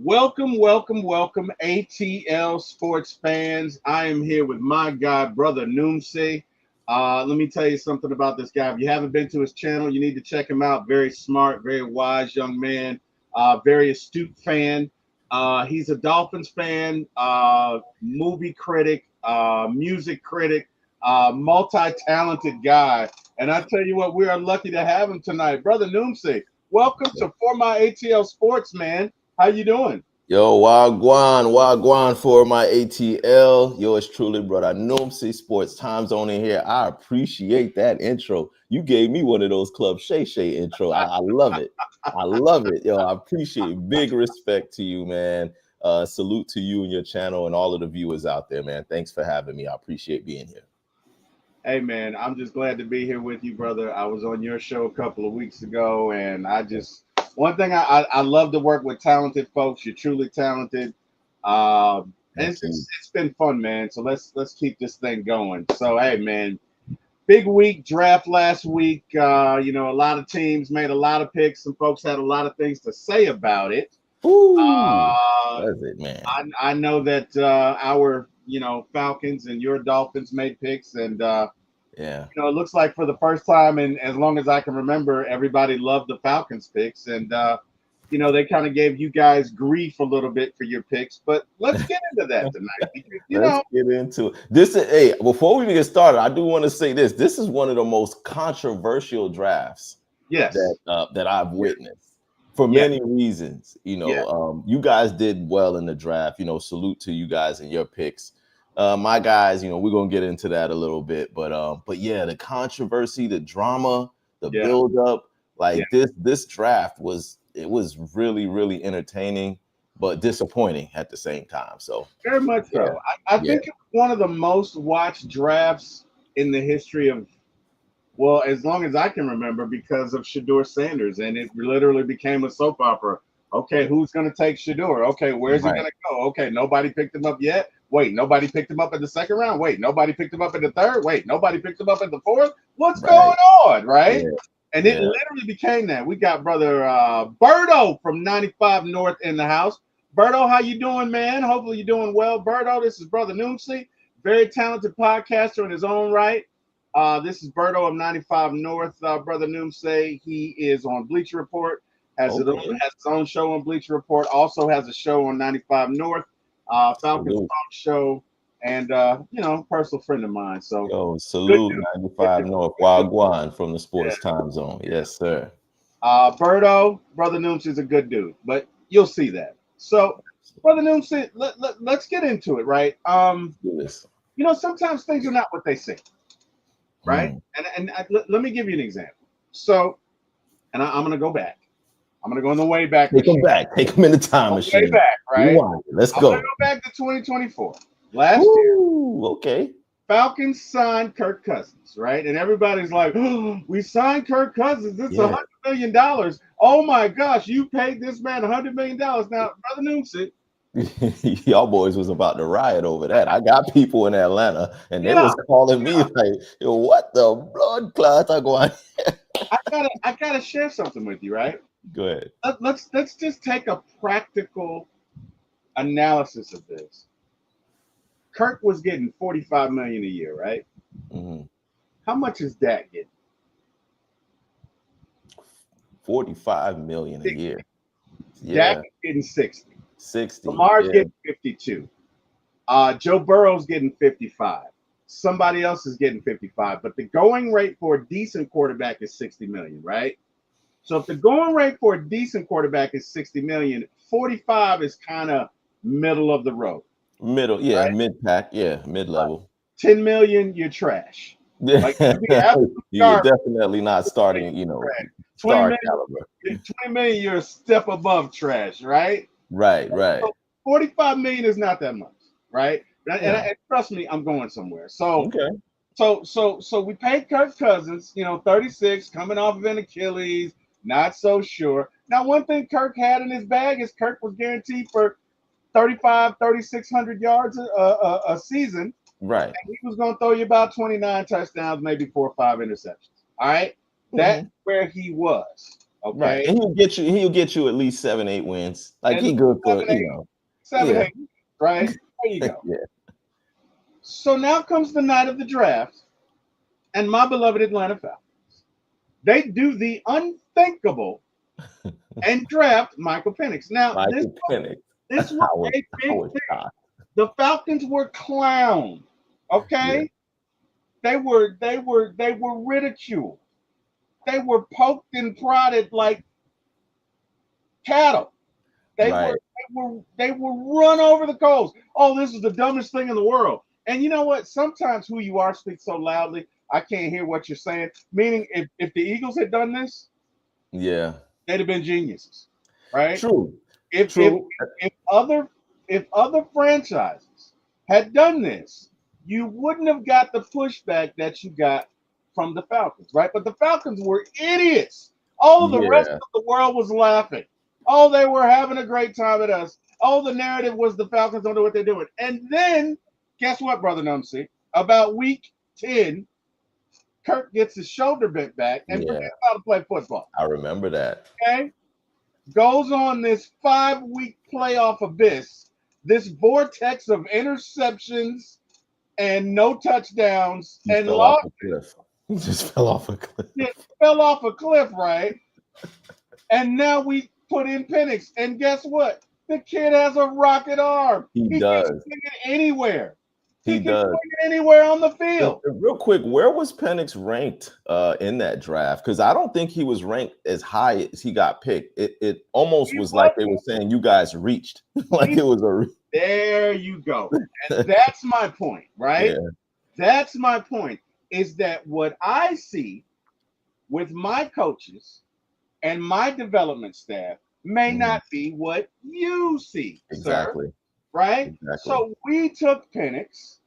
Welcome, ATL sports fans. I am here with my guy, brother Noomsy. Let me tell you something about this guy. If you haven't been to his channel, you need to check him out. Very smart, very wise young man, very astute fan. He's a Dolphins fan, movie critic, music critic, multi-talented guy. And I tell you what, we are lucky to have him tonight, brother Noomsy. Welcome to For My ATL Sports, man. How you doing? Yo, Wagwan for my ATL. Yours truly, brother. Nomsi Sports Time Zone in here. I appreciate that intro. You gave me one of those Club Shay Shay intro. I love it. I love it. Yo, I appreciate it. Big respect to you, man. Salute to you and your channel and all of the viewers out there, man. Thanks for having me. I appreciate being here. Hey, man, I'm just glad to be here with you, brother. I was on your show a couple of weeks ago, and one thing I love to work with talented folks. You're truly talented. And Thank you. it's been fun, man. So let's keep this thing going. So, hey, man, big week draft last week. A lot of teams made a lot of picks. Some folks had a lot of things to say about it. Ooh, Uh, that's it, man. I know that our Falcons and your Dolphins made picks, and Yeah. it looks like for the first time, and as long as I can remember, everybody loved the Falcons picks, and they kind of gave you guys grief a little bit for your picks. But let's get into that tonight. Because, Let's get into it. Hey, before we even get started, I do want to say this. This is one of the most controversial drafts yes, that I've witnessed for yes, many reasons. yes, You guys did well in the draft. Salute to you guys and your picks. My guys, we're gonna get into that a little bit, but yeah, the controversy, the drama, the yeah, build up, yeah. like this draft was really, really entertaining, but disappointing at the same time. So Very much yeah, so. I yeah, think it's one of the most watched drafts in the history of, well, as long as I can remember, because of Shador Sanders, and it literally became a soap opera. Okay, who's going to take Shador? Okay, where's he right, going to go? Okay, nobody picked him up yet. Wait, nobody picked him up in the second round. Wait, nobody picked him up in the third. Wait, nobody picked him up in the fourth. What's right, going on, right? yeah, And it yeah. literally became that. We got brother Berto from 95 North in the house. Berto, how you doing, man? Hopefully you're doing well. Berto, this is brother Noomsy, very talented podcaster in his own right. This is Berto of 95 North. Brother Noomsay, he is on Bleacher Report, Okay, has his own show on Bleacher Report, also has a show on 95 North, Falcons salute. Talk Show, and, personal friend of mine. So Yo, good salute dude. Good 95 dude. North Good Wagwan from the dude. sports time zone. Yeah. Yes, sir. Berto, Brother Noomsay is a good dude, but you'll see that. So, Brother Noomsay, let's get into it, right? Do this. Sometimes things are not what they seem, right? Hmm. Let me give you an example. So, I'm going to go back. I'm going to go in the way back Take them machine. back. Take them in the time Way machine. back, right? Rewind it. Let's I'm going to go. go back to 2024. Last year, Woo! Okay. Falcons signed Kirk Cousins, right? And everybody's like, oh, we signed Kirk Cousins. It's Yeah. $100 million. Oh my gosh, you paid this man $100 million. Now, Brother Noomsy, Y'all boys was about to riot over that. I got people in Atlanta and they yeah, was calling me like, yo, what the blood clots are going? I gotta share something with you, right? Go ahead. Let's just take a practical analysis of this. Kirk was getting 45 million a year, right? Hmm. How much is Dak getting? 45 million a 60. year. Dak Yeah. is getting 60. 60. Lamar's Yeah. getting 52. Joe Burrow's getting 55. Somebody else is getting 55. But the going rate for a decent quarterback is 60 million, right? So if the going rate for a decent quarterback is 60 million, 45 is kind of middle of the road, Middle. Yeah. right? Mid pack. Yeah. Mid level. 10 million, you're trash. Yeah. Like you'd be absolute You're garbage. definitely not starting, 20 star million, caliber. 20 million, you're a step above trash, right? Right. Right. So 45 million is not that much, right? Yeah. And trust me, I'm going somewhere. So Okay. so we paid Kirk Cousins, 36, coming off of an Achilles, not so sure. Now, one thing Kirk had in his bag is Kirk was guaranteed for 35, 3,600 yards a season. Right. He was going to throw you about 29 touchdowns, maybe 4 or 5 interceptions. All right. That's Hmm. where he was. Okay, And he'll get you at least 7, 8 wins. Like and he good for, seven, eight, seven, yeah. eight, right? There you go. Yeah. So now comes the night of the draft, and my beloved Atlanta Falcons. They do the unthinkable and draft Michael Penix. Now, Michael Penix. this was I was, a I big was thing. shocked. The Falcons were clowned. Okay, Yeah. they were ridiculed. They were poked and prodded like cattle. Right. They were run over the coals. Oh, this is the dumbest thing in the world. And you know what? Sometimes who you are speaks so loudly, I can't hear what you're saying. Meaning, if the Eagles had done this, Yeah. they'd have been geniuses, right? True. If True. if other franchises had done this, you wouldn't have got the pushback that you got from the Falcons, right? But the Falcons were idiots. All of the rest Yeah. of the world was laughing. Oh, they were having a great time at us. Oh, the narrative was the Falcons don't know what they're doing. And then, guess what, Brother Numsy? About week 10, Kirk gets his shoulder bent back and Yeah. forgets how to play football. I remember that. Okay? Goes on this 5-week playoff abyss, this vortex of interceptions and no touchdowns He and fell off lost. a cliff. He just fell off a cliff. It fell off a cliff, right? And now we put in Penix, and guess what? The kid has a rocket arm. He can does. swing it anywhere. He He can does. swing it anywhere on the field. Real quick, where was Penix ranked in that draft? Because I don't think he was ranked as high as he got picked. It almost was like they were saying you guys reached. Like it was a. There you go. And that's my point, right? Yeah. That's my point. Is that what I see with my coaches and my development staff may not be what you see, Exactly. sir. Right? Exactly. So we took Penix,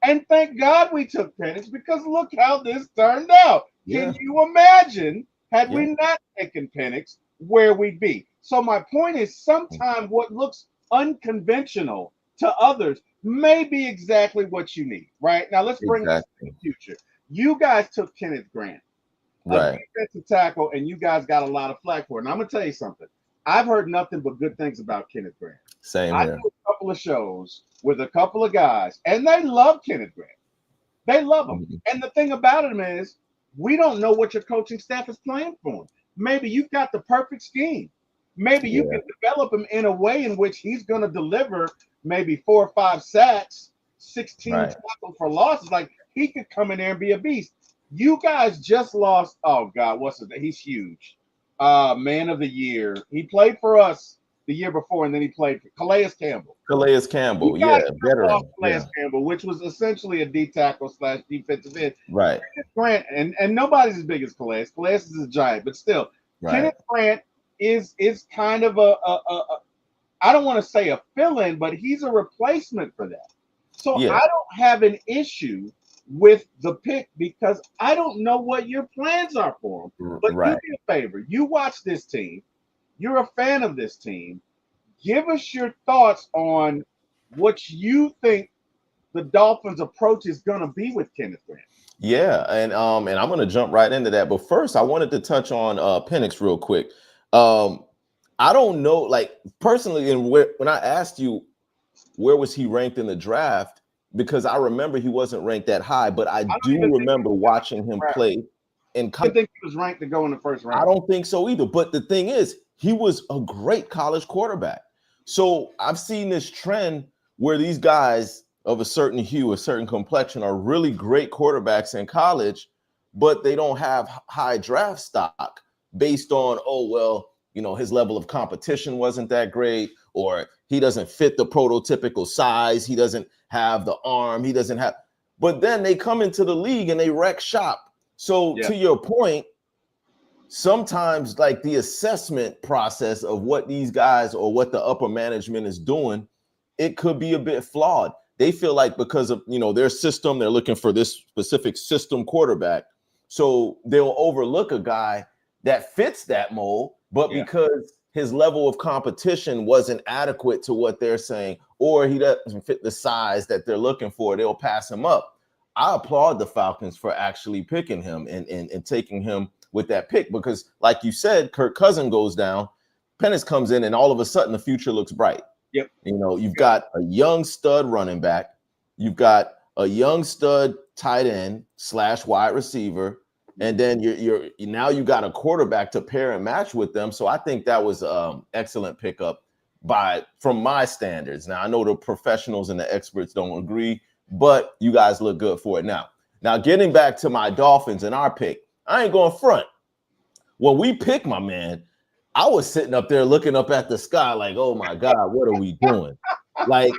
and thank God we took Penix because look how this turned out. Yeah. Can you imagine had we not taken Penix where we'd be? So my point is sometimes what looks unconventional to others may be exactly what you need. Right? Now let's bring this to the future. You guys took Kenneth Grant, a defensive tackle, and you guys got a lot of flack for it. And I'm going to tell you something. I've heard nothing but good things about Kenneth Grant. Same I here. do a couple of shows with a couple of guys, and they love Kenneth Grant. They love him. And the thing about him is, we don't know what your coaching staff is playing for him. Maybe you've got the perfect scheme. Maybe you can develop him in a way in which he's going to deliver maybe 4 or 5 sacks, 16 tackles for losses. Like he could come in there and be a beast. You guys just lost. Oh God, what's his name? He's huge. Man of the year. He played for us the year before, and then he played for Calais Campbell. Veteran. Calais Campbell, which was essentially a D tackle / defensive end. Right. Kenneth Grant, and nobody's as big as Calais. Calais is a giant, but still, Kenneth Grant is kind of a I don't want to say a fill-in, but he's a replacement for that. So I don't have an issue with the pick because I don't know what your plans are for him. But do me a favor. You watch this team. You're a fan of this team. Give us your thoughts on what you think the Dolphins' approach is going to be with Kenneth Grant. Yeah, and I'm going to jump right into that. But first, I wanted to touch on Penix real quick. I don't know, like personally, and when I asked you where was he ranked in the draft, because I remember he wasn't ranked that high, but I do remember watching him play. And I think he was ranked to go in the first round. I don't think so either. But the thing is, he was a great college quarterback. So I've seen this trend where these guys of a certain hue, a certain complexion are really great quarterbacks in college, but they don't have high draft stock based on, oh, well, you know, his level of competition wasn't that great, or he doesn't fit the prototypical size. He doesn't have the arm. He doesn't have, but then they come into the league and they wreck shop. So to your point, sometimes like the assessment process of what these guys or what the upper management is doing, it could be a bit flawed. They feel like because of, you know, their system, they're looking for this specific system quarterback. So they'll overlook a guy that fits that mold, but because his level of competition wasn't adequate to what they're saying, or he doesn't fit the size that they're looking for, they'll pass him up. I applaud the Falcons for actually picking him and taking him with that pick because, like you said, Kirk Cousins goes down, Penix comes in, and all of a sudden the future looks bright. Yep. You know, you've got a young stud running back, you've got a young stud tight end / wide receiver, and then you're now you got a quarterback to pair and match with them. So I think that was excellent pickup from my standards. Now I know the professionals and the experts don't agree, but you guys look good for it. Now getting back to my Dolphins and our pick, I ain't going front. When we pick my man, I was sitting up there looking up at the sky like, oh my God, what are we doing? Like,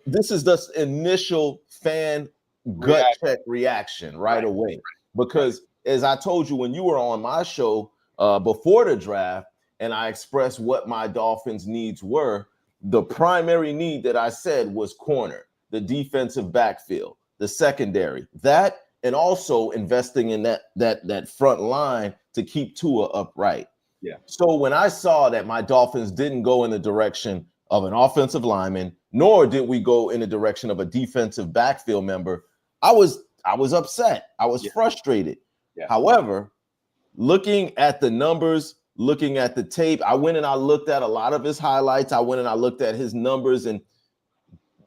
this is the initial fan gut check reaction right away. Because as I told you, when you were on my show before the draft, and I expressed what my Dolphins needs were, the primary need that I said was corner, the defensive backfield, the secondary, that, and also investing in that front line to keep Tua upright. Yeah. So when I saw that my Dolphins didn't go in the direction of an offensive lineman, nor did we go in the direction of a defensive backfield member, I was upset. I was frustrated. Yeah. However, looking at the numbers, looking at the tape, I went and I looked at a lot of his highlights. I went and I looked at his numbers, and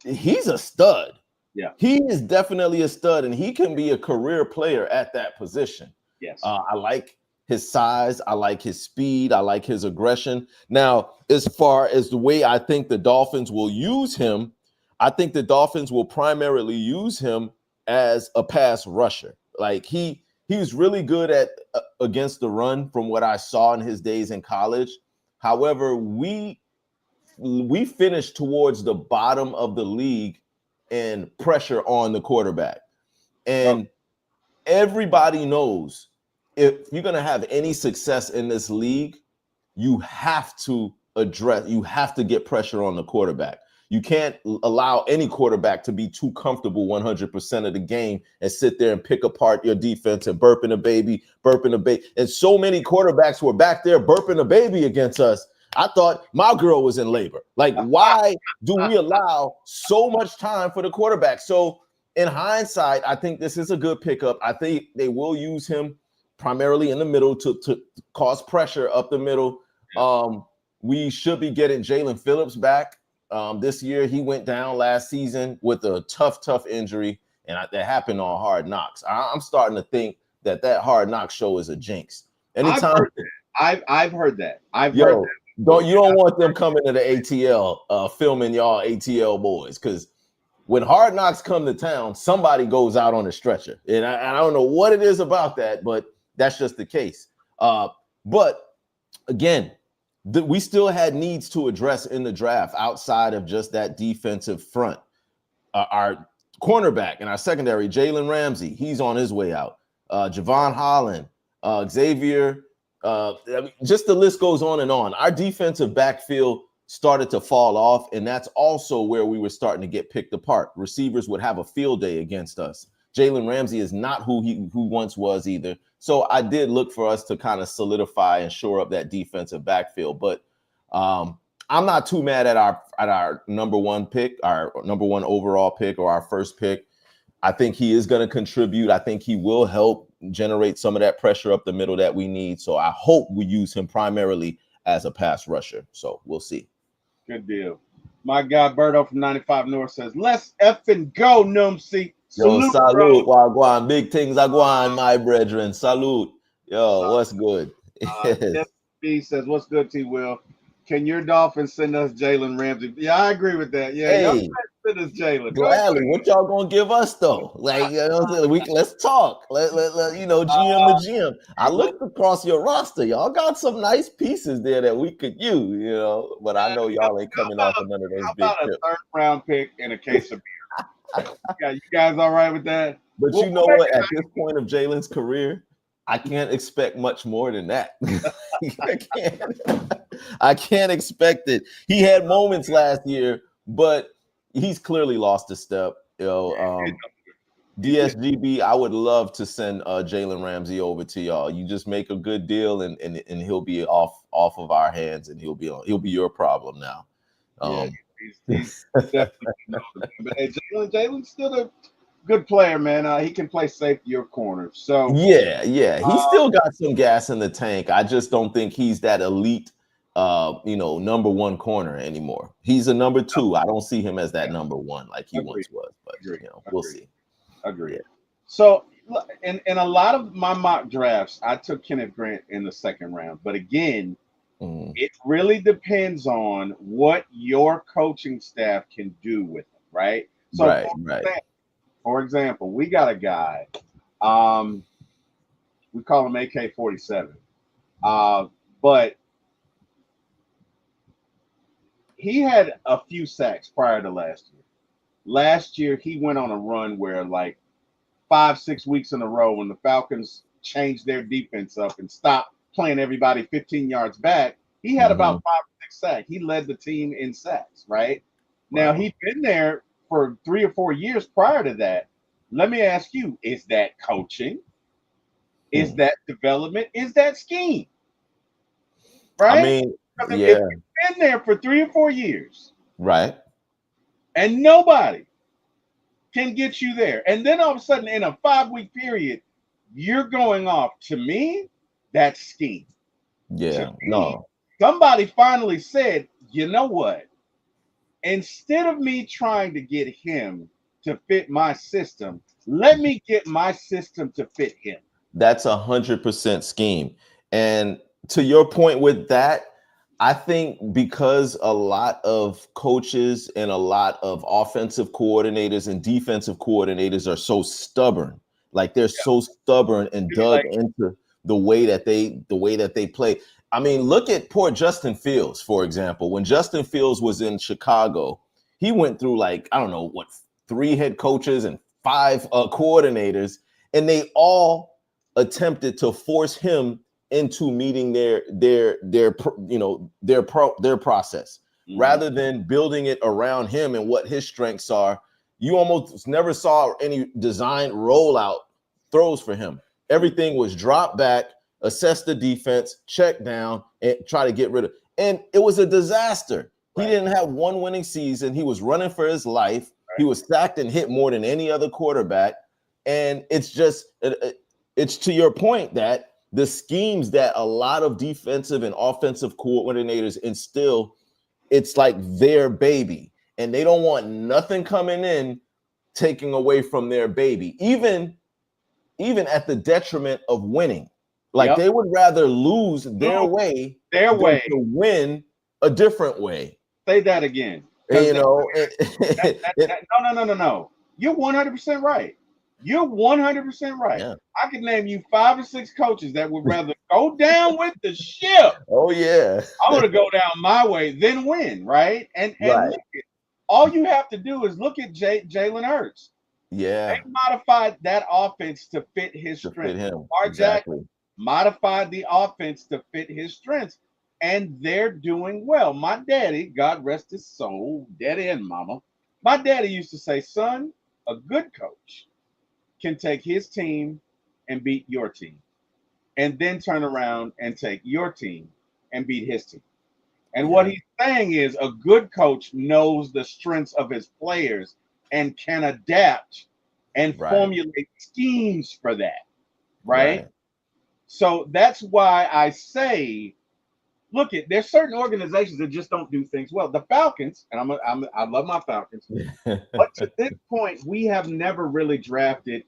he's a stud. Yeah. He is definitely a stud, and he can be a career player at that position. Yes. I like his size. I like his speed. I like his aggression. Now, as far as the way I think the Dolphins will use him, I think the Dolphins will primarily use him as a pass rusher. Like he was really good at against the run from what I saw in his days in college. However, we finished towards the bottom of the league in pressure on the quarterback. And everybody knows if you're going to have any success in this league, you have to get pressure on the quarterback. You can't allow any quarterback to be too comfortable 100% of the game and sit there and pick apart your defense and burping a baby. And so many quarterbacks were back there burping a baby against us. I thought my girl was in labor. Like, why do we allow so much time for the quarterback? So in hindsight, I think this is a good pickup. I think they will use him primarily in the middle to cause pressure up the middle. We should be getting Jalen Phillips back this year. He went down last season with a tough injury, and that happened on Hard Knocks. I'm starting to think that Hard Knocks show is a jinx. Anytime I've heard that. You don't want them coming to the ATL filming y'all ATL boys, because when Hard Knocks come to town, somebody goes out on a stretcher. And I don't know what it is about that, but that's just the case. But again, we still had needs to address in the draft outside of just that defensive front. Our cornerback and our secondary, Jalen Ramsey, he's on his way out. Javon Holland, Xavier, just the list goes on and on. Our defensive backfield started to fall off, and that's also where we were starting to get picked apart. Receivers would have a field day against us. Jalen Ramsey is not who once was either. So I did look for us to kind of solidify and shore up that defensive backfield. But I'm not too mad at our number one pick, our number one overall pick, or our first pick. I think he is going to contribute. I think he will help generate some of that pressure up the middle that we need. So I hope we use him primarily as a pass rusher. So we'll see. Good deal. My guy Berto from 95 North says, let's effing go, Numsy. Yo, salute, Wagwan. Big things are going, my brethren. Salute. Yo, what's good? Yes. B says, what's good, T. Will? Can your Dolphins send us Jalen Ramsey? Yeah, I agree with that. Yeah, hey, send us Jalen. Gladly. What y'all gonna give us though? Like, let's talk. Let GM to GM. I looked across your roster. Y'all got some nice pieces there that we could use, but I know y'all ain't coming off of none of those big trips. A 3rd round pick and a case of beer. Yeah, you guys all right with that? But you know what? At this point of Jalen's career, I can't expect much more than that. I can't expect it. He had moments last year, but he's clearly lost a step. DSGB, I would love to send Jalen Ramsey over to y'all. You just make a good deal, and he'll be off of our hands, and he'll be your problem now. He's definitely but hey, Jalen's still Good player, man. He can play safety or corner. So Yeah. He still got some gas in the tank. I just don't think he's that elite, number one corner anymore. He's a number two. I don't see him as that number one like he agreed, once was. But agreed, we'll agreed, see. agreed. Yeah. So in a lot of my mock drafts, I took Kenneth Grant in the second round. But again, Mhm. it really depends on what your coaching staff can do with him, right? So Right. for example, we got a guy. Um, we call him AK-47. But he had a few sacks prior to last year. Last year, he went on a run where, like, 5, 6 weeks in a row, when the Falcons changed their defense up and stopped playing everybody 15 yards back, he had about Mhm. 5 or 6 sacks. He led the team in sacks, right? Now, Wow. he'd been there for 3 or 4 years prior to that. Let me ask you, is that coaching? Is Hmm. that development? Is that scheme? I Right? mean, Because if yeah, you've been there for 3 or 4 years right. and nobody can get you there, and then all of a sudden in a 5 week period, you're going off. To me, that's scheme. To Yeah. me, No. somebody finally said, you know what? Instead of me trying to get him to fit my system, let me get my system to fit him. That's 100% scheme. And to your point with that, I think because a lot of coaches and a lot of offensive coordinators and defensive coordinators are so stubborn, like they're so stubborn and dug Like, into the way that they play. I mean, look at poor Justin Fields, for example. When Justin Fields was in Chicago, he went through, like, I don't know what, 3 head coaches and 5 coordinators, and they all attempted to force him into meeting their process mhm, rather than building it around him and what his strengths are. You almost never saw any designed rollout throws for him. Everything was drop back, assess the defense, check down, and try to get rid of. And it was a disaster. He right, didn't have one winning season. He was running for his life. He right. was sacked and hit more than any other quarterback. And it's to your point that the schemes that a lot of defensive and offensive coordinators instill, it's like their baby. And they don't want nothing coming in taking away from their baby, even at the detriment of winning. Like Yep. they would rather lose their Lose way their than way. to win a different way. Say that again. And, Because it, no. You're 100% right. You're 100% right. yeah. I could name you 5 or 6 coaches that would rather go down with the ship. Oh yeah. I'm going to go down my way than win, right? And Right. look, all you have to do is look at Jalen Hurts. Yeah. They modified that offense to fit his To fit strengths. him. Lamar Jackson Exactly. modified the offense to fit his strengths, and they're doing well. My daddy, God rest his soul, daddy and mama, my daddy used to say, son, a good coach can take his team and beat your team, and then turn around and take your team and beat his team. And what Yeah. he's saying is a good coach knows the strengths of his players and can adapt and Right. formulate schemes for that, right? Right. So that's why I say, look, there's certain organizations that just don't do things well. The Falcons, and I love my Falcons, but to this point, we have never really drafted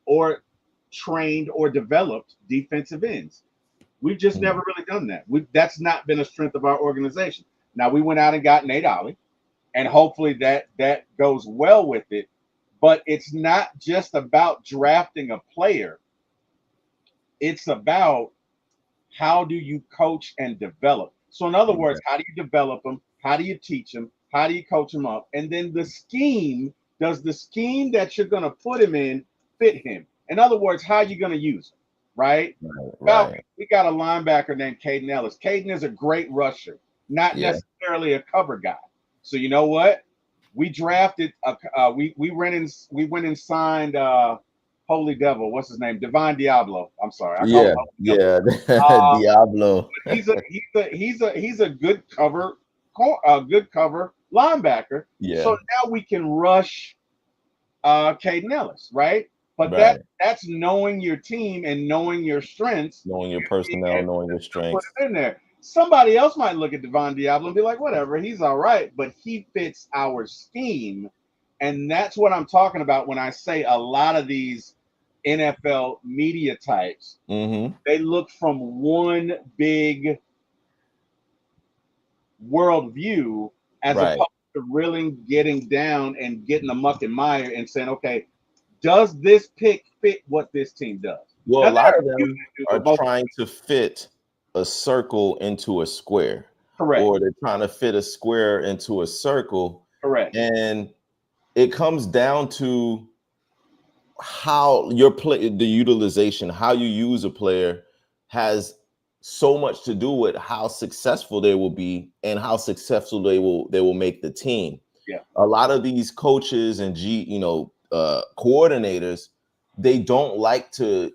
or trained or developed defensive ends. We've just never really done that. That's not been a strength of our organization. Now we went out and got Nate Ollie, and hopefully that goes well with it. But it's not just about drafting a player. It's about how do you coach and develop. So in other words, Exactly. how do you develop them? How do you teach them? How do you coach them up? And then the scheme, does the scheme that you're going to put him in fit him? In other words, how are you going to use him? Right? Right. Falcons, Right. we got a linebacker named Caden Ellis. Caden is a great rusher, not Yeah. necessarily a cover guy. So you know what? We drafted we went and signed Holy Devil. What's his name? Divine Diablo. I'm sorry, I call him Yeah. Holy Devil. Yeah. Uh, Diablo. he's a good cover linebacker. Yeah. So now we can rush Caden Ellis, right? But Right. that's knowing your team and knowing your strengths Knowing your and being personnel, able knowing your to put strengths. it in there. Somebody else might look at Devon Diablo and be like, whatever, he's all right, but he fits our scheme. And that's what I'm talking about when I say a lot of these NFL media types, Mm-hmm. they look from one big worldview as Right. opposed to really getting down and getting the muck and mire and saying, okay, does this pick fit what this team does? Well, a Now there lot are of a few them that do, are but most trying to fit a circle into a square, correct, or they're trying to fit a square into a circle. correct, And it comes down to how your play, the utilization, how you use a player has so much to do with how successful they will be and how successful they will make the team. yeah, A lot of these coaches and coordinators, they don't like to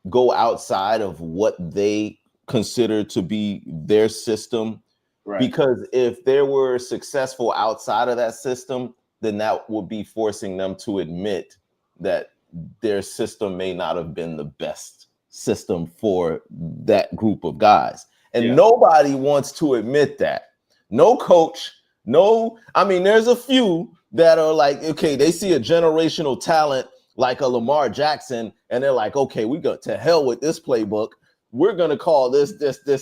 go outside of what they consider to be their system, right, because if they were successful outside of that system, then that would be forcing them to admit that their system may not have been the best system for that group of guys. And yeah, nobody wants to admit that. No coach, no, I mean, there's a few that are like, okay, they see a generational talent like a Lamar Jackson, and they're like, okay, we go to hell with this playbook. We're going to call this,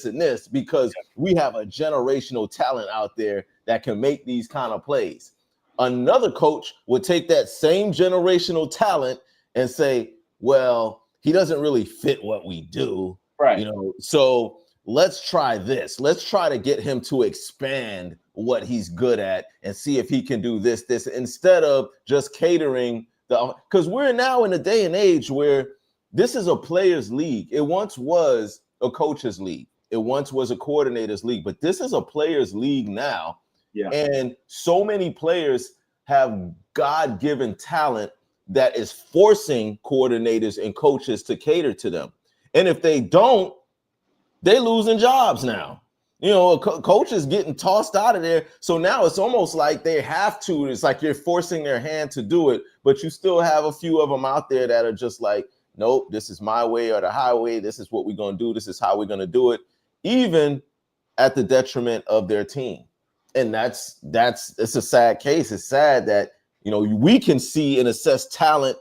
and this because we have a generational talent out there that can make these kind of plays. Another coach would take that same generational talent and say, well, he doesn't really fit what we do, right, so let's try this. Let's try to get him to expand what he's good at and see if he can do this, instead of just catering because we're now in a day and age where this is a players' league. It once was a coaches' league. It once was a coordinators' league, but this is a players' league now. yeah, And so many players have God-given talent that is forcing coordinators and coaches to cater to them. And if they don't, they losing jobs now. A coach is getting tossed out of there. So now it's almost like they have to. It's like you're forcing their hand to do it, but you still have a few of them out there that are just like, nope, this is my way or the highway. This is what we're going to do. This is how we're going to do it, even at the detriment of their team. And it's a sad case. It's sad that, we can see and assess talent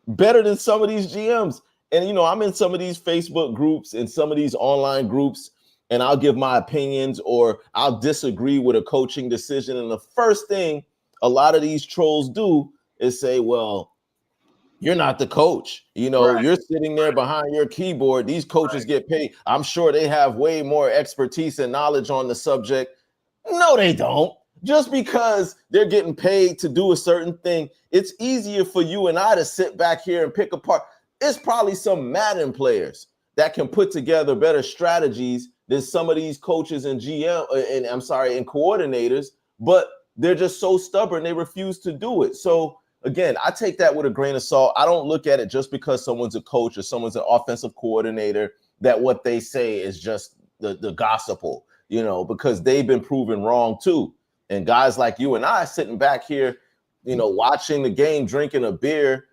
better than some of these GMs. And, I'm in some of these Facebook groups and some of these online groups, and I'll give my opinions or I'll disagree with a coaching decision. And the first thing a lot of these trolls do is say, well, you're not the coach. right, You're sitting there behind your keyboard. These coaches right, get paid. I'm sure they have way more expertise and knowledge on the subject. No, they don't. Just because they're getting paid to do a certain thing, it's easier for you and I to sit back here and pick apart. It's probably some Madden players that can put together better strategies than some of these coaches and and coordinators, but they're just so stubborn they refuse to do it. So again, I take that with a grain of salt. I don't look at it just because someone's a coach or someone's an offensive coordinator that what they say is just the gospel, because they've been proven wrong too. And guys like you and I sitting back here, watching the game, drinking a beer,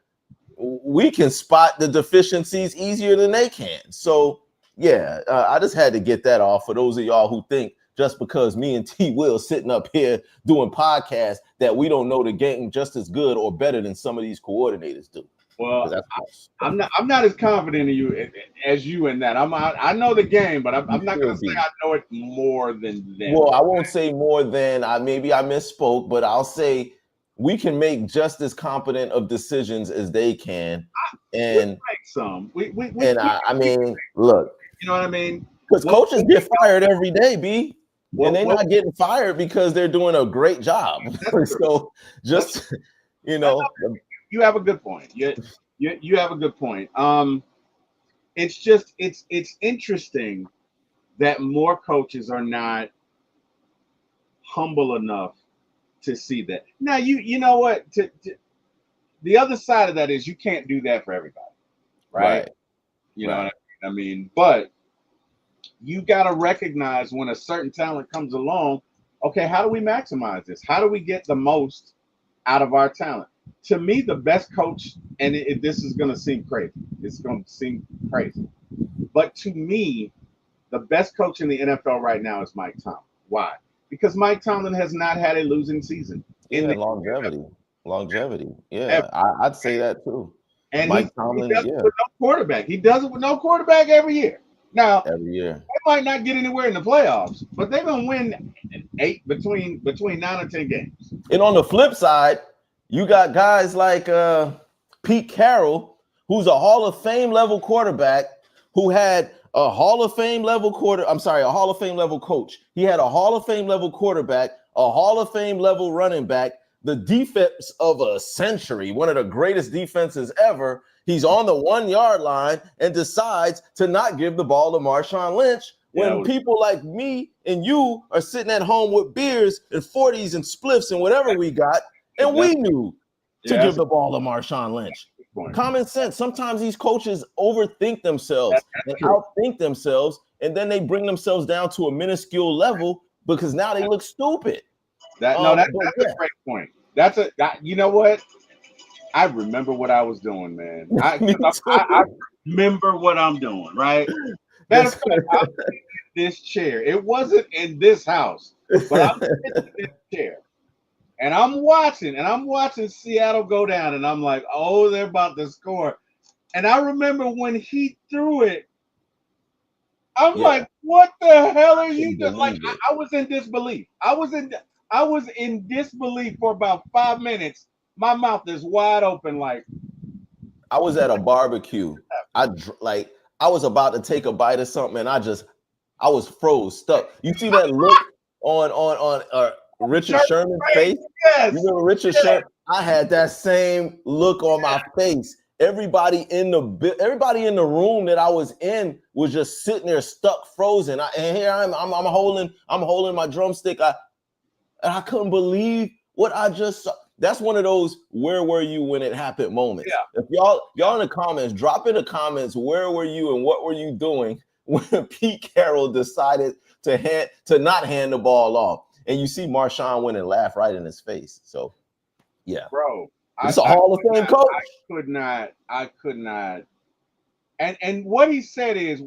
we can spot the deficiencies easier than they can. So yeah, I just had to get that off for those of y'all who think just because me and T Will sitting up here doing podcasts that we don't know the game just as good or better than some of these coordinators do. well, That's false. I'm not as confident in you as you in that. I know the game, but I'm You not going to should say be. I know it more than them. Well, I won't say more than maybe I misspoke, but I'll say we can make just as competent of decisions as they can. We And make some. I mean, look, You know what I mean? because What, coaches what, get fired every day, B. And what, they're what, not getting fired because they're doing a great job. that's true. So That's, just, you know, you have a good point. You have a good point. It's just it's interesting that more coaches are not humble enough to see that. Now you know what? The other side of that is you can't do that for everybody, right? right, You know what right. I mean? But you got to recognize when a certain talent comes along. Okay, how do we maximize this? How do we get the most out of our talent? To me, the best coach, and this is going to seem crazy. It's going to seem crazy, but to me, the best coach in the NFL right now is Mike Tomlin. Why? Because Mike Tomlin has not had a losing season in Yeah, the longevity. Longevity. ever. Yeah, I'd say that too. And Mike he Tomlin, does it yeah, with no quarterback. He does it with no quarterback every year. Now, every year. they might not get anywhere in the playoffs, but they're gonna win eight between 9 or 10 games. And on the flip side, you got guys like Pete Carroll, who's a Hall of Fame level quarterback, who had a Hall of Fame level a Hall of Fame level coach. He had a Hall of Fame level quarterback, a Hall of Fame level running back, the defense of a century, one of the greatest defenses ever. He's on the 1 yard line and decides to not give the ball to Marshawn Lynch when people like me and you are sitting at home with beers and 40s and spliffs and whatever we got, and we knew to give the ball to Marshawn Lynch. Common sense. Sometimes these coaches overthink themselves and outthink themselves, and then they bring themselves down to a minuscule level because now they look stupid. That's a great point. You know what? I remember what I was doing, man. I remember what I'm doing, right? Matter of fact, I'm in this chair. It wasn't in this house, but I'm sitting in this chair. And I'm watching Seattle go down, and I'm like, oh, they're about to score. And I remember when he threw it, I'm like, what the hell are you doing? Like, I was in disbelief. I was in disbelief for about 5 minutes. My mouth is wide open, like I was at a barbecue. I was about to take a bite of something, and I was froze, stuck. You see that look on Richard Sherman's face? Yes. You remember Richard Sherman? I had that same look on my face. Everybody in the room that I was in was just sitting there stuck, frozen. And here I'm holding my drumstick. And I couldn't believe what I just saw. That's one of those "where were you when it happened" moments. Yeah. If y'all in the comments, drop in the comments, where were you and what were you doing when Pete Carroll decided to not hand the ball off? And you see Marshawn went and laugh right in his face. So, yeah, bro, it's a Hall of Fame coach. I could not. And what he said is,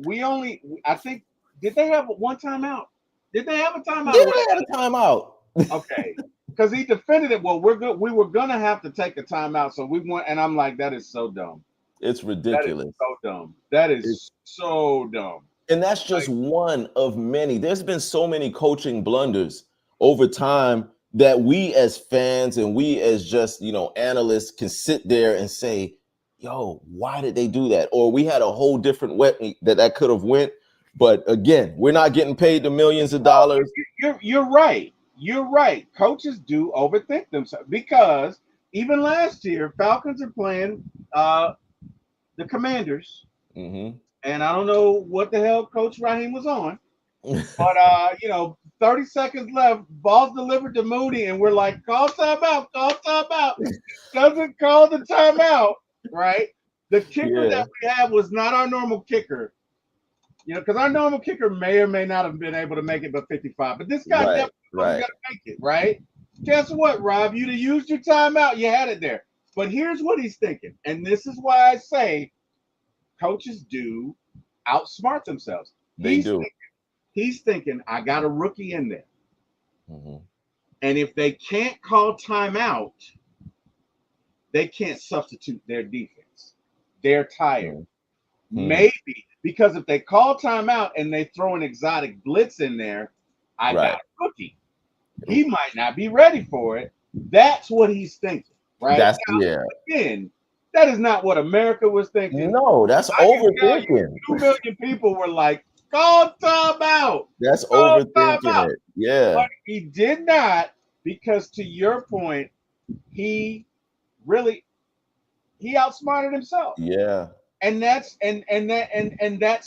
I think, did they have one timeout? Did they have a timeout? Yeah, they had a timeout. Okay, because he defended it. Well, we're good. We were gonna have to take a timeout, so we went. And I'm like, that is so dumb. It's ridiculous. That is so dumb. That is so dumb. And that's just one of many. There's been so many coaching blunders over time that we as fans and we as just, analysts can sit there and say, yo, why did they do that? Or we had a whole different way that could have went. But again, we're not getting paid the millions of dollars. You're right. You're right. Coaches do overthink themselves because even last year, Falcons are playing the Commanders. Mm-hmm. And I don't know what the hell Coach Raheem was on. But 30 seconds left, ball's delivered to Moody, and we're like, call timeout. Doesn't call the timeout, right? The kicker that we had was not our normal kicker. Because our normal kicker may or may not have been able to make it but 55. But this guy definitely going to make it, right? Guess what, Rob? You'd have used your timeout. You had it there. But here's what he's thinking. And this is why I say coaches do outsmart themselves. He's thinking, I got a rookie in there. Mm-hmm. And if they can't call timeout, they can't substitute their defense. They're tired. Mm-hmm. Maybe. Because if they call timeout and they throw an exotic blitz in there, I got a rookie. He might not be ready for it. That's what he's thinking, right? Again, that is not what America was thinking. No, that's overthinking. 2 million people were like, call timeout. That's overthinking it. Yeah. But he did not, because to your point, he outsmarted himself. Yeah. And that's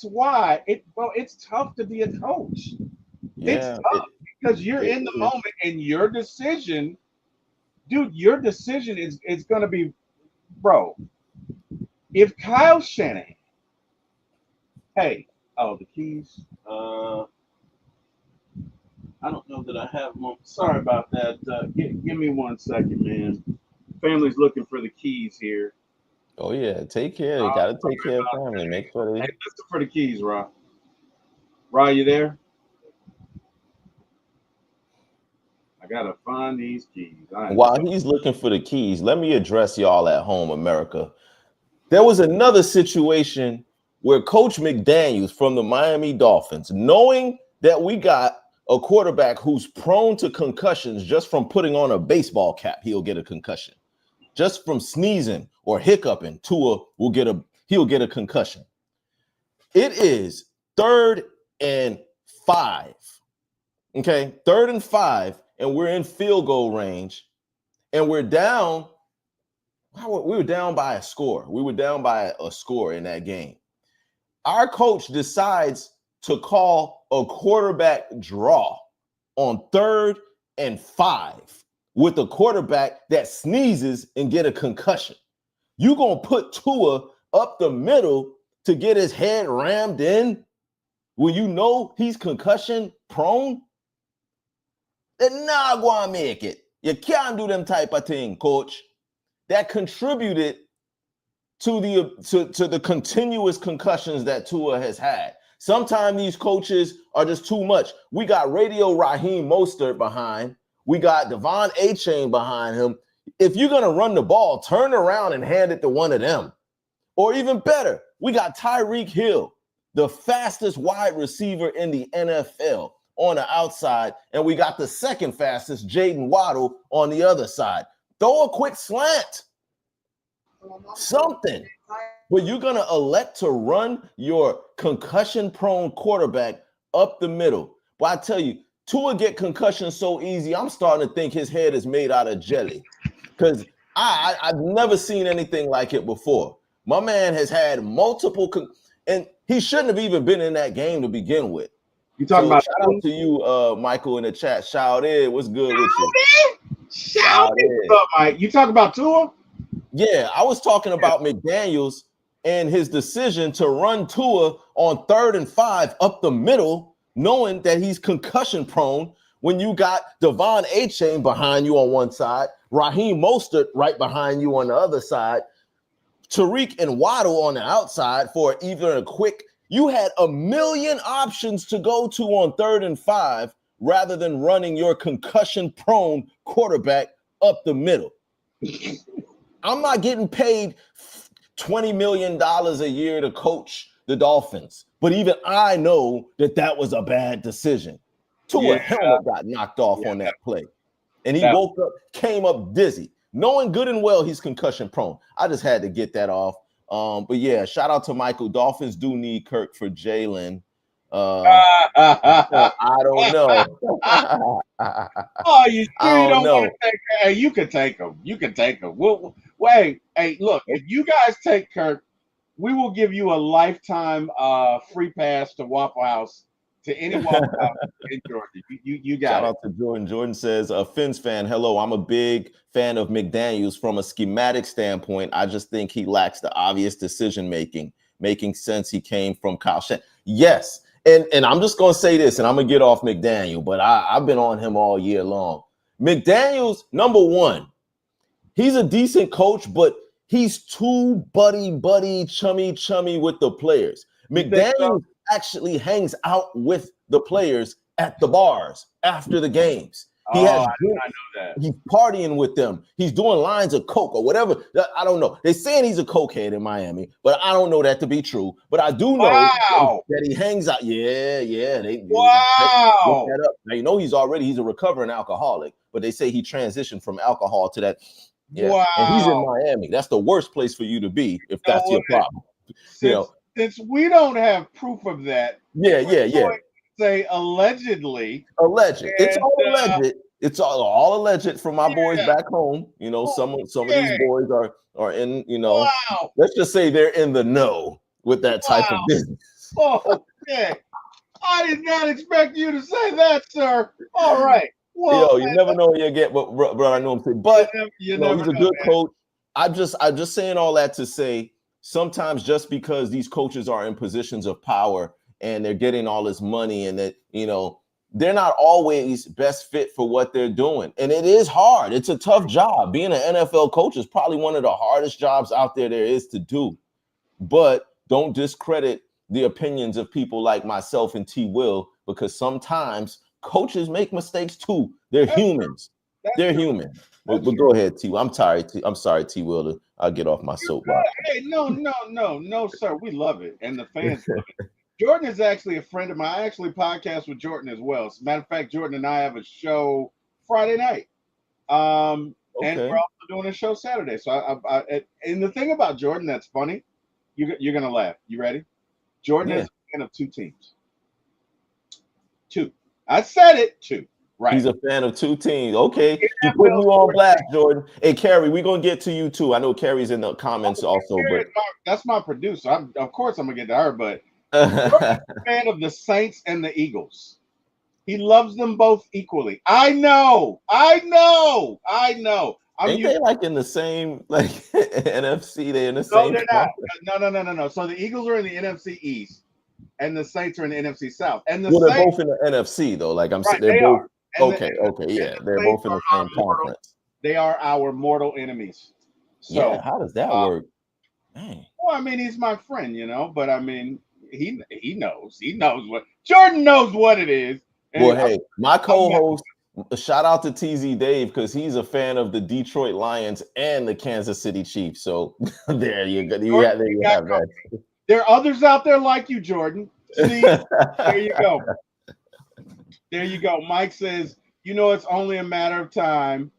why it's tough to be a coach. Yeah, it's tough because you're in the moment, and your decision is going to be, bro. If Kyle Shanahan, the keys. I don't know that I have them. Sorry about that. Give me 1 second, man. family's looking for the keys here. Oh yeah, take care. You gotta take care of family. Make sure Hey, they. listen for the keys, Ra. Ra, you there? I gotta find these keys. I am While so he's looking for the keys, let me address y'all at home, America. There was another situation where Coach McDaniels from the Miami Dolphins, knowing that we got a quarterback who's prone to concussions just from putting on a baseball cap, he'll get a concussion. Just from sneezing or hiccuping, he'll get a concussion. It is 3rd and 5. Okay, 3rd and 5, and we're in field goal range, and we're down. We were down by a score. We were down by a score in that game. Our coach decides to call a quarterback draw on 3rd and 5 with a quarterback that sneezes and get a concussion. You gonna put Tua up the middle to get his head rammed in when you know he's concussion prone? They're not gonna make it. You can't do them type of thing, coach. That contributed to the continuous concussions that Tua has had. Sometimes these coaches are just too much. We got Radio Raheem Mostert behind. We got Devon A-Chain behind him. If you're going to run the ball, turn around and hand it to one of them. Or even better, we got Tyreek Hill, the fastest wide receiver in the NFL, on the outside. And we got the second fastest, Jaden Waddle, on the other side. Throw a quick slant. Something. But you're going to elect to run your concussion-prone quarterback up the middle. But I tell you, Tua get concussion so easy, I'm starting to think his head is made out of jelly. Because I've never seen anything like it before. My man has had multiple, and he shouldn't have even been in that game to begin with. you talking about shout out to you, Michael, in the chat. Shout in. What's good with you? Shout in. What's up, Mike? You talk about Tua? Yeah, I was talking about McDaniels and his decision to run Tua on 3rd and 5 up the middle, knowing that he's concussion prone when you got Devon A-Chain behind you on one side, Raheem Mostert right behind you on the other side, Tariq and Waddle on the outside for even a quick. You had a million options to go to on 3rd and 5 rather than running your concussion prone quarterback up the middle. I'm not getting paid $20 million a year to coach the Dolphins, but even I know that was a bad decision. Tua helmet got knocked off on that play, and he woke up, came up dizzy, knowing good and well he's concussion prone. I just had to get that off. But yeah, shout out to Michael. Dolphins do need Kirk for Jalen. I don't know. Oh, you sure you don't want to take? Hey, you can take him. You can take him. Wait. Hey, look. If you guys take Kirk, we will give you a lifetime free pass to Waffle House, to any Waffle House in Georgia. You got Shout it. out to Jordan. Jordan says, a Fins fan, hello. I'm a big fan of McDaniels from a schematic standpoint. I just think he lacks the obvious decision making sense. He came from Kyle Shanahan. Yes. And I'm just going to say this, and I'm going to get off McDaniel, but I've been on him all year long. McDaniels, number one, he's a decent coach, but he's too buddy, chummy with the players. McDaniels actually hangs out with the players at the bars after the games. I did not know that. He's partying with them. He's doing lines of coke or whatever. I don't know. They're saying he's a cokehead in Miami, but I don't know that to be true. But I do know that he hangs out. Yeah. Wow. Look that up. Now, you know he's a recovering alcoholic, but they say he transitioned from alcohol to that. Yeah. Wow. And he's in Miami. That's the worst place for you to be if that's your problem. Since we don't have proof of that. Yeah. Say allegedly. Alleged. It's all alleged. It's all alleged from my boys back home. You know, some of these boys are in, let's just say they're in the know with that type of business. Oh, yeah. I did not expect you to say that, sir. All right. Well, you never know what you get, but bro, I know what I'm saying. But he's a good coach. I'm just saying all that to say sometimes just because these coaches are in positions of power and they're getting all this money and that, they're not always best fit for what they're doing. And it is hard. It's a tough job. Being an NFL coach is probably one of the hardest jobs out there is to do. But don't discredit the opinions of people like myself and T. Will, because sometimes coaches make mistakes too. They're humans. They're human. But go ahead, T. I'm sorry, T. Will. I'll get off my soapbox. Hey, no, sir. We love it, and the fans love it. Jordan is actually a friend of mine. I actually podcast with Jordan as well. As a matter of fact, Jordan and I have a show Friday night, and we're also doing a show Saturday. So and the thing about Jordan that's funny, you're gonna laugh. You ready? Jordan is a fan of two teams. Two. I said it. Two. Right. He's a fan of two teams. Okay. He putting you on blast, Jordan. Hey, Carrie, we're going to get to you too. I know Carrie's in the comments also. But that's my producer. Of course, I'm going to get to her, but Jordan's a fan of the Saints and the Eagles. He loves them both equally. I know. Ain't they like in the same like NFC? They're in the no, same. They're not. No. So the Eagles are in the NFC East, and the Saints are in the NFC South. And they're both in the NFC though. Like I'm saying, they're both. Okay, yeah, they're both in the same conference. They are our mortal enemies. So, yeah, how does that work? Dang. Well, I mean, he's my friend, but I mean, he knows what Jordan knows what it is. And well, hey, my co-host, shout out to TZ Dave because he's a fan of the Detroit Lions and the Kansas City Chiefs. So there you go. There you have that. There are others out there like you, Jordan. See, there you go. There you go. Mike says, it's only a matter of time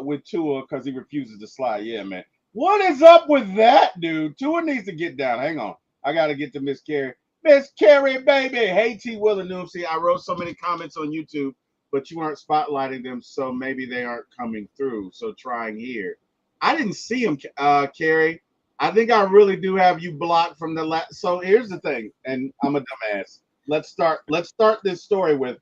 with Tua because he refuses to slide. Yeah, man. What is up with that, dude? Tua needs to get down. Hang on. I got to get to Miss Carrie. Miss Carrie, baby. Hey, T. Will and Noom. See, I wrote so many comments on YouTube, but you aren't spotlighting them, so maybe they aren't coming through. So trying here. I didn't see them, Carrie. I think I really do have you blocked from the last. So here's the thing, and I'm a dumbass. Let's start this story with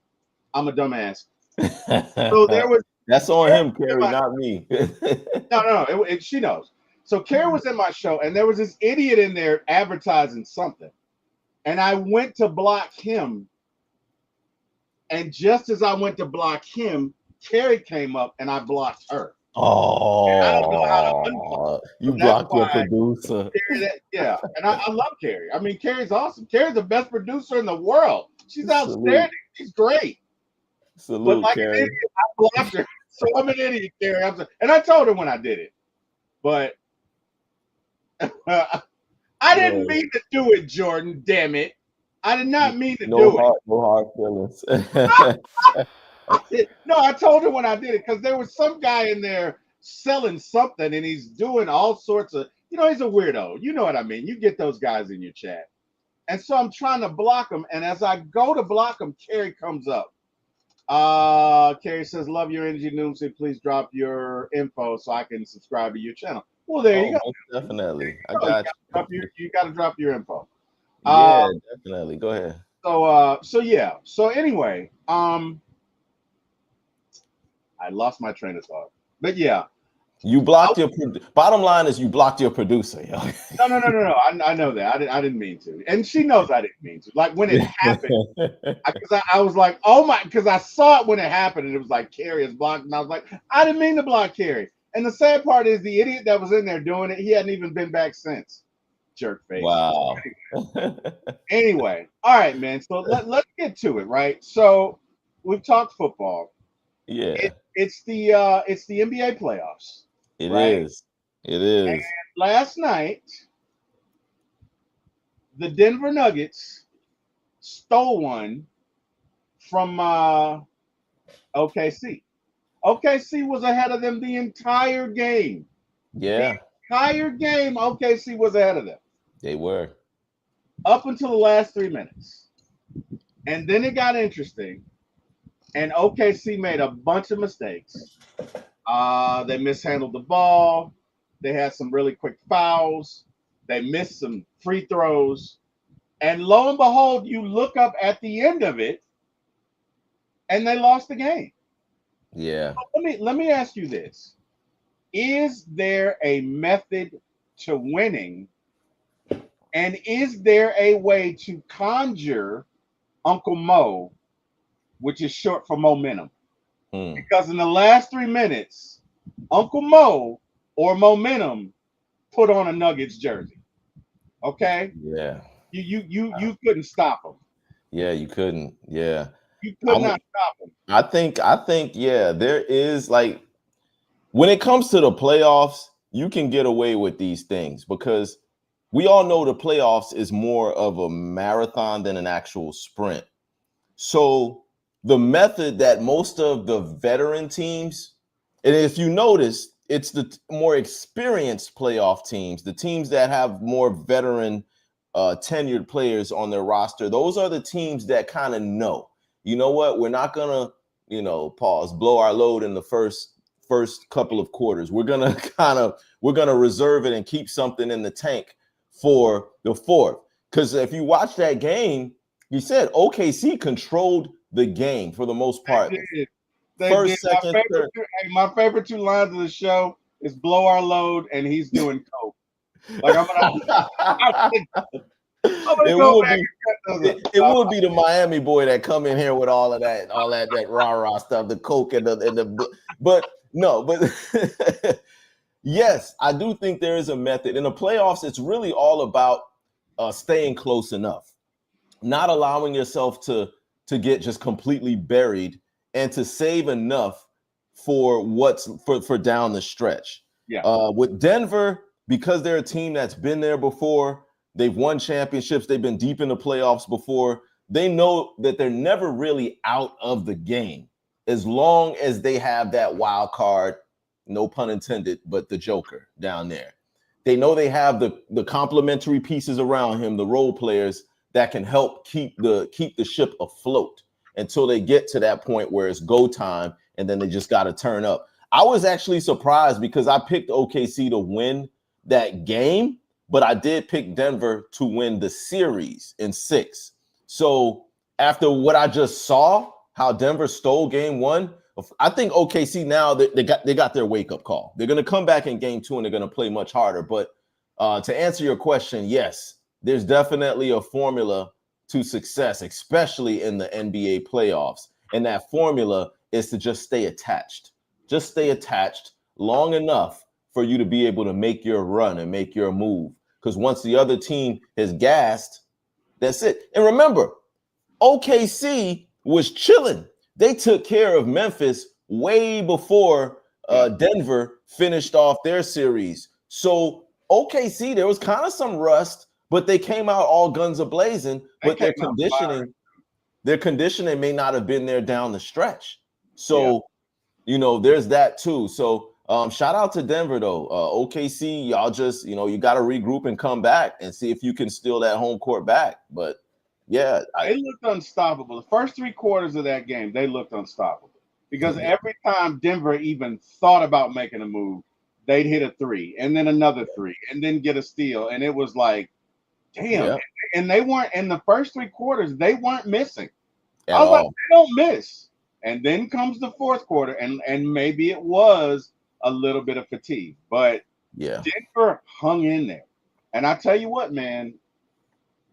I'm a dumbass. So there was that's on him, Carrie, not me. No, she knows. So Carrie was in my show, and there was this idiot in there advertising something, and I went to block him. And just as I went to block him, Carrie came up, and I blocked her. Oh, and I don't know how to unblock. You blocked your producer. Yeah, and I love Carrie. I mean, Carrie's awesome. Carrie's the best producer in the world. She's outstanding. She's great. Salute, but like Carrie. An idiot, I blocked her. So I'm an idiot, Carrie. And I told her when I did it, but I didn't mean to do it, Jordan. Damn it! I did not mean to do it. No hard feelings. No, I told her when I did it because there was some guy in there selling something and he's doing all sorts of, he's a weirdo. You know what I mean? You get those guys in your chat. And so I'm trying to block him. And as I go to block him, Carrie comes up. Carrie says, love your energy, Noomsy. Please drop your info so I can subscribe to your channel. Well, there you go. Definitely. I got you. You got to drop your info. Yeah, definitely. Go ahead. So anyway, I lost my train of thought, but yeah, you blocked your. Bottom line is you blocked your producer. Yo. No. I know that. I didn't mean to, and she knows I didn't mean to. Like when it happened, because I was like, oh my, because I saw it when it happened, and it was like Carrie is blocked, and I was like, I didn't mean to block Carrie. And the sad part is the idiot that was in there doing it, he hadn't even been back since. Jerk face. Wow. Anyway, all right, man. So let's get to it, right? So we've talked football. Yeah. It's the NBA playoffs. It is. And last night, the Denver Nuggets stole one from OKC. OKC was ahead of them the entire game. Yeah. The entire game, OKC was ahead of them. They were. Up until the last 3 minutes. And then it got interesting. And OKC made a bunch of mistakes. They mishandled the ball. They had some really quick fouls. They missed some free throws. And lo and behold, you look up at the end of it, and they lost the game. Yeah. So let me ask you this. Is there a method to winning? And is there a way to conjure Uncle Mo which is short for momentum. Hmm. Because in the last 3 minutes, Uncle Mo or Momentum put on a Nuggets jersey. Okay, Yeah. you couldn't stop him. Yeah, you couldn't. Yeah. You could I'm not stop him. I think yeah, there is like when it comes to the playoffs, you can get away with these things because we all know the playoffs is more of a marathon than an actual sprint. So the method that most of the veteran teams, and if you notice, it's the more experienced playoff teams, the teams that have more veteran, tenured players on their roster. Those are the teams that kind of know, you know what, we're not gonna, pause, blow our load in the first couple of quarters. We're gonna we're gonna reserve it and keep something in the tank for the fourth. Because if you watch that game, you said OKC controlled the game for the most They part. did. They did. First, second, third. My favorite two lines of the show is "blow our load" and "he's doing coke." Like I'm gonna It go would back be and cut those. it would be the Miami boy that come in here with all that rah-rah stuff, the coke and the but no, but yes, I do think there is a method. In the playoffs, it's really all about staying close enough, not allowing yourself to get just completely buried, and to save enough for for down the stretch. Yeah. With Denver, because they're a team that's been there before, they've won championships, they've been deep in the playoffs before. They know that they're never really out of the game as long as they have that wild card, no pun intended, but the Joker down there. They know they have the complementary pieces around him, the role players that can help keep the ship afloat until they get to that point where it's go time and then they just got to turn up. I was actually surprised because I picked OKC to win that game, but I did pick Denver to win the series in 6. So after what I just saw, how Denver stole game 1, I think OKC now they got their wake up call. They're going to come back in game 2 and they're going to play much harder. But to answer your question, yes, there's definitely a formula to success, especially in the NBA playoffs. And that formula is to just stay attached. Just stay attached long enough for you to be able to make your run and make your move. Because once the other team is gassed, that's it. And remember, OKC was chilling. They took care of Memphis way before Denver finished off their series. So OKC, there was kind of some rust, but they came out all guns a-blazing. But their conditioning may not have been there down the stretch. So, there's that too. So shout out to Denver though. OKC, y'all just, you got to regroup and come back and see if you can steal that home court back. But yeah, they looked unstoppable. The first 3 quarters of that game, they looked unstoppable because every time Denver even thought about making a move, they'd hit a 3 and then another 3 and then get a steal. And it was like, damn. Yeah. And they weren't in the first 3 quarters, they weren't missing. At I was like, all. they don't miss. And then comes the fourth quarter, and maybe it was a little bit of fatigue, but Yeah. Denver hung in there. And I tell you what, man,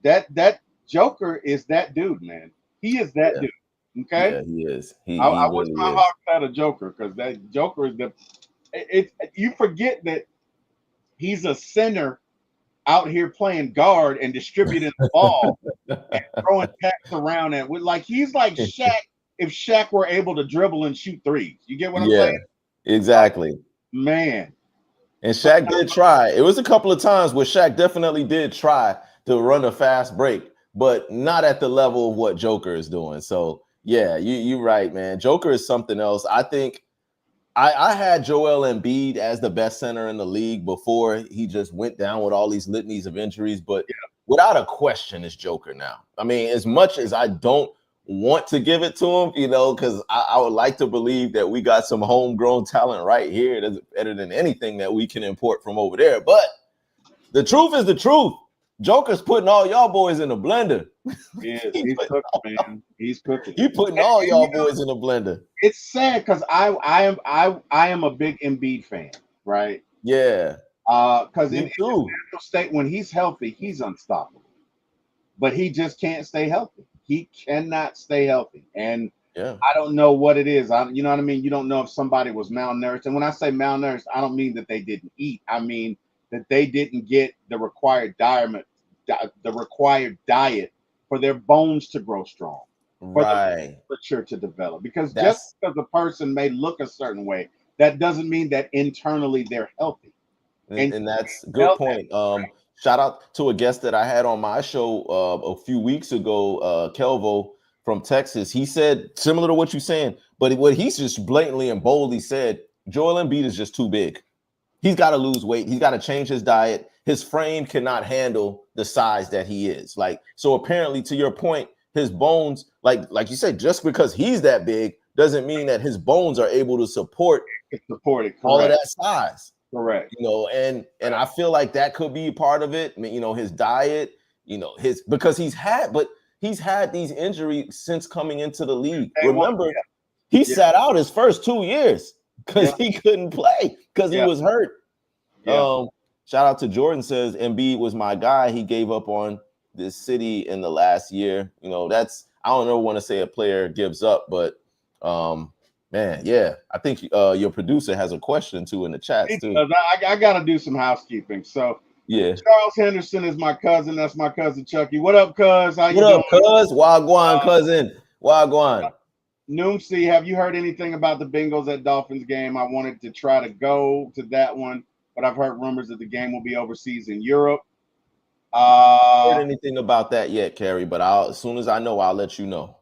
that Joker is that dude, man. He is that dude. Okay. Yeah, he is. He I wish really my is. Hawks had a Joker because that Joker is you forget that he's a center out here playing guard and distributing the ball and throwing packs around and like he's like Shaq if Shaq were able to dribble and shoot threes. You get what I'm saying? Exactly. Man. And Shaq did try. It was a couple of times where Shaq definitely did try to run a fast break, but not at the level of what Joker is doing. So yeah, you're right, man. Joker is something else. I think I had Joel Embiid as the best center in the league before he just went down with all these litanies of injuries, but without a question, it's Joker now. I mean, as much as I don't want to give it to him, because I would like to believe that we got some homegrown talent right here that's better than anything that we can import from over there. But the truth is the truth. Joker's putting all y'all boys in the blender. Yeah, he's cooking, man. He's cooking. He putting all y'all boys in the blender. It's sad because I am a big Embiid fan, right? Yeah. Because in his natural state, when he's healthy, he's unstoppable. But he just can't stay healthy. He cannot stay healthy. And Yeah. I don't know what it is. You know what I mean? You don't know if somebody was malnourished. And when I say malnourished, I don't mean that they didn't eat. I mean that they didn't get the required diet for their bones to grow strong, for the Right. musculature to develop. Because just That's because a person may look a certain way, that doesn't mean that internally they're healthy. And and that's a good tell that, point. Shout out to a guest that I had on my show a few weeks ago, Kelvo from Texas. He said similar to what you're saying, but what he's just blatantly and boldly said, Joel Embiid is just too big. He's got to lose weight. He's got to change his diet. His frame cannot handle the size that he is. Like, so apparently, to your point, his bones, like you said, just because he's that big doesn't mean that his bones are able to support support it. all of Correct. that size. Correct. And I feel like that could be part of it. I mean, his diet, his because he's had these injuries since coming into the league. Remember, he sat out his first 2 years because he couldn't play because he was hurt. Shout out to Jordan, says Embiid was my guy. He gave up on this city in the last year. That's, I don't ever want to say a player gives up, but man, yeah, I think your producer has a question too in the chats too. I got to do some housekeeping. So yeah, Charles Henderson is my cousin. That's my cousin Chucky. What up, cuz? How you doing? What up, cuz? Wagwan, cousin. Wagwan. Noomsy, have you heard anything about the Bengals at Dolphins game? I wanted to try to go to that one, but I've heard rumors that the game will be overseas in Europe. Heard anything about that yet, Carrie? But as soon as I know, I'll let you know.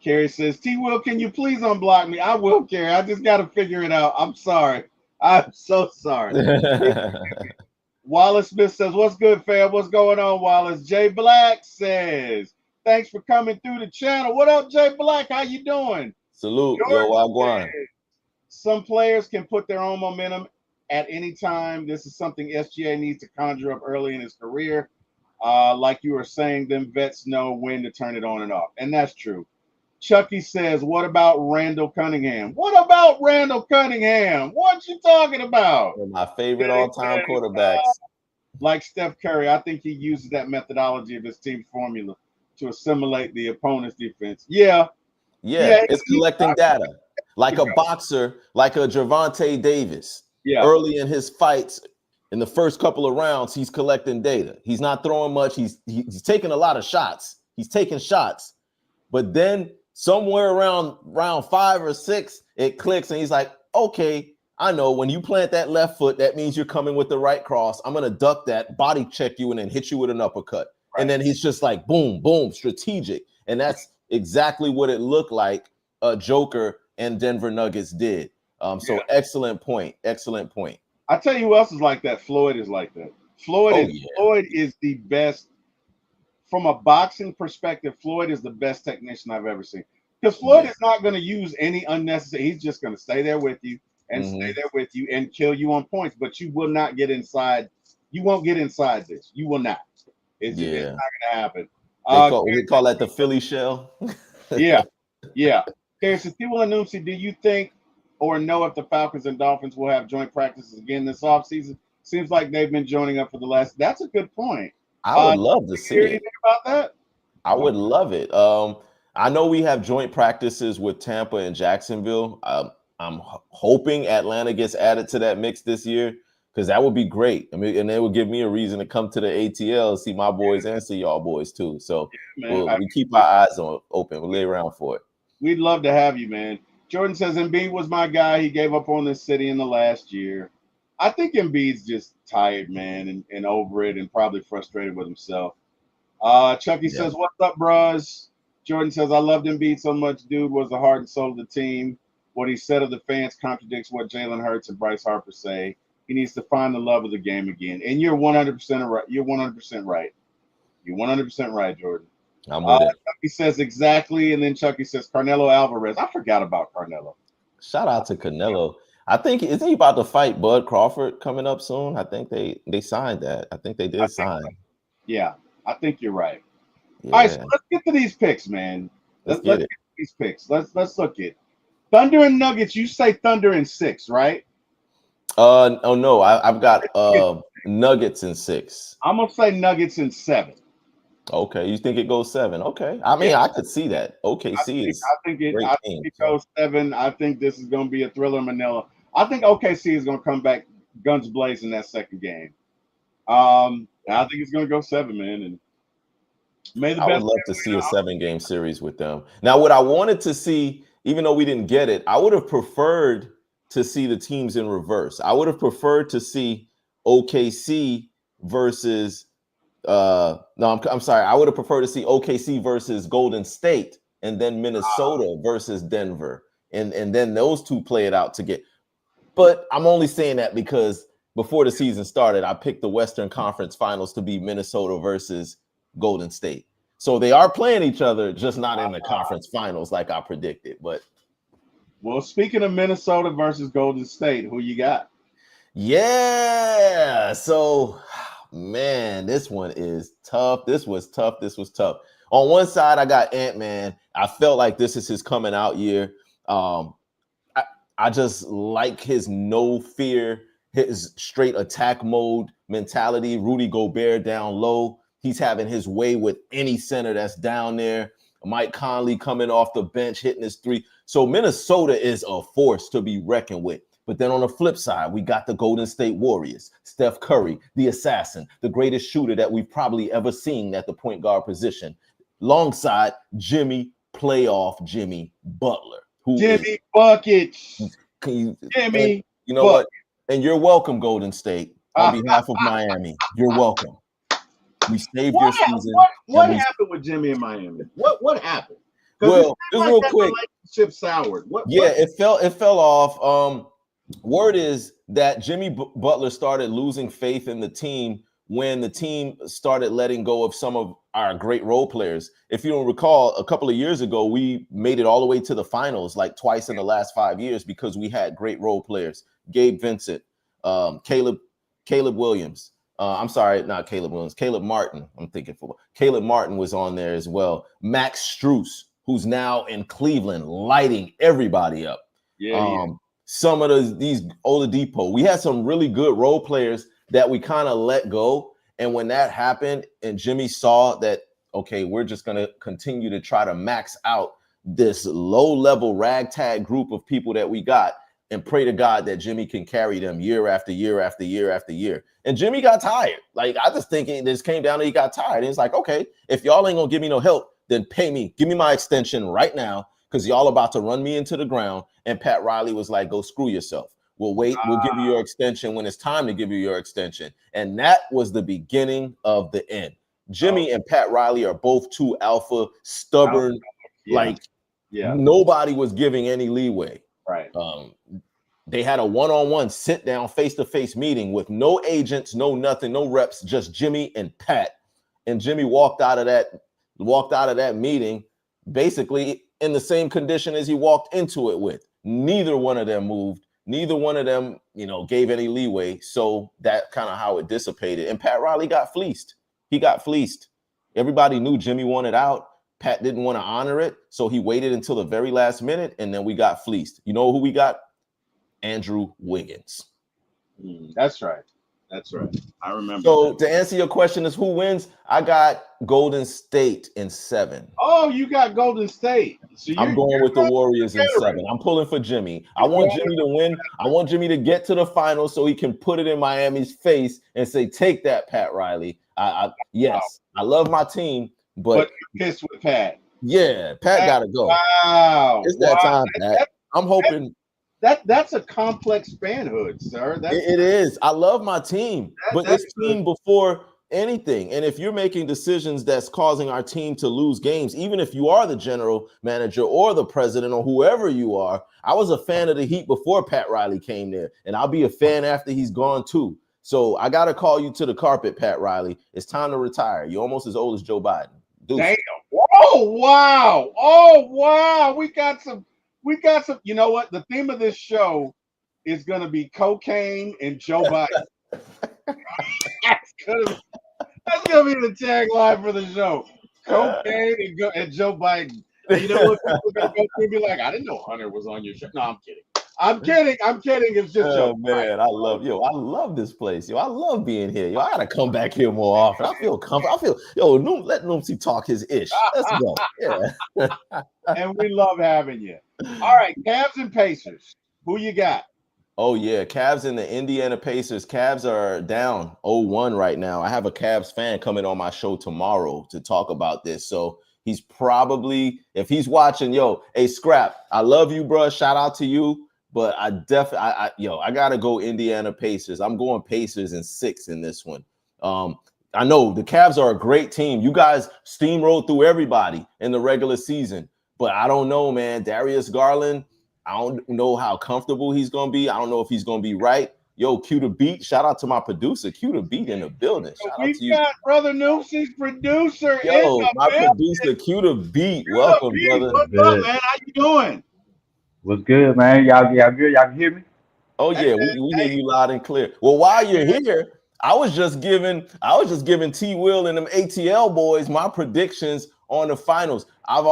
Carrie says, T. Will, can you please unblock me? I will, Carrie. I just got to figure it out. I'm sorry. I'm so sorry. Wallace Smith says, what's good, fam? What's going on, Wallace? Jay Black says, thanks for coming through the channel. What up, Jay Black? How you doing? Salute. Yo, Wagwan. Some players can put their own momentum at any time. This is something SGA needs to conjure up early in his career. Like you were saying, them vets know when to turn it on and off. And that's true. Chucky says, what about Randall Cunningham? What about Randall Cunningham? What you talking about? One of my favorite all-time quarterbacks. Like Steph Curry, I think he uses that methodology of his team formula to assimilate the opponent's defense. Yeah, it's collecting data. Like a boxer, like a Gervonta Davis. Early in his fights, in the first couple of rounds, he's collecting data. He's not throwing much. He's taking a lot of shots. He's taking shots. But then somewhere around round 5 or 6, it clicks and he's like, okay, I know when you plant that left foot, that means you're coming with the right cross. I'm going to duck that, body check you, and then hit you with an uppercut. Right. And then he's just like, boom, boom, strategic. And that's exactly what it looked like Joker and Denver Nuggets did. Excellent point. Excellent point. I tell you who else is like that. Floyd is like that. Floyd is the best. From a boxing perspective, Floyd is the best technician I've ever seen. Because Floyd is not going to use any unnecessary. He's just going to stay there with you and stay there with you and kill you on points. But you will not get inside. You won't get inside this. You will not. It's not going to happen. They call that the Philly shell. yeah. Okay, so T-Will and Noomsy, do you think or know if the Falcons and Dolphins will have joint practices again this offseason? Seems like they've been joining up for the last. That's a good point. I would love to see it. Anything about that? I would love it. I know we have joint practices with Tampa and Jacksonville. I'm hoping Atlanta gets added to that mix this year because that would be great. I mean, and it would give me a reason to come to the ATL, see my boys and see y'all boys too. So we keep our eyes open. We'll lay around for it. We'd love to have you, man. Jordan says Embiid was my guy. He gave up on this city in the last year. I think Embiid's just tired, man, and over it and probably frustrated with himself. Chucky says, what's up, bros? Jordan says, I loved Embiid so much. Dude was the heart and soul of the team. What he said of the fans contradicts what Jalen Hurts and Bryce Harper say. He needs to find the love of the game again. And you're 100% right. You're 100% right. You're 100% right, Jordan. I'm with it. Chucky says exactly, and then Chucky says Canelo Alvarez. I forgot about Canelo. Shout out to Canelo. I think isn't he about to fight Bud Crawford coming up soon? I think they signed that. I think they did sign. Yeah, I think you're right. Yeah. All right, so let's get to these picks, man. Let's get to these picks. Let's look at Thunder and Nuggets. You say Thunder in 6, right? Oh no, I've got Nuggets in 6. I'm gonna say Nuggets in 7. Okay, you think it goes 7? Okay, I mean, Yeah, I could see that. OKC is a great I think team. it So goes 7. I think this is going to be a thriller, Manila. I think OKC is going to come back guns blazing that second game. I think it's going to go 7, man. And may the I would best love to see a 7-game series with them. Now, what I wanted to see, even though we didn't get it, I would have preferred to see the teams in reverse. I would have preferred to see OKC versus no, I'm sorry. I would have preferred to see OKC versus Golden State and then Minnesota versus Denver. And then those two play it out to get. But I'm only saying that because before the season started, I picked the Western Conference Finals to be Minnesota versus Golden State. So they are playing each other, just not in the conference finals like I predicted. But well, speaking of Minnesota versus Golden State, who you got? yeah, so man, this one is tough. This was tough. This was tough. On one side, I got Ant-Man. I felt like this is his coming out year. Um, I, I just like his no fear, his straight attack mode mentality. Rudy Gobert down low. He's having his way with any center that's down there. Mike Conley coming off the bench, hitting his three. So Minnesota is a force to be reckoned with. But then on the flip side, we got the Golden State Warriors, Steph Curry, the assassin, the greatest shooter that we've probably ever seen at the point guard position, alongside playoff Jimmy Butler, who is Jimmy Buckets. you, Jimmy you know Buckets. what? And you're welcome, Golden State, on behalf of Miami. You're welcome. We saved your season. What happened with Jimmy in Miami? What happened? Well, just real that quick. relationship soured. It fell off. Word is that Jimmy Butler started losing faith in the team when the team started letting go of some of our great role players. If you don't recall, a couple of years ago, we made it all the way to the finals like twice in the last 5 years because we had great role players. Gabe Vincent, Caleb Williams. I'm sorry, not Caleb Williams, Caleb Martin. I'm thinking football. Caleb Martin was on there as well. Max Strus, who's now in Cleveland, lighting everybody up. Yeah. Some of these Oladipo, we had some really good role players that we kind of let go. And when that happened and Jimmy saw that, okay, we're just going to continue to try to max out this low-level ragtag group of people that we got and pray to God that Jimmy can carry them year after year after year after year. And Jimmy got tired. Like, I just think it just came down to he got tired. And it's like, okay, if y'all ain't going to give me no help, then pay me. Give me my extension right now because y'all about to run me into the ground. And Pat Riley was like, go screw yourself. We'll wait. We'll give you your extension when it's time to give you your extension. And that was the beginning of the end. Jimmy and Pat Riley are both two alpha, stubborn, nobody was giving any leeway. Right. They had a one-on-one sit-down, face-to-face meeting with no agents, no nothing, no reps, just Jimmy and Pat. And Jimmy walked out of that meeting basically in the same condition as he walked into it with. Neither one of them moved. Neither one of them, gave any leeway. So that kind of how it dissipated. And Pat Riley got fleeced. He got fleeced. Everybody knew Jimmy wanted out. Pat didn't want to honor it. So he waited until the very last minute, and then we got fleeced. You know who we got? Andrew Wiggins. That's right. That's right. I remember. So to answer your question is who wins, I got Golden State in 7. Oh, you got Golden State. So I'm going with the Warriors in 7. I'm pulling for Jimmy. I want Jimmy to win. I want Jimmy to get to the finals so he can put it in Miami's face and say, take that, Pat Riley. Yes, I love my team, but pissed with Pat. Yeah, Pat got to go. Wow. It's that time, Pat. I'm hoping. That's a complex fanhood, sir. It is. I love my team, but it's team before anything. And if you're making decisions that's causing our team to lose games, even if you are the general manager or the president or whoever you are, I was a fan of the Heat before Pat Riley came there, and I'll be a fan after he's gone too. So I got to call you to the carpet, Pat Riley. It's time to retire. You're almost as old as Joe Biden. Damn. Oh, wow. Oh, wow. We got some. You know what? The theme of this show is going to be cocaine and Joe Biden. That's going to be the tagline for the show. Cocaine and Joe Biden. And you know what? People are going to go through and be like, I didn't know Hunter was on your show. No, I'm kidding. I'm kidding. I'm kidding. It's just Oh joke. man, I love this place. Yo, I love being here. Yo, I gotta come back here more often. I feel comfortable. Let Noomsy talk his ish. Let's go. Yeah. And we love having you. All right, Cavs and Pacers. Who you got? Oh yeah, Cavs and the Indiana Pacers. Cavs are down 0-1 right now. I have a Cavs fan coming on my show tomorrow to talk about this. So he's probably, if he's watching, yo, hey Scrap, I love you, bro. Shout out to you. But I gotta go Indiana Pacers. I'm going Pacers in 6 in this one. I know the Cavs are a great team. You guys steamrolled through everybody in the regular season, but I don't know, man. Darius Garland, I don't know how comfortable he's gonna be. I don't know if he's gonna be right. Yo, Q to beat. Shout out to my producer, Q to beat in the building. Shout out to you. Got Brother Noomsy's producer in Yo, the my building. producer, Q to beat. Welcome, brother. What's up, man? How you doing? What's good, man? Y'all good? Y'all can hear me? Oh yeah, we hear you loud and clear. Well, while you're here, I was just giving T Will and them ATL boys my predictions on the finals. I'm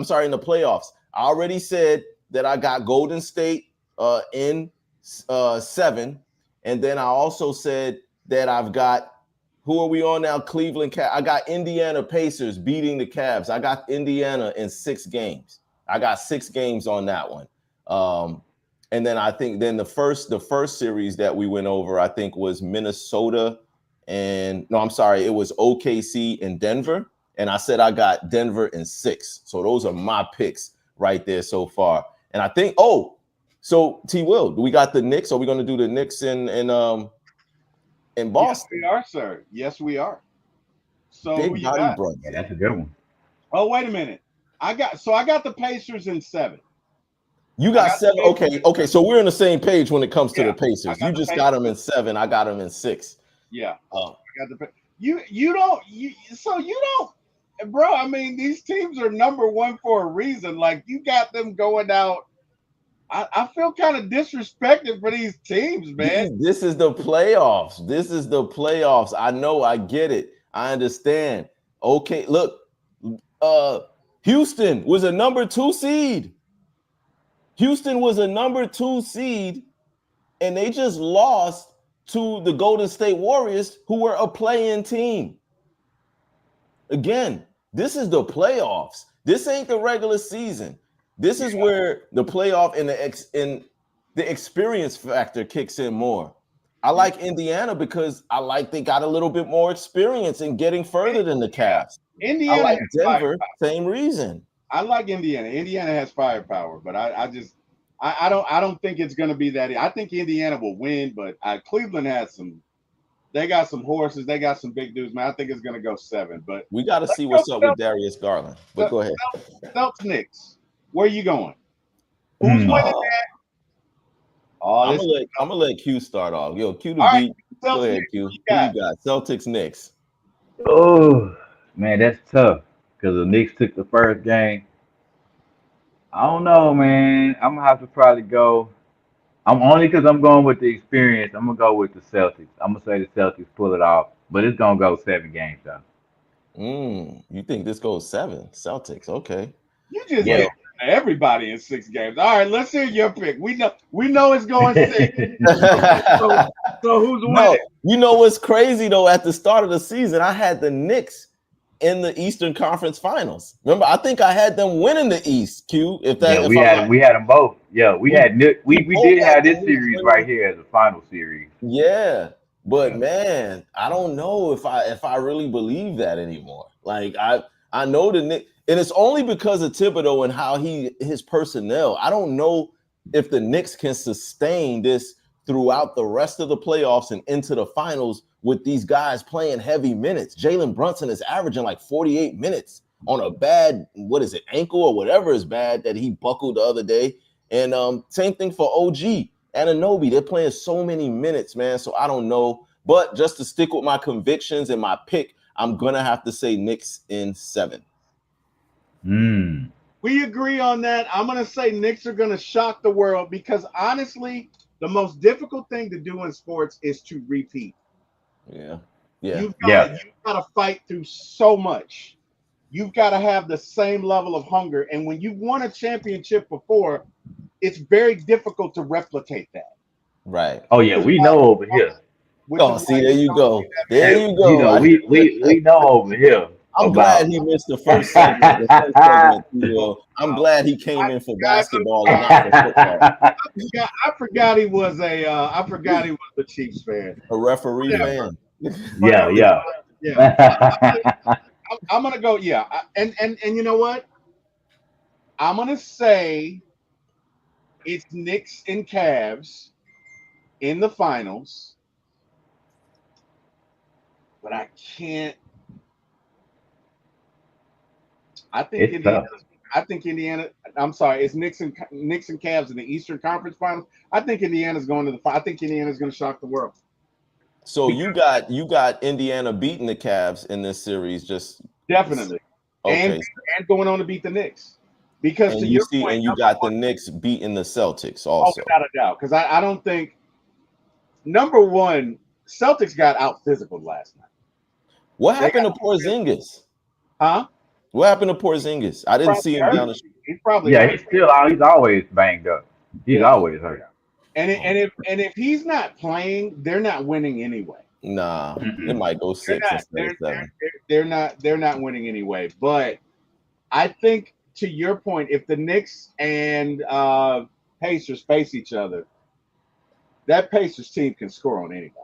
sorry, in the playoffs. I already said that I got Golden State in 7, and then I also said that I've got, who are we on now? Cleveland Cavs. I got Indiana Pacers beating the Cavs. I got Indiana in 6 games. I got 6 games on that one. And then I think the first series that we went over, I think was Minnesota it was OKC and Denver. And I said I got Denver in 6. So those are my picks right there so far. And I think, so T Will, do we got the Knicks? Are we going to do the Knicks in Boston? Yes, we are, sir. Yes, we are. So Big who you body got? brother. That's a good one. Oh, wait a minute. I got the Pacers in 7. You got 7. Okay. So we're on the same page when it comes to the Pacers. You just got them in 7. I got them in 6. Yeah. I got you don't, bro. I mean, these teams are number 1 for a reason. Like, you got them going out. I feel kind of disrespected for these teams, man. This is the playoffs. This is the playoffs. I know. I get it. I understand. Okay, look. Houston was a number 2 seed. Houston was a number 2 seed, and they just lost to the Golden State Warriors, who were a play-in team. Again, this is the playoffs. This ain't the regular season. This is where the playoff and the experience factor kicks in more. I like Indiana because I like they got a little bit more experience in getting further than the Cavs. Indiana, I like Denver, same reason. I like Indiana. Indiana has firepower, but I don't think it's going to be that. I think Indiana will win, but Cleveland has they got some horses. They got some big dudes, man. I think it's going to go 7. But we got to see what's up with Darius Garland. But go ahead. Celtics Knicks. Where are you going? Who's winning that? I'm gonna let Q start off. Yo, Q to beat. Go ahead, Q. Who you got? Celtics Knicks. Oh man, that's tough because the Knicks took the first game. I don't know, man. I'm gonna have to probably go. I'm only because I'm going with the experience. I'm gonna go with the Celtics. I'm gonna say the Celtics pull it off, but it's gonna go 7 games though. You think this goes 7? Celtics, okay. You just get everybody in 6 games. All right, let's hear your pick. We know it's going 6. so who's winning? No, you know what's crazy though? At the start of the season, I had the Knicks in the Eastern Conference Finals. Remember, I think I had them winning the East. Q, we had them both. Yeah, we did have this series right here as a final series. Yeah, but man, I don't know if I really believe that anymore. Like I know the Knicks, and it's only because of Thibodeau and how his personnel. I don't know if the Knicks can sustain this throughout the rest of the playoffs and into the finals with these guys playing heavy minutes. Jalen Brunson is averaging like 48 minutes on a bad, ankle or whatever is bad that he buckled the other day. And same thing for OG Anunoby. They're playing so many minutes, man. So I don't know. But just to stick with my convictions and my pick, I'm going to have to say Knicks in 7. We agree on that. I'm going to say Knicks are going to shock the world because honestly, the most difficult thing to do in sports is to repeat. Yeah. You've got to fight through so much. You've got to have the same level of hunger. And when you've won a championship before, it's very difficult to replicate that. Right. Oh yeah, we know over here. Which Oh, is see, why there you you don't see go. that There many. you You go. know, we know over here I'm glad about. he missed the first segment, T-Will. I'm glad he came in for I, basketball and not for football. I forgot he was a. I forgot he was a Chiefs fan. A referee Whatever, fan. Yeah, whatever. yeah. Yeah, I'm gonna go. Yeah, and you know what? I'm gonna say it's Knicks and Cavs in the finals, but I can't. I think It's Indiana. tough. I think Indiana. I'm sorry. It's Knicks and Cavs in the Eastern Conference Finals. I think Indiana's going to the. I think Indiana's going to shock the world. So you got Indiana beating the Cavs in this series. Just Definitely, and okay. and going on to beat the Knicks, because to And your point, you number got the one, Knicks beating the Celtics oh, also. without a doubt, because I don't think number one Celtics got out physical last night. What They happened to got Porzingis? huh? What happened to Porzingis? I didn't Probably see him hurt. down the. He's probably Yeah, hurt. he's always banged up. He's Yeah, always hurt. and if he's not playing, they're not winning anyway. Nah, it Mm-mm. might go They're 6 not. instead of 7. They're not winning anyway. But I think to your point, if the Knicks and Pacers face each other, that Pacers team can score on anybody.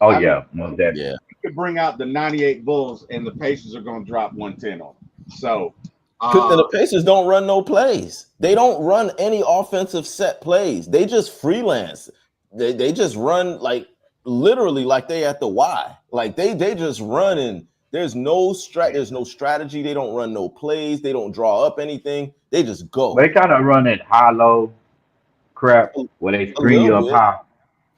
Oh I mean, yeah, most definitely. Yeah. you could bring out the '98 Bulls, and the Pacers are going to drop 110 on them. So, Because the Pacers don't run no plays. They don't run any offensive set plays. They just freelance. They just run like literally like they at the Y. Like they just run and there's no strategy. They don't run no plays. They don't draw up anything. They just But go they kind of run that high-low crap a, where they a screen little you up bit. high.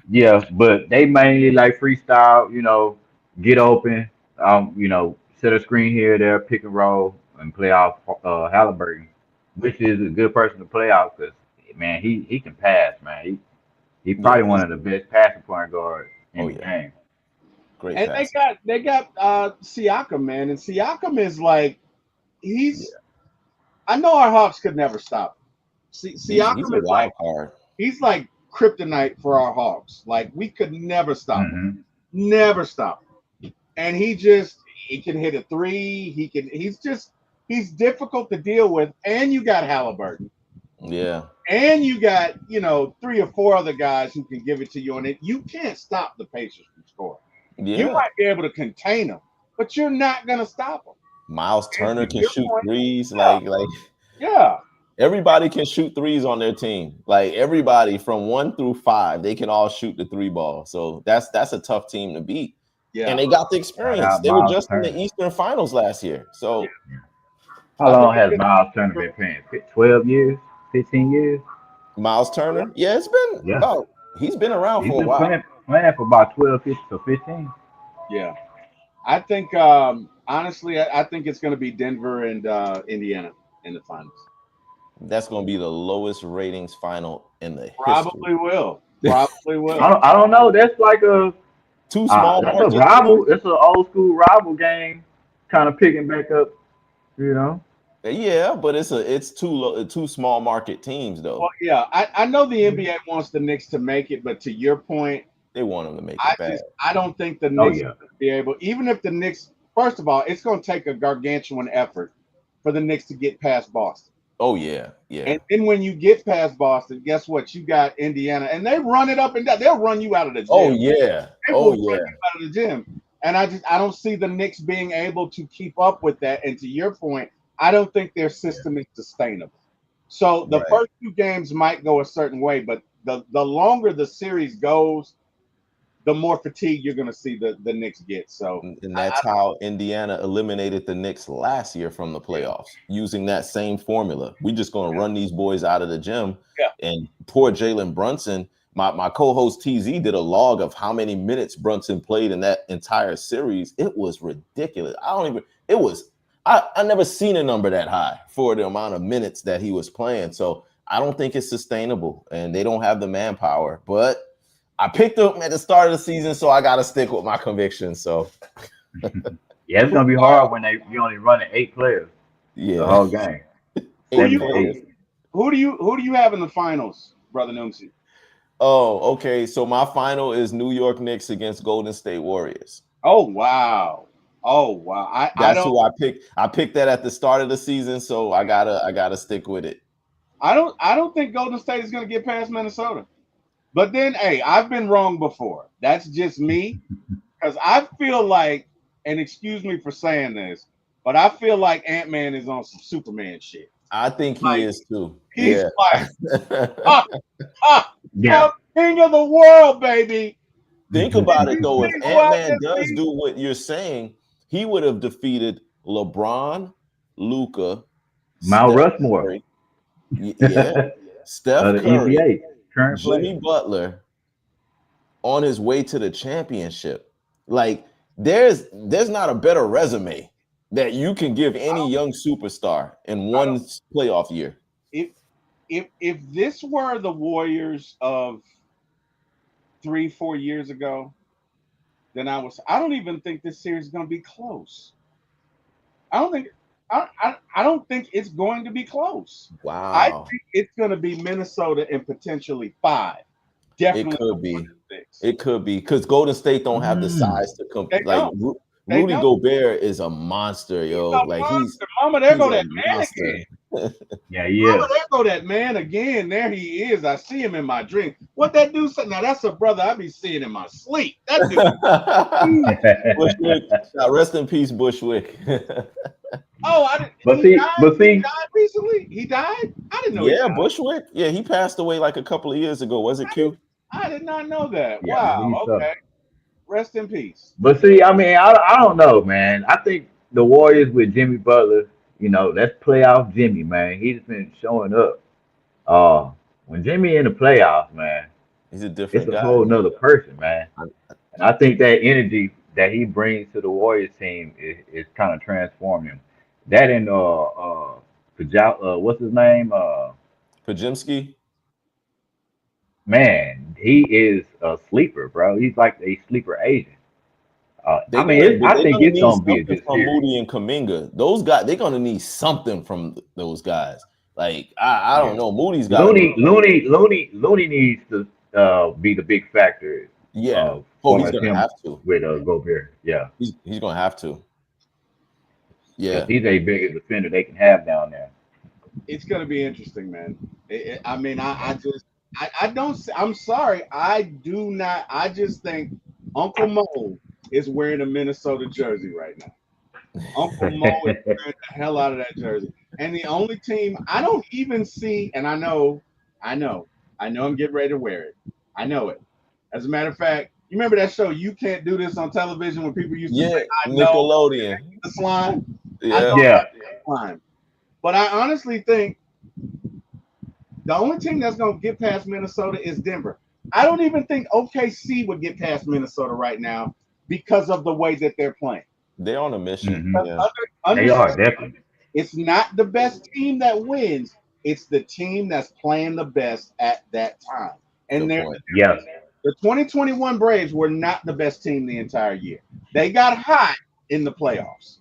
Yeah, but they mainly like freestyle. Get open. Set a screen here, there, pick and roll, and play off Halliburton, which is a good person to play off because man, he can pass, man. He Yeah, probably one of the best passing point guards in oh the yeah, game. great and pass. they got Siakam, man, and Siakam is like Yeah, he's. I know our Hawks could never stop him. he's Siakam a is like wild card. he's like kryptonite for our Hawks. Like we could never stop him, Hmm. never stop him. And he can hit a three. He's difficult to deal with. And you got Halliburton, Yeah, and you got 3 or 4 other guys who can give it to you. And you can't stop the Pacers from scoring. You yeah. might be able to contain them, but you're not gonna stop them. Miles And Turner to can your shoot point, threes. yeah, Like yeah, everybody can shoot threes on their team. Like everybody from 1 through 5, they can all shoot the 3 ball. So that's a tough team to beat. And yeah, they got the Shout experience. out They were Miles just in the Turner. Eastern Finals last year. yeah. So How I think long has Miles Turner been playing? 12 years? 15 years? Miles Turner, yeah, it's been Yeah. about he's been around He's for a been while. playing for about 12, 15. Yeah. I think honestly, I think it's going to be Denver and Indiana in the finals. That's gonna be the lowest ratings final in the history. Probably will. Probably will. I don't know. That's like Two small that's a market rival. teams. It's an old school rival game, kind of picking back up. You know. Yeah, but it's two small market teams Well, though. yeah, I know the NBA wants the Knicks to make it, but to your point, They want them to make it bad. I don't think the Oh Knicks yeah. will be able. Even if the Knicks, first of all, it's going to take a gargantuan effort for the Knicks to get past Boston. Oh yeah, yeah. And then when you get past Boston, guess what? You got Indiana, and they run it up and down. They'll run you out of the gym. Oh yeah. They Oh will run yeah. you out of the gym. And I don't see the Knicks being able to keep up with that. And to your point, I don't think their system is sustainable. So the Right. first 2 games might go a certain way, but the longer the series goes, the more fatigue you're going to see the Knicks get. So And that's how Indiana eliminated the Knicks last year from the playoffs, using that same formula. We just gonna run these boys out of the gym. Yeah. And poor Jalen Brunson, my co-host TZ did a log of how many minutes Brunson played in that entire series. It was ridiculous. I never seen a number that high for the amount of minutes that he was playing. So I don't think it's sustainable, and they don't have the manpower. But I picked them at the start of the season, so I got to stick with my convictions. So Yeah, it's gonna be hard when you only running 8 players the yeah, whole game. who 7 you to players. 8. who do you have in the finals, brother Noomsy? Oh, okay. So my final is New York Knicks against Golden State Warriors. Oh wow. Oh wow. I That's don't who I picked. I picked that at the start of the season, so I gotta stick with it. I don't think Golden State is gonna get past Minnesota. But then hey, I've been wrong before. That's just me. Because I feel like, and excuse me for saying this, but I feel like Ant-Man is on some Superman shit. I think he Like is too. he's Yeah. like, ah, ah, Yeah. I'm king of the world, baby. Think And then about it you though. If see who out Ant-Man there does leads. do what you're saying, he would have defeated LeBron, Luca, Mount Steph Rushmore Curry, yeah, of Steph the Curry, NBA, current player. Jimmy Butler on his way to the championship. Like there's not a better resume that you can give any young superstar in I don't. one playoff year. If if this were the Warriors of 3 4 years ago, then I don't even think this series is going to be close. I don't think I don't think it's going to be close. I Wow. think it's going to be Minnesota and potentially five. It Definitely no could more be. than six. It could be because Golden State don't have the Mm. size to come. They Like don't. They Rudy don't. Gobert is a monster, He's yo. a Like monster. Mama, there he's go a that man monster. again. Yeah, Mama, yeah. there go that man again. There he is. I see him in my dream. What that dude said? Now that's a brother I be seeing in my sleep. That dude. Bushwick, rest in peace, Bushwick. Oh, I didn't. but He see, died. but He see, died recently. He died. I didn't know he Yeah, died. Bushwick. Yeah, he passed away like a couple of years ago. Was it Q? I did not know that. yeah, I Wow. believe so. Okay. Rest in peace. But see, I mean, I don't know, man. I think the Warriors with Jimmy Butler, that's playoff Jimmy, man. He's been showing up. Uh, when Jimmy in the playoffs, man, He's a it's different a guy. whole nother person, man. I- And I think that energy that he brings to the Warriors team is kind of transforming him. That and what's his name? Pajimski. Man, he is a sleeper, bro. He's like a sleeper agent. They but I they're think gonna it's need gonna be a something good from series. Moody and Kaminga. Those guys, they're gonna need something from those guys. Like I don't Yeah, know. Moody's got to be Looney needs to be the big factor yeah. Oh, he's for gonna him have to. with Gobert. Yeah, He's gonna have to. because Yeah. he's a bigger defender they can have down there. It's gonna be interesting, man. I mean, I just, I don't. I'm sorry. I do not. I just think Uncle Mo is wearing a Minnesota jersey right now. Uncle Mo is wearing the hell out of that jersey. And the only team I don't even see, and I know, I know I'm getting ready to wear it. I know it. As a matter of fact, you remember that show You Can't Do This on television when people used to say, Yeah, I know Nickelodeon. the slime? I know Yeah. I Yeah, have the slime. But I honestly think the only team that's going to get past Minnesota is Denver. I don't even think OKC would get past Minnesota right now because of the way that they're playing. They're on a mission. hmm Yeah. they Understand, are definitely. it's not the best team that wins. It's the team that's playing the best at that time. And Good there's point. the Yeah, difference. The 2021 Braves were not the best team the entire year. They got hot in the playoffs,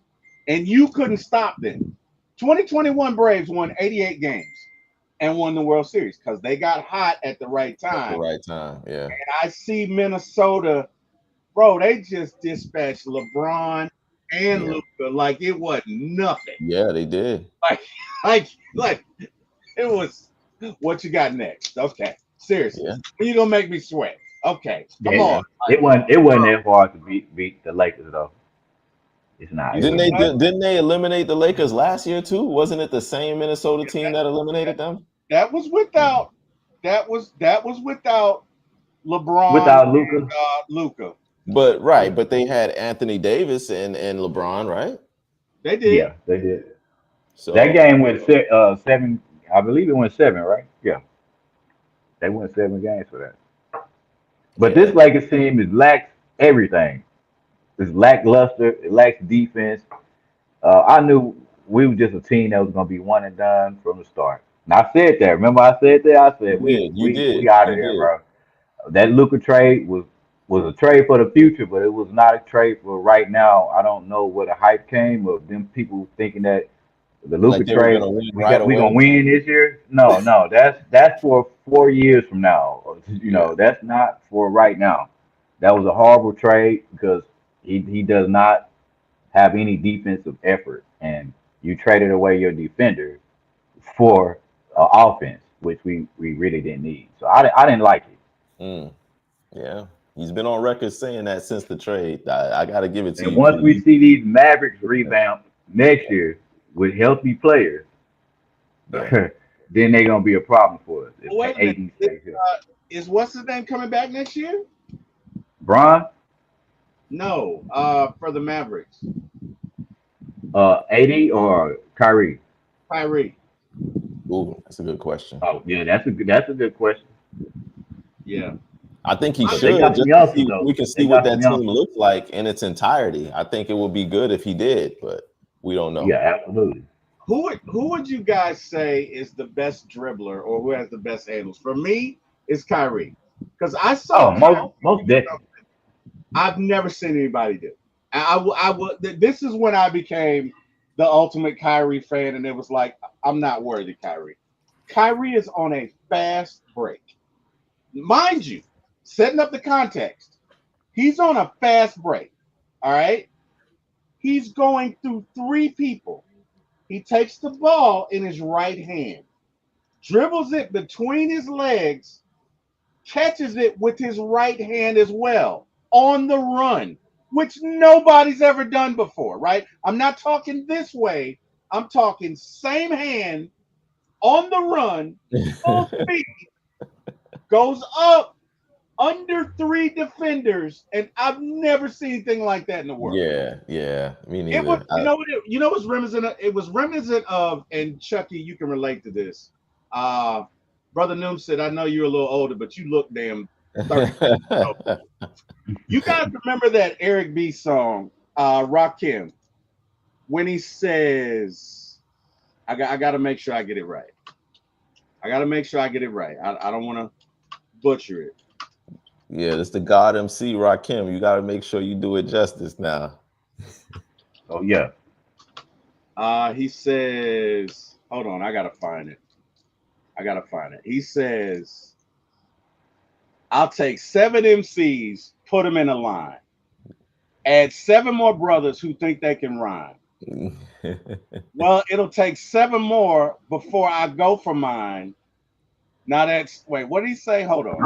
and you couldn't stop them. 2021 Braves won 88 games and won the World Series because they got hot at the right At the time. right time. Yeah. And I see Minnesota, bro, they just dispatched LeBron and Yeah. Luca like it wasn't nothing. Yeah, they did. Like, like it was what you got next. Okay. Seriously. Yeah. When you gonna make me sweat? Okay. Come on. it, Yeah. it wasn't that hard to beat the Lakers though. It's not. It You see Didn't wasn't they that? easy. didn't they eliminate the Lakers last year too? Wasn't it the same Minnesota team that eliminated them? That was without that was without LeBron Without and Luca, Luca. But yeah, right, but they had Anthony Davis and LeBron, right? They did. yeah, they did. That So game went seven. I believe it went seven, right? Yeah, they went 7 games for that. But yeah, this Lakers team is lacks everything. It's lackluster. It lacks defense. I knew we were just a team that was gonna be one and done from the start. And I said that. Remember, I said that. I you said we did, you we did, we out of you there, did. bro. That Luka trade was a trade for the future, but it was not a trade for right now. I don't know where the hype came of them people thinking that The Luka Like they were trade, gonna win right we gonna away. win this year. No, no, that's for 4 years from now. You Yeah. know, that's not for right now. That was a horrible trade because he does not have any defensive effort, and you traded away your defender for offense, which we really didn't need. So I didn't like it. Mm, yeah. He's been on record saying that since the trade. I got to give it to And you, once Q. we see these Mavericks revamp next year with healthy players, Yeah. then they're gonna be a problem for us if Oh, wait a minute. AD stays here. Is what's his name coming back next year? Bron, No, for the Mavericks. AD or Kyrie? Kyrie. Ooh, that's a good question. Oh yeah, that's a good question. Yeah. I think he But they should got some just to youngsters see though. we can They see what got that some team youngsters. looks like in its entirety. I think it would be good if he did, but we don't know. Yeah, absolutely. Who would you guys say is the best dribbler or who has the best handles? For me, it's Kyrie. Because I saw Oh, Kyrie most do definitely. something I've never seen anybody do. This is when I became the ultimate Kyrie fan, and it was like, I'm not worthy, Kyrie. Kyrie is on a fast break. Mind you, setting up the context, he's on a fast break. All right. He's going through three people. He takes the ball in his right hand, dribbles it between his legs, catches it with his right hand as well on the run, which nobody's ever done before, right? I'm not talking this way. I'm talking same hand on the run, full speed, goes up under three defenders, and I've never seen anything like that in the world. Yeah, yeah, me It was, neither. what's reminiscent of, it was reminiscent of, and Chucky, you can relate to this. Uh, Brother Noom said, I know you're a little older, but you look damn 30. You guys remember that Eric B song, Rakim, when he says, I gotta make sure I get it right. I gotta make sure I get it right. I don't wanna butcher it. Yeah, it's the God MC Rakim. You got to make sure you do it justice now. Oh yeah. He says, hold on, I gotta find it. He says, I'll take 7 MCs, put them in a line. Add 7 more brothers who think they can rhyme. Well, it'll take 7 more before I go for mine. Now that's wait, what did he say? Hold on.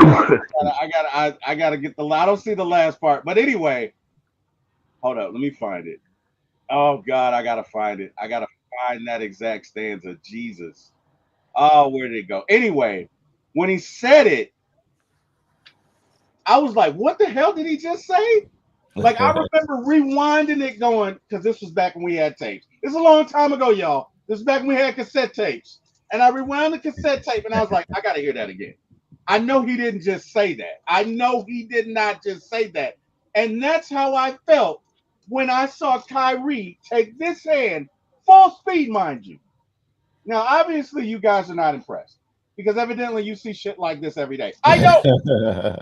I gotta get the I don't see the last part. But anyway, hold up, let me find it. Oh God, I gotta find it. I gotta find that exact stanza. Jesus. Oh, where did it go? Anyway, when he said it, I was like, what the hell did he just say? Like, I remember rewinding it going, because this was back when we had tapes. It's a long time ago, y'all. This is back when we had cassette tapes. And I rewound the cassette tape and I was like, I got to hear that again. I know he didn't just say that. I know he did not just say that. And that's how I felt when I saw Kyrie take this hand, full speed, mind you. Now, obviously, you guys are not impressed because evidently you see shit like this every day. I don't.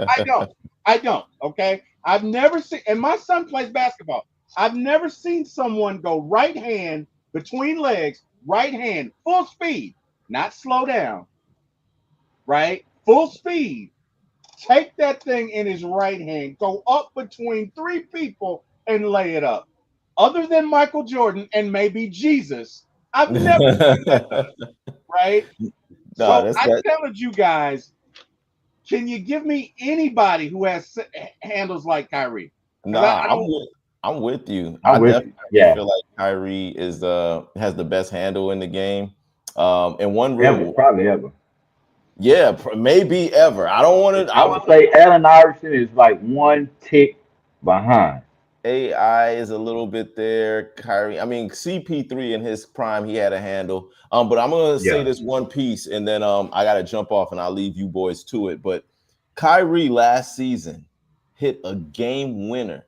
I don't. I don't. Okay. I've never seen, and my son plays basketball. I've never seen someone go right hand between legs, right hand, full speed, not slow down, right? Full speed. Take that thing in his right hand, go up between three people and lay it up. Other than Michael Jordan and maybe Jesus, I've never seen that done, right? Nah, So that's I that. challenge you guys. Can you give me anybody who has handles like Kyrie? Because Nah, I don't. I'm with you. I'm I with you. definitely Yeah. feel like Kyrie is has the best handle in the game. And one Ever, real, probably ever. yeah, maybe ever. I don't want to. I would say Allen Iverson is like one tick behind. AI is a little bit there. Kyrie, I mean CP3 in his prime, he had a handle. But I'm gonna say Yeah. this one piece, and then I gotta jump off, and I'll leave you boys to it. But Kyrie last season hit a game winner,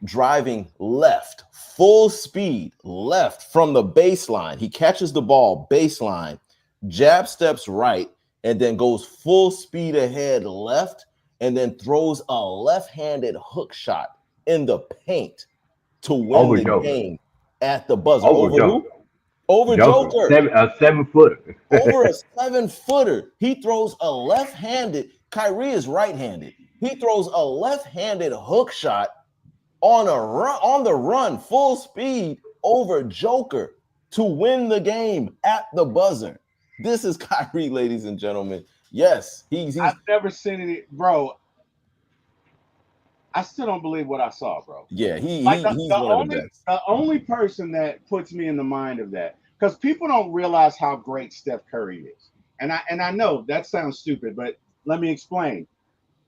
driving left, full speed left from the baseline. He catches the ball baseline, jab steps right, and then goes full speed ahead left, and then throws a left-handed hook shot in the paint to win Over the Joker. game at the buzzer. Over Over Joker. who? over Joker, Joker. a 7-footer. Over a 7-footer. He throws a left-handed. Kyrie is right-handed. He throws a left-handed hook shot on the run, full speed over Joker to win the game at the buzzer. This is Kyrie, ladies and gentlemen. Yes, he's I've never seen it, bro. I still don't believe what I saw, bro. yeah, Like he's one of the best. the only person that puts me in the mind of that, because people don't realize how great Steph Curry is. And I know that sounds stupid, but let me explain.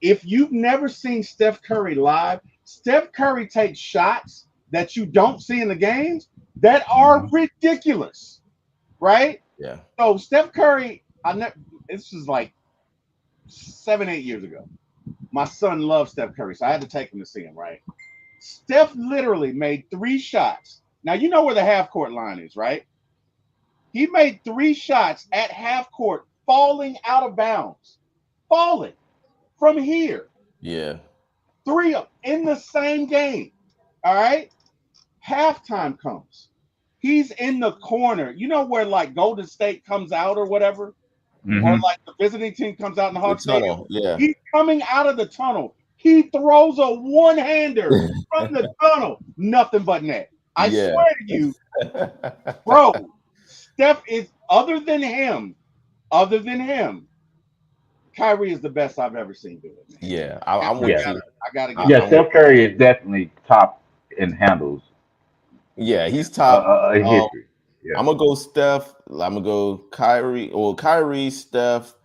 If you've never seen Steph Curry live, Steph Curry takes shots that you don't see in the games that are ridiculous, right? Yeah. So Steph Curry, this was like 7, 8 years ago. My son loves Steph Curry, so I had to take him to see him, right? Steph literally made 3 shots. Now you know where the half court line is, right? He made 3 shots at half court, falling out of bounds, falling from here. Yeah. 3 of in the same game. All right. Halftime comes. He's in the corner. You know where like Golden State comes out or whatever, or like the visiting team comes out in the The Hawk Stadium. tunnel. Yeah. He's coming out of the tunnel. He throws a one-hander from the tunnel. Nothing but net. I Yeah. swear to you, bro. Steph is other than him. Kyrie is the best I've ever seen do it. Man. Yeah. I'm with Yeah. you. I gotta Yeah, get Steph Curry is definitely top in handles Yeah, he's top. in history. Yeah. I'm gonna go Steph. I'm gonna go Kyrie. Well, Kyrie, Steph,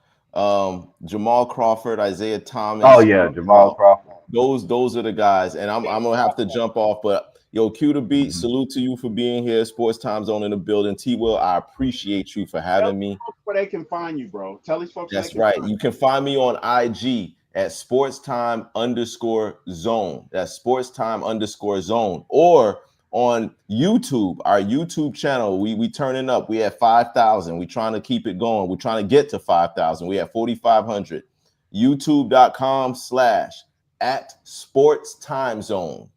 Jamal Crawford, Isaiah Thomas. Oh yeah, Jamal Crawford. Those are the guys, and I'm gonna have to jump off. But yo, Q the Beat, salute to you for being here. Sports Time Zone in the building. T Will, I appreciate you for having me. where they can find you, bro. Tell these folks. That's right. You can find me on IG at sportstime_zone. That's sportstime_zone. Or on YouTube, our YouTube channel. We turning up. We at 5,000. We trying to keep it going. We're trying to get to 5,000. We at 4,500. YouTube.com/@sportstime_zone.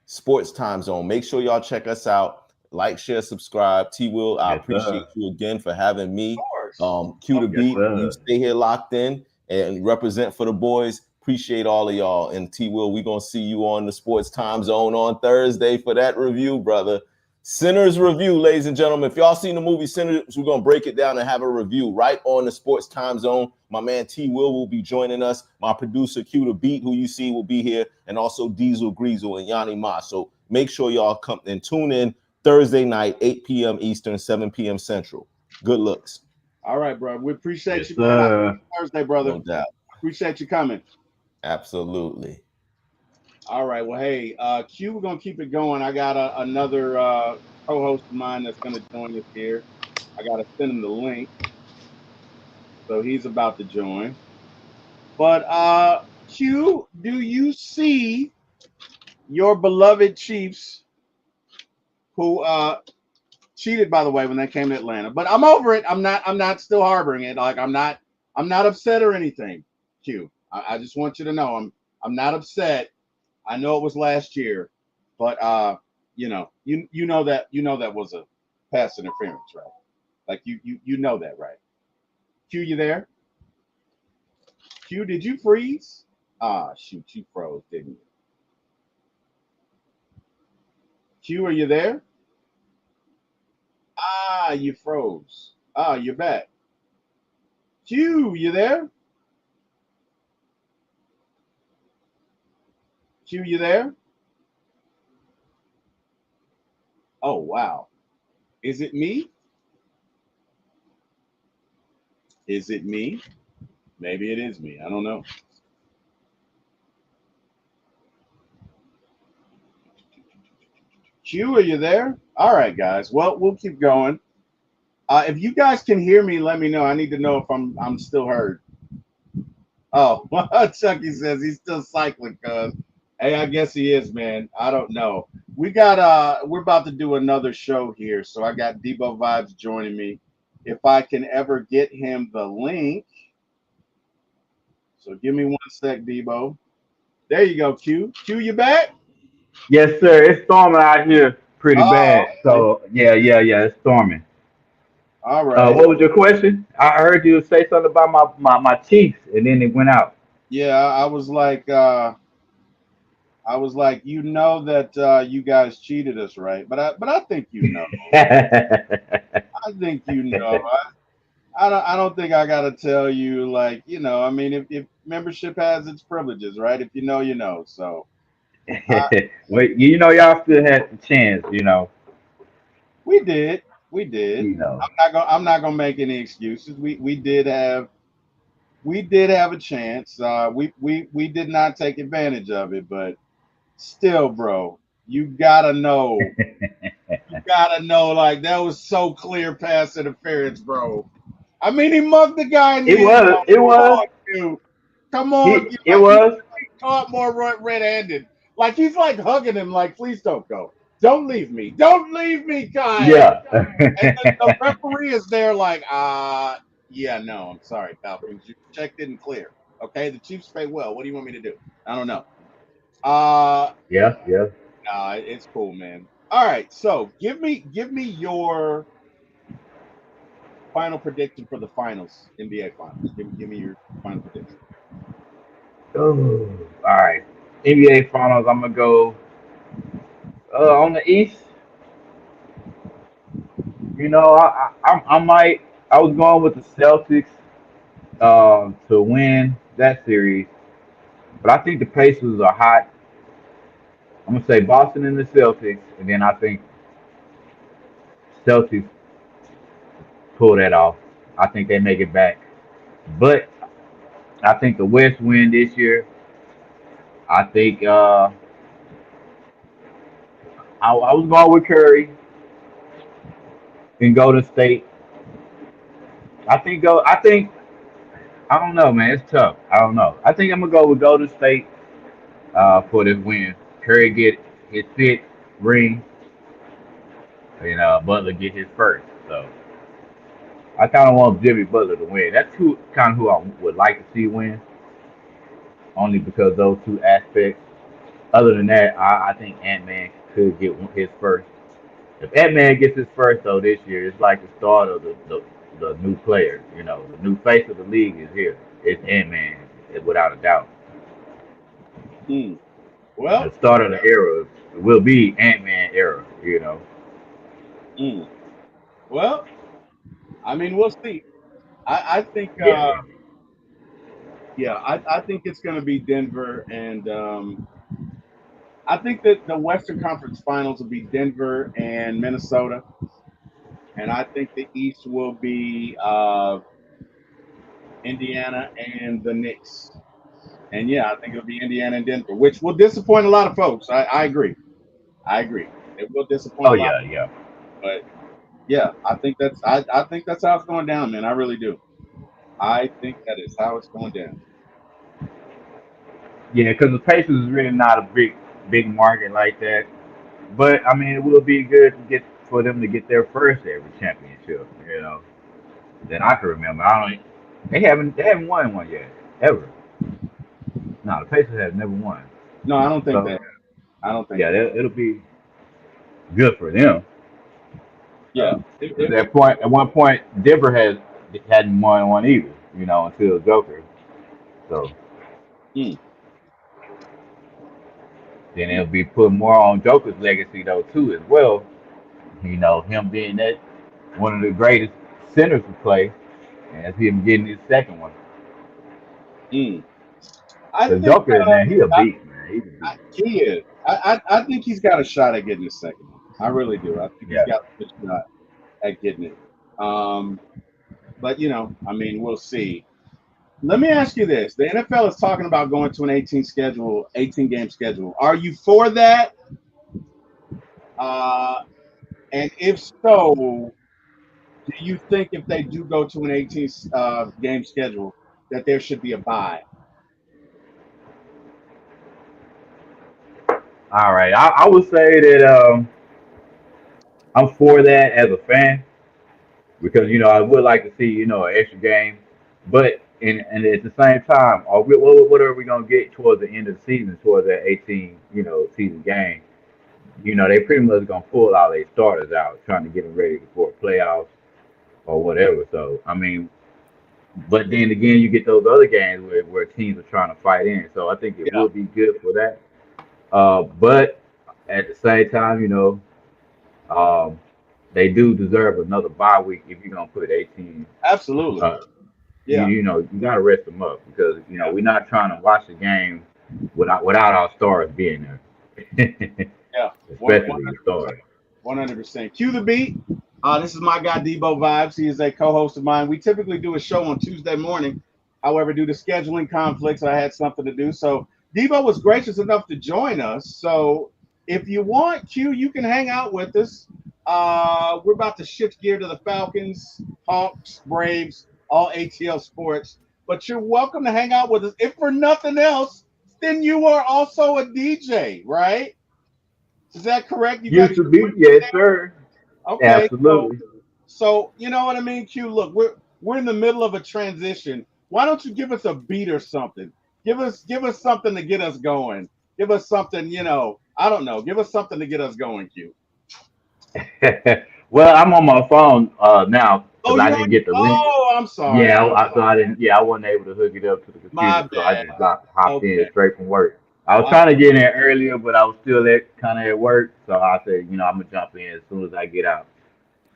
Sports Time Zone. Make sure y'all check us out. Like, share, subscribe. T Will, I appreciate you again for having me. Q the Beat, you stay here locked in and represent for the boys. Appreciate all of y'all. And T Will, we're gonna see you on the Sports Time Zone on Thursday for that review, brother. Sinners Review, ladies and gentlemen. If y'all seen the movie Sinners, we're gonna break it down and have a review right on the Sports Time Zone. My man T Will be joining us. My producer Q the Beat, who you see, will be here, and also Diesel Greasel and Yanni Ma. So make sure y'all come and tune in Thursday night, 8 p.m. Eastern, 7 p.m. Central. Good looks. All right, bro. We appreciate you coming Thursday, brother. No doubt. Appreciate you coming. Absolutely. All right. Well, hey, Q, we're gonna keep it going. I got another co-host of mine that's gonna join us here. I gotta send him the link, so he's about to join. But Q, do you see your beloved Chiefs, who cheated, by the way, when they came to Atlanta? But I'm over it. I'm not still harboring it. Like I'm not upset or anything. Q, I just want you to know I'm not upset. I know it was last year, but you know that was a pass interference, right? Like you know that, right? Q, you there? Q, did you freeze? Shoot, you froze, didn't you? Q, are you there? You froze. You're back. Q, you there? Q, you there? Oh, wow. Is it me? Is it me? Maybe it is me. I don't know. Q, are you there? All right, guys. Well, we'll keep going. If you guys can hear me, let me know. I need to know if I'm still heard. Oh, Chucky says he's still cycling, cuz. Hey, I guess he is, man. I don't know. We're about to do another show here, so I got Debo Vibes joining me. If I can ever get him the link. So give me one sec, Debo. There you go, Q. Q, you back? Yes, sir. It's storming out here pretty bad. So yeah, it's storming. All right. What was your question? I heard you say something about my Chiefs, and then it went out. Yeah, I was like, you know that you guys cheated us, right? But I think you know. I think you know. I don't think I gotta tell you, like, I mean, if membership has its privileges, right? If you know, you know. So I, Well, you know, y'all still had the chance. we did, we did. You know. I'm not gonna make any excuses. We did have a chance. We did not take advantage of it, but still, bro, you gotta know. You gotta know, like, that was so clear pass interference, bro. I mean, he mugged the guy in It the end was. zone. It Come was. on, dude. Come on, dude. It Like, he was. caught more red-handed. Like, he's like hugging him, like, please don't go. Don't leave me. Don't leave me, Kyle. Yeah. And the referee is there, like, yeah, no, I'm sorry, Falcons. Your check didn't clear. Okay, the Chiefs pay well. What do you want me to do? I don't know. Uh, Yeah. Yeah. it's cool, man. All right, so give me your final prediction for the finals, NBA finals. Give me your final prediction. Oh, all right. NBA Finals. I'm gonna go on the East. I might. I was going with the Celtics to win that series, but I think the Pacers are hot. I'm gonna say Boston and the Celtics, and then I think Celtics pull that off. I think they make it back, but I think the West win this year. I think I was going with Curry and Golden State. I think I don't know, man. It's tough. I don't know. I think I'm gonna go with Golden State for this win. Curry get his fifth ring, and Butler get his first. So I kind of want Jimmy Butler to win. That's who I would like to see win, only because those two aspects. Other than that, I think Ant Man could get his first. If Ant Man gets his first though this year, it's like the start of the new player. The new face of the league is here. It's Ant Man, without a doubt. Hmm. The Well, start of the era will be Ant Man era. hmm. Well, I mean, we'll see. I think, Yeah. yeah, I think it's going to be Denver, and I think that the Western Conference Finals will be Denver and Minnesota, and I think the East will be Indiana and the Knicks. And yeah, I think it'll be Indiana and Denver, which will disappoint a lot of folks. I agree. I agree. It will disappoint Oh a lot, yeah, yeah, but yeah, I think that's how it's going down, man. I really do. I think that is how it's going down. yeah. Because the Pacers is really not a big market like that. But I mean, it will be good to get for them to get their first ever championship. That I can remember. I don't. They haven't won one yet ever. No, the Pacers have never won. No, I don't think So that. I don't think yeah, that. it'll be good for them. Yeah. Because at one point, Denver hadn't won one either. Until Joker. So Mm, then it'll be put more on Joker's legacy though too as well. Him being that one of the greatest centers to play, and as him getting his second one. mm. I Because think Joker, man, he a I, beast, man. He's a beast. he is. I think he's got a shot at getting a second one. I really do. I think he's Yeah. got a good shot at getting it. Um, but I mean, we'll see. Let me ask you this: the NFL is talking about going to an 18 game schedule. Are you for that? Uh, and if so, do you think if they do go to an 18 game schedule that there should be a bye? All right. I would say that I'm for that as a fan because I would like to see an extra game, but and at the same time, what are we gonna get towards the end of the season, towards that 18 season game? They pretty much gonna pull all their starters out, trying to get them ready for playoffs. or whatever. So I mean, but then again, you get those other games where teams are trying to fight in. So I think it Yeah, would be good for that. But at the same time, um, they do deserve another bye week if you're gonna put 18. absolutely. Uh, Yeah, you gotta rest them up because yeah, we're not trying to watch the game without our stars being there, yeah. One especially the hundred percent. stars. 100%. Cue the beat. This is my guy Debo Vibes. He is a co-host of mine. We typically do a show on Tuesday morning. However, due to scheduling conflicts, I had something to do. So Debo was gracious enough to join us. So if you want, Q, you can hang out with us. We're about to shift gear to the Falcons, Hawks, Braves, all ATL sports. But you're welcome to hang out with us. If for nothing else, then you are also a DJ, right? Is that correct? You got Used your to be, yes, sir. okay. So Absolutely. you know what I mean, Q. Look, we're in the middle of a transition. Why don't you give us a beat or something? Give us something to get us going. Give us something, I don't know. Give us something to get us going, Q. Well, I'm on my phone now Oh, because I you're didn't on. get the link. Oh, I'm sorry. Yeah, I'm so I sorry. didn't. Yeah, I wasn't able to hook it up to the My computer, so I bad. just hopped in Okay. straight from work. I was All trying to right. get in there earlier, but I was still at kind of at work, so I said, I'm gonna jump in as soon as I get out.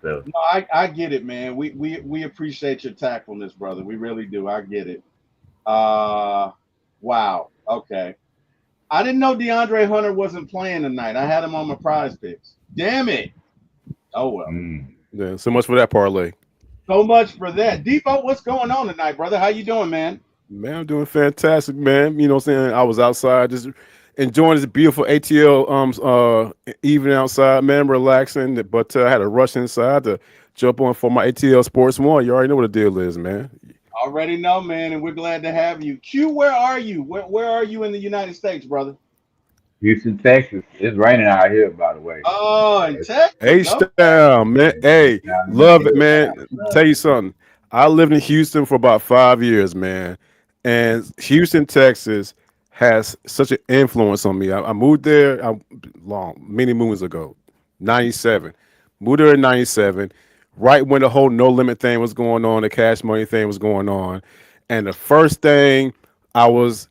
So No, I get it, man. We appreciate your tactfulness, brother. We really do. I get it. Uh, wow. Okay. I didn't know DeAndre Hunter wasn't playing tonight. I had him on my prize picks. Damn it. Oh well. mm. Yeah, so much for that parlay. So much for that. Depot, what's going on tonight, brother? How you doing, man? Man, I'm doing fantastic, man. You know what I'm saying? I was outside just enjoying this beautiful ATL evening outside, man, relaxing. But I had to rush inside to jump on for my ATL Sports One. You already know what the deal is, man. Already know, man, and we're glad to have you. Q, where are you? Where are you in the United States, brother? Houston, Texas. It's raining out here, by the way. Oh, in Texas. H Okay. Town, man. Hey, Down in love it, man. H-Town. Tell you something. I lived in Houston for about 5 years, man. And Houston, Texas has such an influence on me. I moved there many moons ago, 97. Moved there in 97, right when the whole no limit thing was going on, the cash money thing was going on. And the first thing I was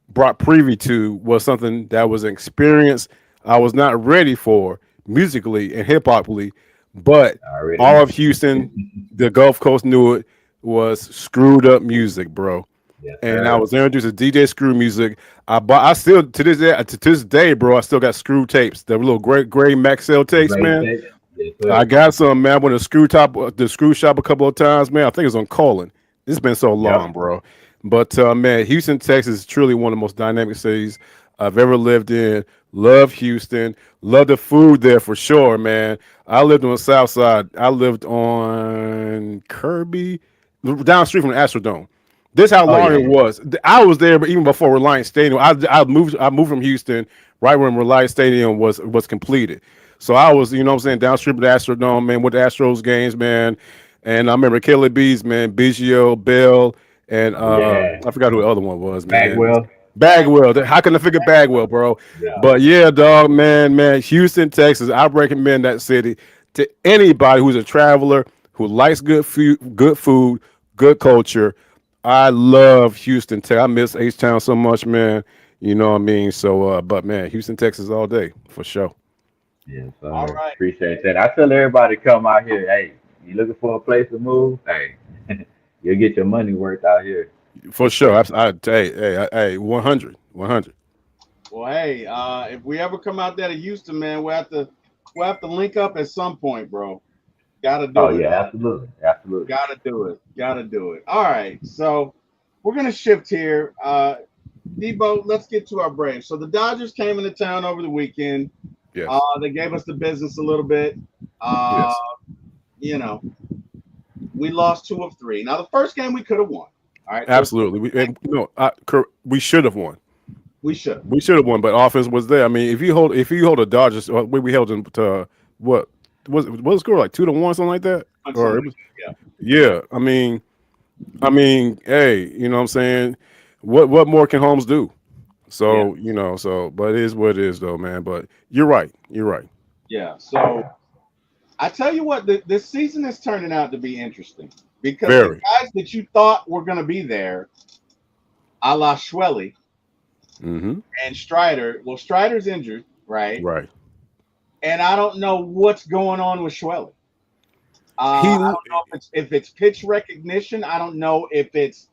brought privy to was something that was an experience I was not ready for musically and hip hoply, but I already all of know. Houston, the Gulf Coast knew it was screwed up music, bro. Yes, And I sir. was introduced to DJ Screw music. I still to this day, bro. I still got Screw tapes, the little gray Maxell tapes, Great man. take. Yes, I sir. got some, man. I went to the screw shop a couple of times, man. I think it was on Colin. It's been so long, Yep. bro. But man, Houston, Texas is truly one of the most dynamic cities I've ever lived in. Love Houston. Love the food there for sure, man. I lived on the south side. I lived on Kirby, down the street from the Astrodome. This how Oh long it yeah. was. I was there, but even before Reliance Stadium, I moved from Houston right when Reliance Stadium was completed. So I was, you know what I'm saying, downstream of the Astrodome, man, with the Astros games, man. And I remember Kelly Bees, man, Biggio, Bell, and Oh yeah. I forgot who the other one was, man. Bagwell. Bagwell. Bagwell. How can I figure Bagwell, bro? Yeah. But yeah, dog, man, Houston, Texas. I recommend that city to anybody who's a traveler who likes good food, good culture. I love Houston, Texas. I miss H Town so much, man. You know what I mean? So, but man, Houston, Texas, all day for sure. Yes, All sir. right. Appreciate that. I tell everybody come out here. Hey, you looking for a place to move? Hey, you'll get your money worth out here. For sure. Hey, 100, 100. Well, hey, if we ever come out there to Houston, man, we'll have to link up at some point, bro. Gotta Oh do it. yeah, absolutely, absolutely. Gotta do it. Gotta do it. All right. So we're gonna shift here. Debo, let's get to our Braves. So the Dodgers came into town over the weekend. Yes, They gave us the business a little bit. Uh, yes, you know, we lost two of three. Now the first game we could have won. All right. There's absolutely. We should have won. we should. We should have won, but offense was there. I mean, if you hold a Dodgers, we held them to what was the score, like 2-1, something like that, or it Something. was, Yeah. yeah. I mean, hey, you know what I'm saying? What more can Holmes do? Yeah. But it is what it is, though, man. But you're right. You're right. Yeah. So I tell you what, this season is turning out to be interesting because the Very. guys that you thought were going to be there, a la Schwelly Mm-hmm. and Strider. Well, Strider's injured, right? Right. And I don't know what's going on with Schwelly. I He. don't know if it's pitch recognition. I don't know if it's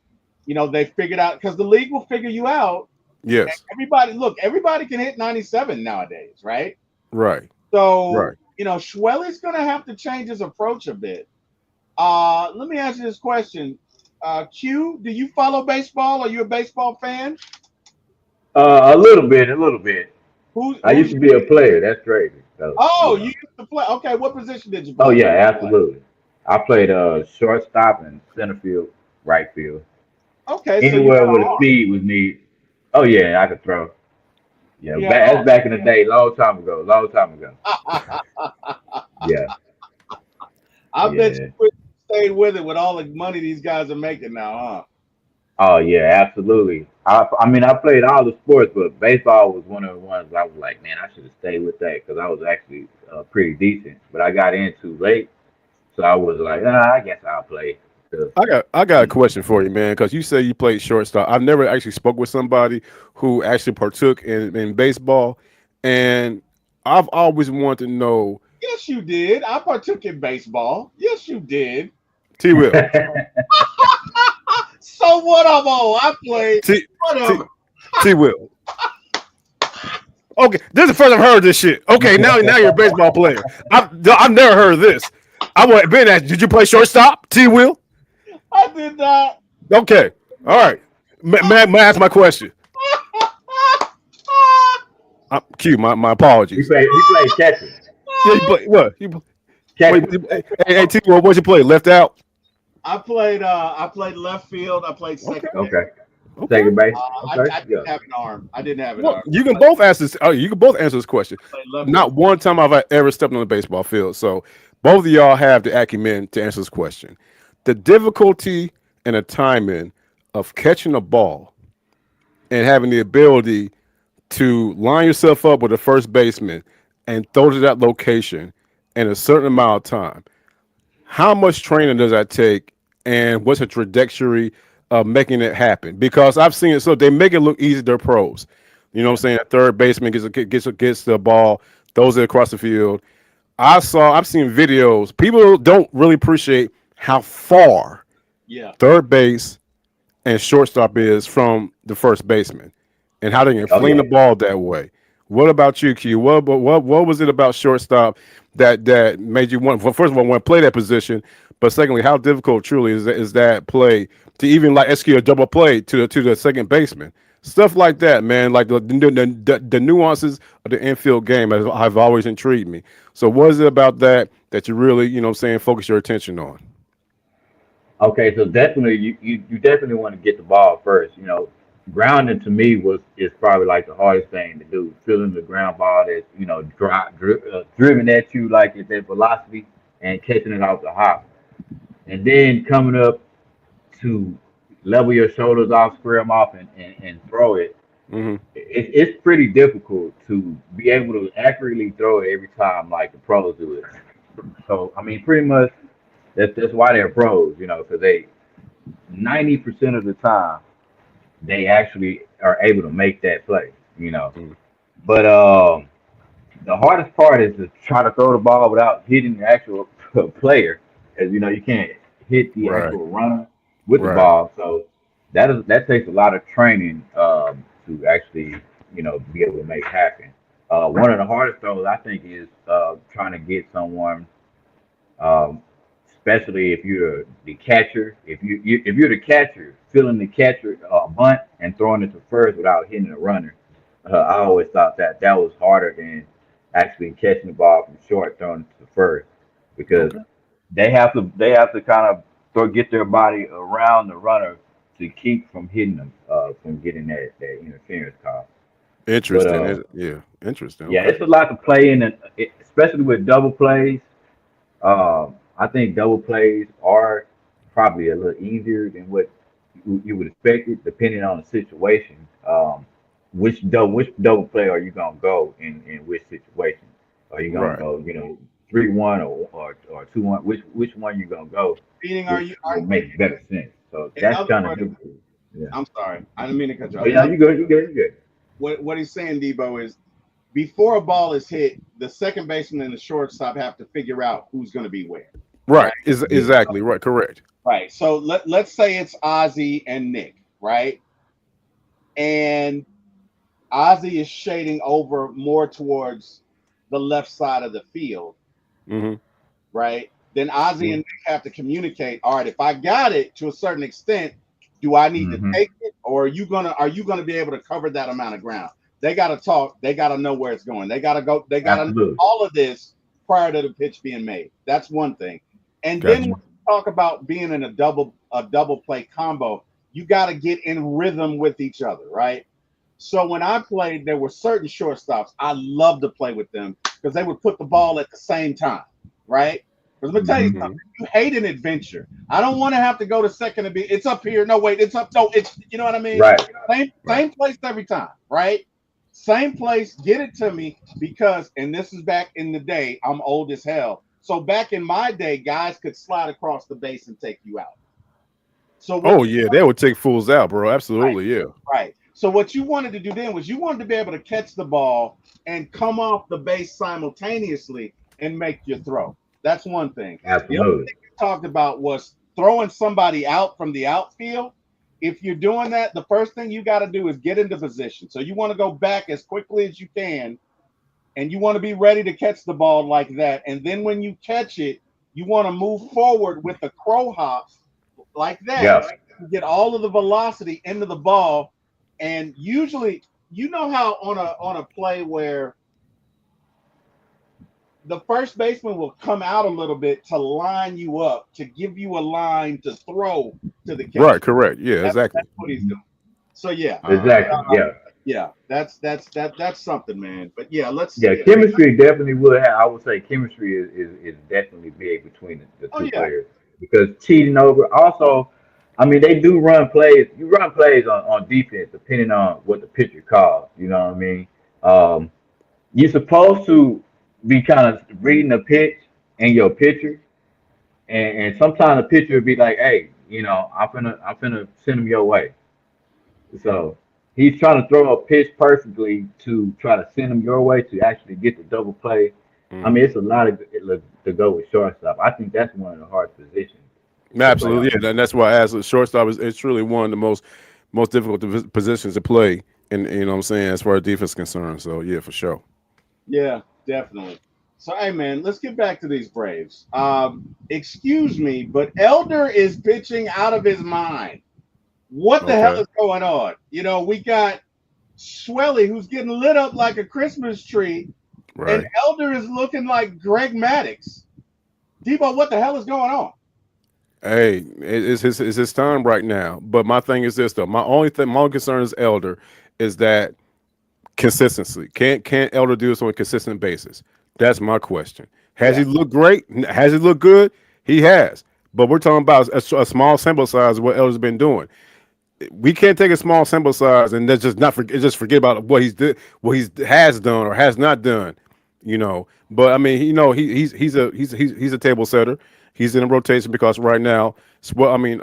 they figured out because the league will figure you out. Yes. Everybody can hit 97 nowadays, right? Right. So Right. Schwelly's going to have to change his approach a bit. Let me ask you this question. Q, do you follow baseball? Are you a baseball fan? A little bit, a little bit. I Who's used to be a player. That's crazy. So Oh, you used to play. Okay, what position did you Oh play? yeah, absolutely. I played shortstop and center field, right field. Okay, so you Anywhere got where an the speed was needed. Oh yeah, I could throw. Yeah, arm. that's back in the day, long time ago. Long time ago. Yeah, I bet yeah. you wish you stayed with it with all the money these guys are making now, huh? Oh yeah, absolutely. I mean, I played all the sports, but baseball was one of the ones I was like, man, I should have stayed with that because I was actually pretty decent. But I got in too late, so I was like, I guess I'll play. 'Cause, I got a question for you, man, because you say you played shortstop. I've never actually spoke with somebody who actually partook in baseball, and I've always wanted to know. Yes, you did. I partook in baseball. Yes, you did. T. Will. So what of all? I played. T. T. Whatever. T. Will. Okay, this is the first I've heard this shit. Okay, now you're a baseball player. I've never heard of this. I would been asked, did you play shortstop? T. Will. I did not. Okay, all right. May I ask my question? Q, my he apologies. played catcher. Yeah, you play what? Wait, Catcher. hey, T. Will, what'd you play? Left out. I played left field. I played Okay, second base. Okay. okay. Second base. I Okay. Yeah. didn't have an arm. I didn't have an Well, arm. you can both answer this. You can both answer this question. I played left Not field. one time have I ever stepped on the baseball field. So both of y'all have the acumen to answer this question. The difficulty and the timing of catching a ball and having the ability to line yourself up with a first baseman and throw to that location in a certain amount of time. How much training does that take, and what's the trajectory of making it happen? Because I've seen it, so they make it look easy. They're pros. You know what I'm saying? A third baseman gets the ball, throws it across the field. I've seen videos. People don't really appreciate how far Yeah. third base and shortstop is from the first baseman, and how they can Oh fling yeah. the ball that way. What about you, Q? What was it about shortstop that made you want? Well, first of all, want to play that position, but secondly, how difficult truly is that play to even like execute a double play to the second baseman? Stuff like that, man. Like the nuances of the infield game have always intrigued me. So, what is it about that you really, what I'm saying, focus your attention on? Okay, so definitely you definitely want to get the ball first. Grounding to me is probably like the hardest thing to do. Feeling the ground ball that's driven at you like it's at velocity and catching it off the hop, and then coming up to level your shoulders off, square them off, and throw it. Hmm. It's pretty difficult to be able to accurately throw it every time like the pros do it. So I mean, pretty much that's why they're pros, because they 90% of the time they actually are able to make that play. But the hardest part is to try to throw the ball without hitting the actual player, as you can't hit the Right, actual runner with the right. ball. So that takes a lot of training to actually be able to make happen. One of the hardest throws I think is trying to get someone, um, especially if you're the catcher. If you're the catcher, feeling the catcher bunt and throwing it to first without hitting the runner. I always thought that was harder than actually catching the ball from short, throwing it to first, because Okay. they have to kind of get their body around the runner to keep from hitting them, from getting that interference call. But Interesting. Yeah, interesting. yeah, Okay. it's a lot to play in, especially with double plays. I think double plays are probably a little easier than what you would expect it, depending on the situation. Which double play are you gonna go in which situation? Are you gonna Right. go, 3-1 or 2-1, which one you gonna go, Meaning, are which you? will make better sense. So In that's other kind of words, his. Yeah. I'm sorry, I didn't mean to cut you Oh off. In yeah, other you good, you good, you good. what he's saying, Debo, is before a ball is hit, the second baseman and the shortstop have to figure out who's going to be where. Right. Right. Is Yeah. exactly right. Correct. Right. So let's say it's Ozzy and Nick, right? And Ozzy is shading over more towards the left side of the field, Hmm. right? Then Ozzy and Mm-hmm. Nick have to communicate. All right, if I got it to a certain extent, do I need to Mm-hmm. take it, or are you gonna be able to cover that amount of ground? They got to talk. They got to know where it's going. They got to go. They got to know Absolutely. all of this prior to the pitch being made. That's one thing. And then when Gotcha. you talk about being in a double play combo, you got to get in rhythm with each other, right? So when I played, there were certain shortstops I loved to play with them because they would put the ball at the same time, right? Because let me tell you Mm-hmm. something. Hmm. You hate an adventure. I don't want to have to go to second and be. It's up here. No, wait. It's up. No, it's. You know what I mean? Right. Same Right. same place every time, right? Same place. Get it to me because, and this is back in the day. I'm old as hell. So back in my day, guys could slide across the base and take you out. So Oh what you yeah, that would take fools out, bro. right, Absolutely. Yeah. right. So what you wanted to do then was you wanted to be able to catch the ball and come off the base simultaneously and make your throw. That's one thing. The other Absolutely. thing you talked about was throwing somebody out from the outfield. If you're doing that, the first thing you got to do is get into position. So you want to go back as quickly as you can, and you want to be ready to catch the ball like that. And then when you catch it, you want to move forward with the crow hops like that. Yeah. You get all of the velocity into the ball, and usually, you know how on a play where the first baseman will come out a little bit to line you up to give you a line to throw to the catcher. Right. Correct. Yeah. That's Exactly. what he's doing. So yeah, Exactly. uh, Yeah. yeah, that's something, man. But yeah, let's. Yeah. Chemistry definitely would have. I would say chemistry is definitely big between the Oh two yeah, players because cheating over. Also, I mean, they do run plays. You run plays on defense depending on what the pitcher calls. You know what I mean? Um, you're supposed to be kind of reading the pitch and your pitcher, and sometimes the pitcher would be like, "Hey, I'm finna send him your way." So he's trying to throw a pitch perfectly to try to send him your way to actually get the double play. I Hmm. mean, it's a lot of to go with shortstop. I think that's one of the hardest positions to play Absolutely. on. Yeah. And that's why as a shortstop is it's truly one of the most difficult positions to play. And you know what I'm saying as far as defense is concerned. So yeah, for sure. yeah, definitely. So hey, man, let's get back to these Braves. Excuse me, but Elder is pitching out of his mind. What the hell Okay. is going on? We got Swelly who's getting lit up like a Christmas tree, and Right. Elder is looking like Greg Maddox. Debo, what the hell is going on? Hey, it's his time right now. But my thing is this though. My only concern is Elder is that consistency. Can't Elder do this on a consistent basis? That's my question. Has Yeah, he looked great? Has he looked good? He has. But we're talking about a small sample size of what Elder's been doing. We can't take a small sample size and just not just forget about what he's has done or has not done. But I mean, he's a table setter. He's in a rotation because right now, well, I mean,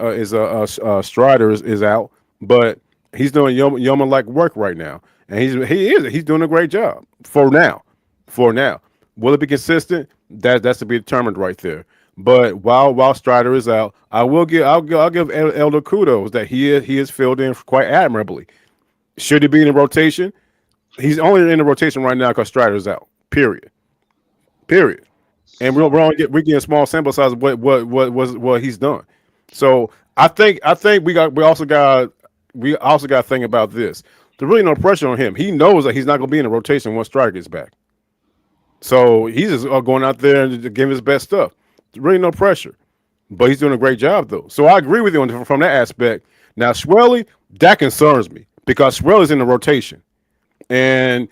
Strider is out, but he's doing yeoman like work right now, and he's doing a great job for now. For now, will it be consistent? That's to be determined right there. But while Strider is out, I'll give Elder kudos that he is filled in quite admirably. Should he be in the rotation? He's only in the rotation right now because Strider's out. Period. Period. And so we're getting a small sample size of what he's done. So I think we also got to think about this. There's really no pressure on him. He knows that he's not going to be in the rotation once Strider gets back. So he's just going out there and just giving his best stuff. There's really no pressure. But he's doing a great job though. So I agree with you from that aspect. Now Swelly, that concerns me because Swelly's in the rotation. And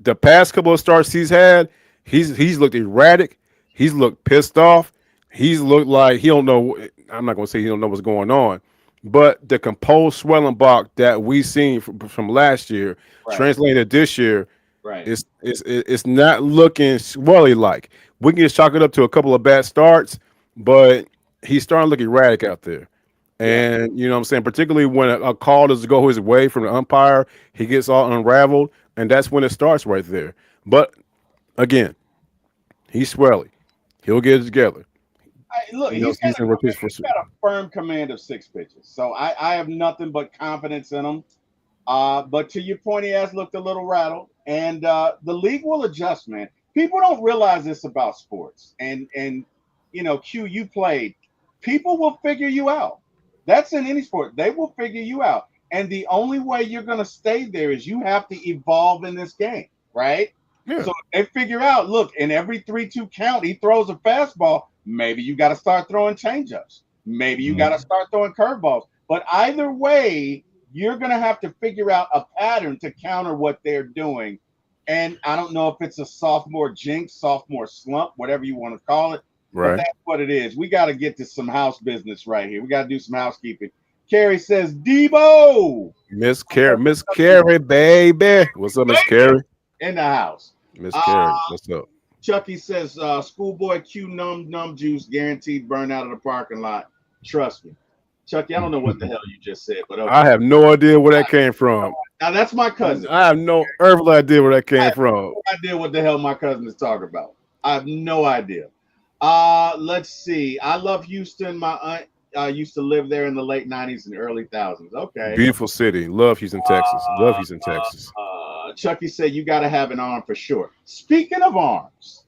the past couple of starts he's had, he's looked erratic. He's looked pissed off. He's looked like he don't know. I'm not going to say he don't know what's going on, but the composed Swellenbach that we seen from last year, right, translated this year, right. it's not looking Swelly like. We can just chalk it up to a couple of bad starts, but he's starting to look erratic out there. Yeah. And you know what I'm saying, particularly when a call does go his way from the umpire, he gets all unraveled, and that's when it starts right there. But again, he's swelly. He'll get it together. Look, You know, he's got season rotation for he's got a firm command of 6 pitches, so I have nothing but confidence in him. But to your point, he has looked a little rattled, and the league will adjust, man. People don't realize this about sports, and Q, you played. People will figure you out. That's in any sport. They will figure you out, and the only way you're going to stay there is you have to evolve in this game, right? yeah, So they figure out. Look, in every 3-2 count, he throws a fastball. Maybe you got to start throwing changeups. Maybe you got to start throwing curveballs. But either way, you're going to have to figure out a pattern to counter what they're doing. And I don't know if it's a sophomore jinx, sophomore slump, whatever you want to call it, but right. that's what it is. We got to get to some house business right here. We got to do some housekeeping. Carrie says, Debo Miss Carrie, baby. What's up, Miss Carrie? in the house. Miss Carrie, what's up? Chucky says, schoolboy Q numb juice, guaranteed burn out of the parking lot. Trust me. Chucky, I don't know what the hell you just said, but okay. I have no idea where that came from. Now that's my cousin. I have no earthly idea where that came from. No idea what the hell my cousin is talking about. I have no idea. Let's see. I love Houston. My aunt used to live there in the late 90s and early thousands. Okay. Beautiful city. Love Houston, Texas. Love Houston, Texas. Chucky said you got to have an arm for sure. Speaking of arms,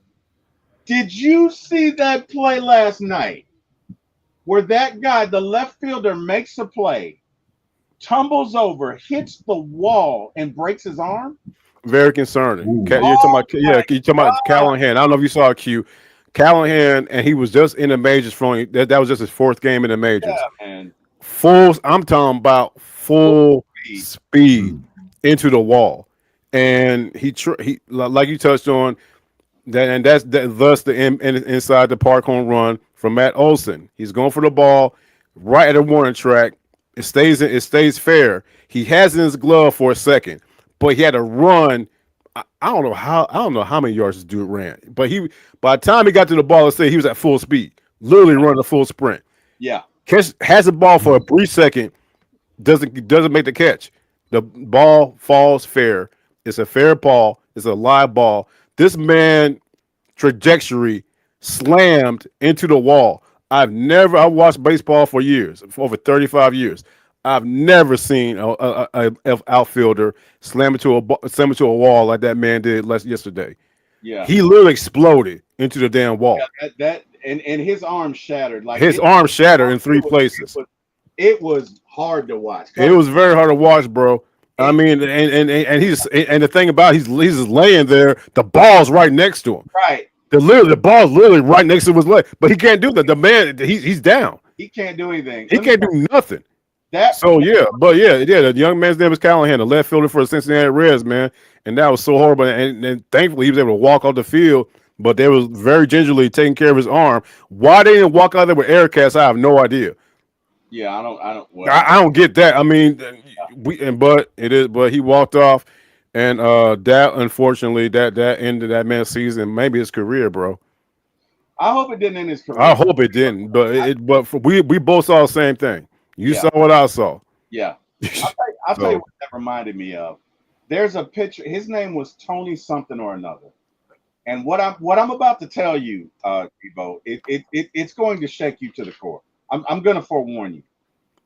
did you see that play last night where that guy, the left fielder, makes a play, tumbles over, hits the wall, and breaks his arm? Very concerning. You're talking about Callahan. I don't know if you saw a Q. Callahan, and he was just in the majors from that was just his fourth game in the majors. Yeah, man. I'm talking about full speed into the wall. And he like you touched on that, and thus the inside the park home run from Matt Olson. He's going for the ball right at the warning track. It stays fair. He has it in his glove for a second, but he had to run. I don't know how many yards this dude ran, but by the time he got to the ball, let's say he was at full speed, literally running a full sprint. Yeah, has the ball for a brief second, doesn't make the catch. The ball falls fair. It's a fair ball. It's a live ball. This man trajectory slammed into the wall. I watched baseball for years, for over 35 years. I've never seen a outfielder slam into a wall like that man did yesterday. Yeah, he literally exploded into the damn wall. Yeah, and his arm shattered. Like his arm shattered in three places. It was hard to watch. It was very hard to watch, bro. I mean, and the thing about he's just laying there. The ball's right next to him. Right. The ball's literally right next to his leg, but he can't do that. The man, he's down. He can't do anything. He can't do nothing. The young man's name was Callahan, the left fielder for the Cincinnati Reds, man, and that was so horrible. And thankfully, he was able to walk off the field, but they was very gingerly taking care of his arm. Why they didn't walk out there with air casts, I have no idea. Yeah, I don't. I don't get that. I mean, but he walked off, and that unfortunately that ended that man's season, maybe his career, bro. I hope it didn't end his career. I hope it didn't, but we both saw the same thing. You saw what I saw. Yeah, I'll tell you what that reminded me of. There's a picture. His name was Tony something or another, and what I'm about to tell you, Evo, it's going to shake you to the core. I'm going to forewarn you,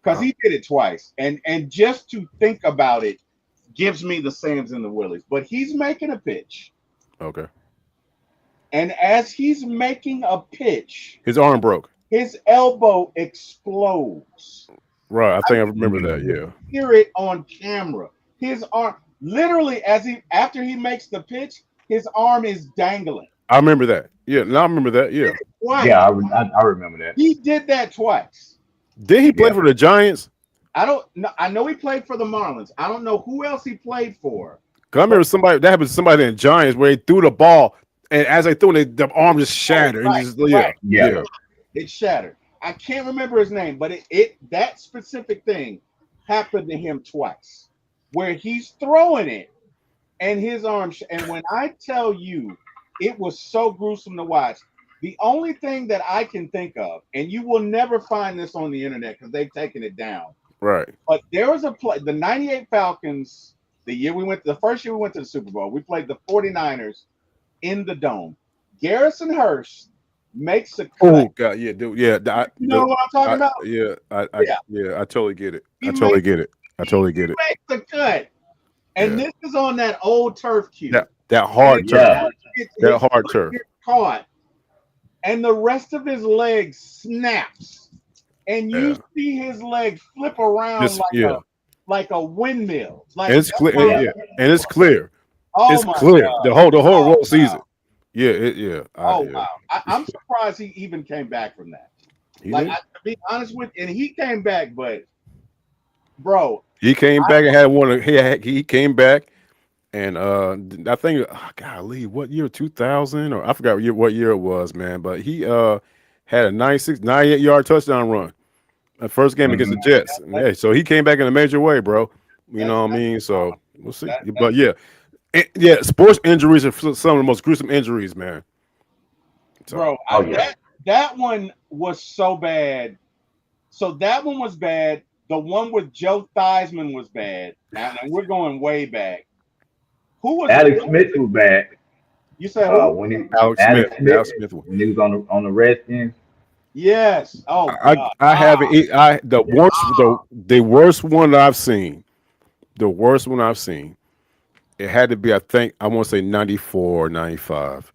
because he did it twice, and just to think about it gives me the Sams and the Willies. But he's making a pitch. Okay. And as he's making a pitch, his arm broke. His elbow explodes. Right, I think I remember that. Yeah. Hear it on camera. His arm, literally, after he makes the pitch, his arm is dangling. I remember that. Yeah, I remember that. Yeah. Yeah, I remember that. He did that twice. Did he play for the Giants? I don't know. I know he played for the Marlins. I don't know who else he played for. Cause I remember somebody in the Giants where he threw the ball, and as they threw it, the arm just shattered. Yeah. It shattered. I can't remember his name, but that specific thing happened to him twice, where he's throwing it, and his arm. And when I tell you, It was so gruesome to watch. The only thing that I can think of, and you will never find this on the internet because they've taken it down, Right. but there was a play, the 98 Falcons, the first year we went to the Super Bowl, we played the 49ers in the dome. Garrison Hurst makes a cut. Oh God, yeah, dude, yeah, You know what I'm talking about? Yeah. yeah, I totally get it. He I totally makes get it. I totally get it. the cut. And Yeah, this is on that old turf cue. that And hard his turf, Yeah. that his hard foot turf. gets caught, and the rest of his leg snaps. And you Yeah, see his leg flip around just yeah, like a windmill. and Like it's clear. Yeah. Yeah, and it's clear. oh It's my clear. god. The whole Oh season. wow. Yeah, yeah. Oh Yeah. wow. I'm surprised he even came back from that. He Like did. to be honest with you, and he came back, but bro, He came back and had one. He came back, and I think golly, what year? 2000 or I forgot what year it was, man. But he had a 98-yard touchdown run. The first game against the Mhm. Jets. And, hey, so he came back in a major way, bro. You know what I that's mean? So we'll see. that, that But yeah, sports injuries are some of the most gruesome injuries, man. So bro, Oh yeah. that one was so bad. So that one was bad. The one with Joe Theismann was bad. And we're going way back. Who was Alex it? Smith was back. You said who? When he Alex Smith, Alex Smith Alex Smith. when he was on the Redskins. Yes. Oh I God. I haven't. The worst one I've seen. The worst one I've seen. It had to be. I think I want to say 94 or 95.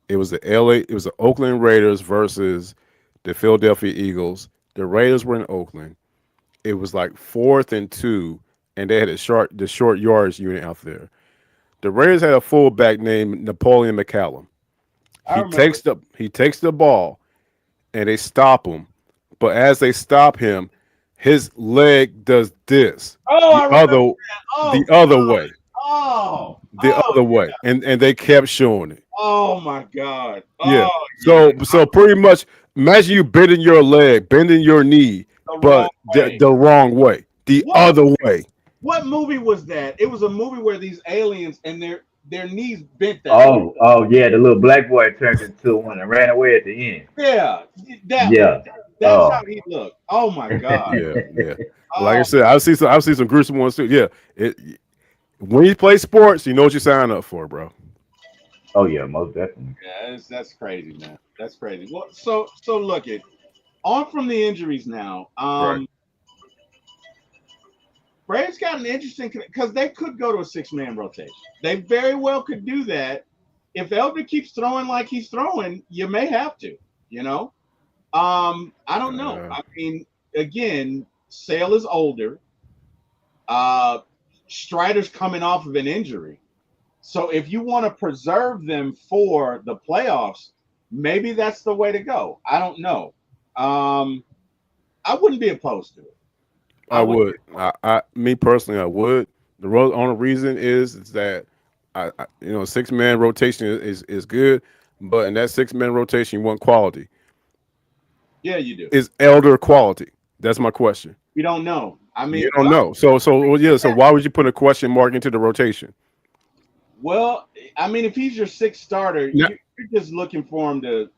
It was the LA. It was the Oakland Raiders versus the Philadelphia Eagles. The Raiders were in Oakland. It was like 4th and 2, and they had the short yards unit out there. The Raiders had a fullback named Napoleon McCallum. I He remember. takes the ball, and they stop him. But as they stop him, his leg does this. Oh, I The remember other that. the Oh other way. oh The oh other way. And they kept showing it. oh my God. Yeah. Oh So yeah. so pretty much imagine you bending your leg, bending your knee, The wrong but way. the wrong way. The What other way. what movie was that? It was a movie where these aliens and their knees bent that way. Oh yeah, the little black boy turned into one and ran away at the end. Yeah, that one. Yeah. That's how he looked. Oh my God. Yeah, yeah. Like I Oh, said, I've seen some gruesome ones too. Yeah. When you play sports, you know what you sign up for, bro. Oh yeah, most definitely. yeah, that's crazy, man. That's crazy. Well, so look it on from the injuries now. Right. Braves got an interesting because they could go to a 6-man rotation. They very well could do that. If Elder keeps throwing like he's throwing, you may have to. You know, I don't know. I mean, again, Sale is older. Strider's coming off of an injury. So if you want to preserve them for the playoffs, maybe that's the way to go. I don't know. I wouldn't be opposed to it. I would. Me personally, I would. The only reason is that I 6-man rotation is good, but in that 6-man rotation, you want quality. Yeah, you do. Is Elder quality? That's my question. You don't know. I mean, You don't know. So why would you put a question mark into the rotation? well, I mean, if he's your 6th starter, Yeah. you're just looking for him to.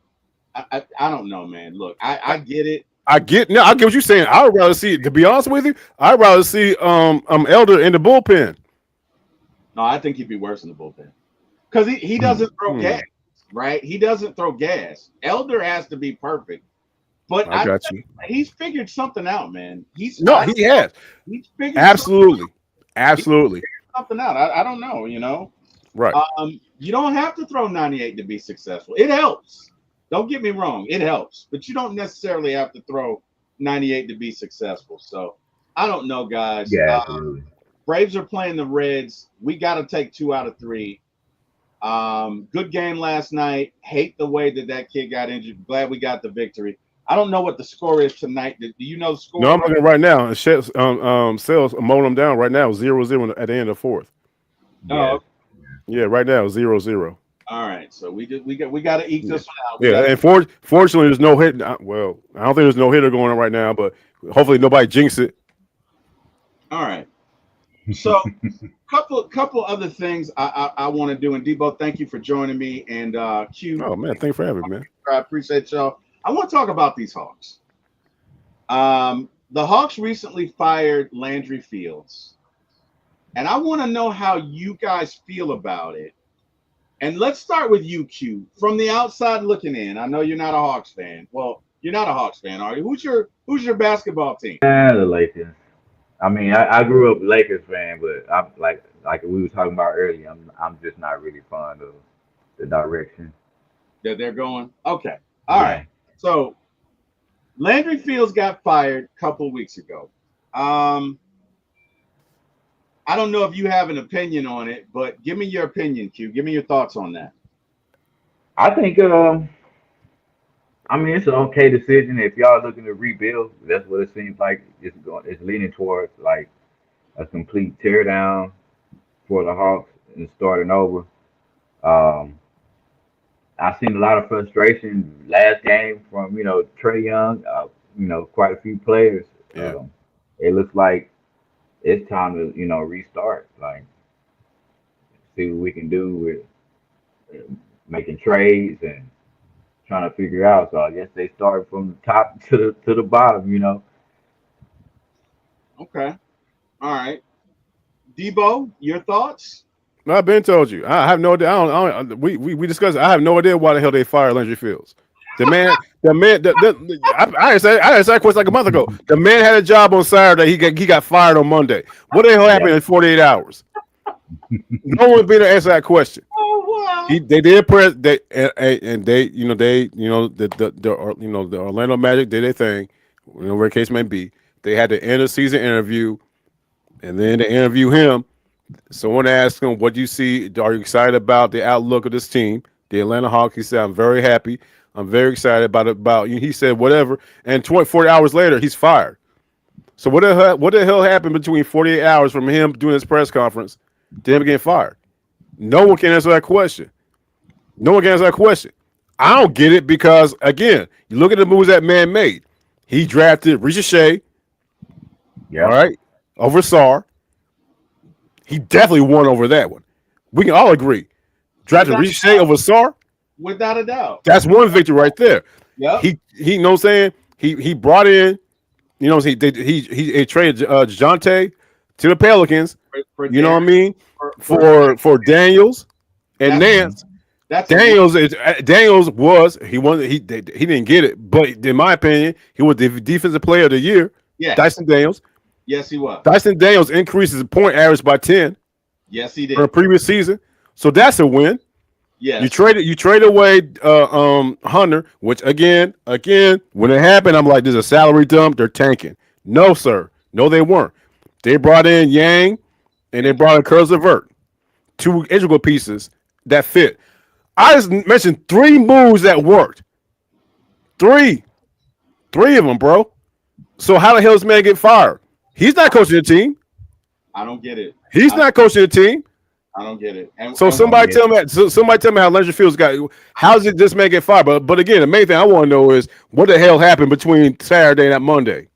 I don't know, man. Look, I get it. I get what you're saying. I would rather see, to be honest with you, I'd rather see Elder in the bullpen. No, I think he'd be worse in the bullpen because he doesn't throw gas, right? He doesn't throw gas. Elder has to be perfect, but I got you. He's figured something out, man. He has He's figured absolutely something out. I don't know, you know. right. You don't have to throw 98 to be successful. It helps. Don't get me wrong, it helps, but you don't necessarily have to throw 98 to be successful. So I don't know, guys. Yeah, absolutely. Braves are playing the Reds. We got to take 2 out of 3. Good game last night. Hate the way that kid got injured. Glad we got the victory. I don't know what the score is tonight. Do you know the score? No, I'm looking right now. Sales mowing them down right now 0-0 at the end of 4th. Oh, Yeah, right now 0-0. all right. So we got to eke this one out. Yeah, and fortunately, there's no hit. Well, I don't think there's no hitter going on right now, but hopefully nobody jinx it. All right. So couple other things I want to do. And Debo, thank you for joining me. And Q, Oh man, thanks for having me, man. I appreciate y'all. I want to talk about these Hawks. The Hawks recently fired Landry Fields, and I want to know how you guys feel about it. And let's start with you, Q. From the outside looking in, I know you're not a Hawks fan. Well, you're not a Hawks fan, are you? Who's your basketball team? The Lakers. I mean, I grew up a Lakers fan, but I'm like we were talking about earlier. I'm just not really fond of the direction. That they're going? Okay. All Yeah. right. So Landry Fields got fired a couple weeks ago. I don't know if you have an opinion on it, but give me your opinion, Q. Give me your thoughts on that. I think I mean it's an okay decision if y'all looking to rebuild. That's what it seems like it's going. It's leaning towards like a complete tear down for the Hawks and starting over. Um, I've seen a lot of frustration last game from Trey Young. Quite a few players. Yeah. It looks like it's time to restart. Like see what we can do with making trades and trying to figure out. So I guess they started from the top to the bottom. Okay. All right. Debo, your thoughts? No, I've been told you. I have no idea. We discussed. I have no idea why the hell they fired Landry Fields. I asked that question like a month ago. The man had a job on Saturday. He got fired on Monday. What the hell happened in 48 hours? No one's been to answer that question. Oh wow. They did press they and they the Orlando Magic did their thing, whatever the case may be. They had the end of season interview, and then they interview him. Someone asked him, "What do you see? Are you excited about the outlook of this team, the Atlanta Hawks?" He said, "I'm very happy. I'm very excited about it." He said, "Whatever." And 40 hours later, he's fired. So what the hell happened between 48 hours from him doing his press conference to him getting fired? No one can answer that question. No one can answer that question. I don't get it because again, you look at the moves that man made. He drafted Ricochet, all right, over Sarr. He definitely won over that one. We can all agree. Drafted Ricochet over Sarr. Without a doubt. That's one victory right there. Yep. He you know what I'm saying? He brought in, he traded DeJounte to the Pelicans. For You know what I mean? for For Daniels and That's- Nance. that's Daniels he didn't get it, but in my opinion, he was the defensive player of the year. yes. Dyson Daniels. Yes, he was. Dyson Daniels increases the point average by 10 Yes, he did. for the previous season. So that's a win. Yes. You trade away Hunter, which again, when it happened, I'm like, there's a salary dump, they're tanking. No, sir. No, they weren't. They brought in Yang and they brought in Curls Vert. Two integral pieces that fit. I just mentioned 3 moves that worked. 3 of them, bro. So how the hell does this man get fired? He's not coaching the team. I don't get it. He's not coaching the team. I don't get it. So somebody tell me how Landry Fields got. How did this man get fired? But again, the main thing I want to know is what the hell happened between Saturday and that Monday.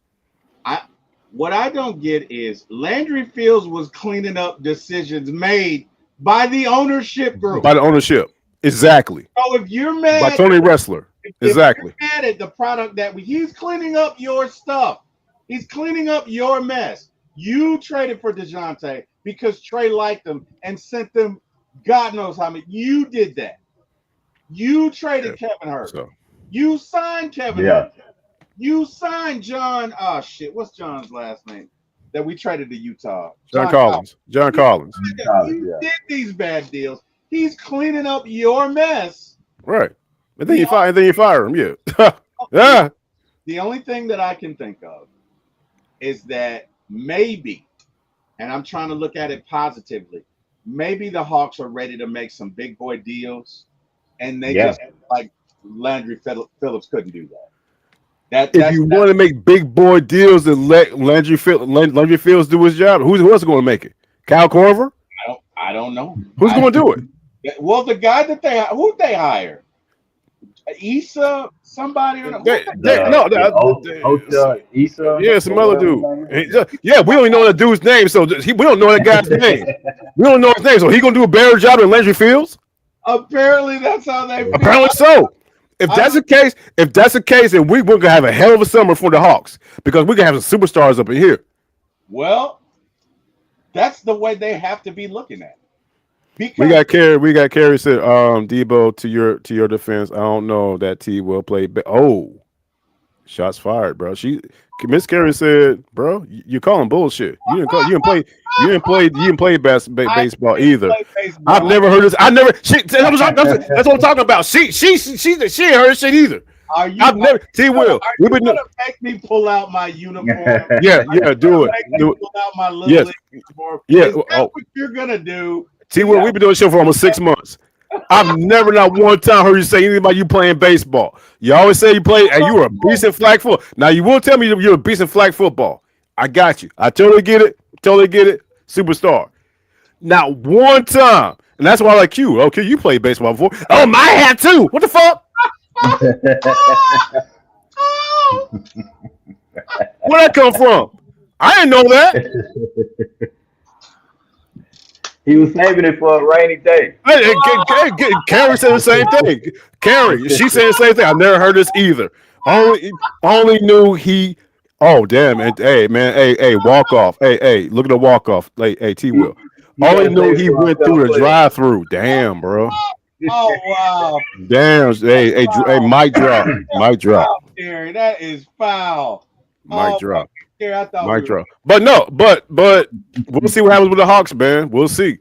What I don't get is Landry Fields was cleaning up decisions made by the ownership group. By the ownership, exactly. So if you're mad, By Tony Wrestler, exactly. If you're mad at the product he's cleaning up your stuff. He's cleaning up your mess. You traded for DeJounte because Trey liked them and sent them God knows how many. You did that. You traded Kevin Hurt. So. You signed Kevin Hurt. You signed John. Oh shit, what's John's last name? That we traded to Utah. John Collins. You did these bad deals. He's cleaning up your mess. Right. And then you fire him. Yeah. Yeah. The only thing that I can think of is that maybe, and I'm trying to look at it positively, maybe the Hawks are ready to make some big boy deals, and they just like Landry Phillips couldn't do that. If you want to make big boy deals and let Landry Fields do his job, who's going to make it? Kyle Korver? I don't know. Who's going to do it? Well, the guy that who'd they hire? Issa, somebody on They, who they, no, Ocha Issa yeah, some or other whatever his dude. name Yeah, we don't even know that dude's name, so we don't know that guy's name. We don't know his name, so he gonna do a better job than Landry Fields? apparently that's how they is. feel. Apparently so. I don't If that's the case, then we're gonna have a hell of a summer for the Hawks because we can have some superstars up in here. well, that's the way they have to be looking at it. We Because got Kerry. We got Kerry said, Debo, to your defense, I don't know that T will play. Oh, shots fired, bro. Miss Carey said, "Bro, you calling bullshit. You didn't play I baseball didn't either. play I've baseball. never heard this. I never. That's what I'm talking about. She ain't heard shit either. Are you I've never. T Will. are We've you been. gonna make me pull out my uniform? Yeah, yeah. Do it. Make me Do it. pull out my little Yes. league uniform? Yeah. Is that Oh, what you're gonna do? T Is Will. that We've been doing the show for almost 6 months. I've never, not one time, heard you say anything about you playing baseball. You always say you play, and you were a beast in flag football. Now you will tell me you're a beast in flag football. I got you. I totally get it. Totally get it. Superstar. Not one time, and that's why I like you. Okay, you played baseball before. Oh, my hat too. What the fuck? Where'd that come from? I didn't know that. He was saving it for a rainy day. Carrie said the same thing. Carrie, she said the same thing. I never heard this either. Only knew he. Oh damn! And hey man, hey, walk off. Hey, look at the walk off. Hey, T Will. You Only gotta knew save it he for went a through the player. drive-through. Damn, bro. Oh wow! Damn. Hey, mic drop. Mic drop. Foul, Gary. That is foul. Mic Oh, drop. Gary, I thought Mic we were. drop. But no, but we'll see what happens with the Hawks, man. We'll see.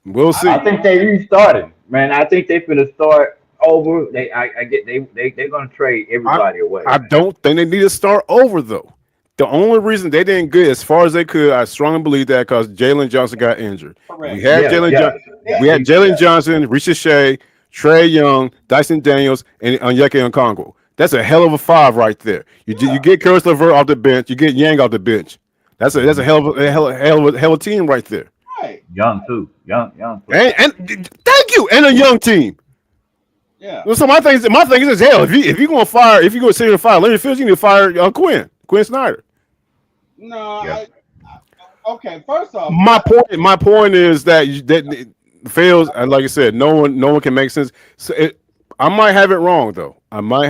We'll see. I think they restarted, man. I think they finna start over. They're gonna trade everybody away. I don't think they need to start over though. The only reason they didn't get as far as they could, I strongly believe that because Jalen Johnson got injured. Correct. We had we had Jalen Johnson, Risha Shea, Trey Young, Dyson Daniels, and Onyeka Okongwu. That's a hell of a five right there. You get Curtis LeVert off the bench, you get Yang off the bench. That's a hell of a team right there. Right. Young too. Young too. And thank you, and a young team. Yeah. So my thing is hell. If you're gonna sit here and fire Larry Fields, you need to fire Quinn Snyder. No. Yeah. Okay. First off, My point is that Fields, and like I said, no one can make sense. So I might have it wrong though. I might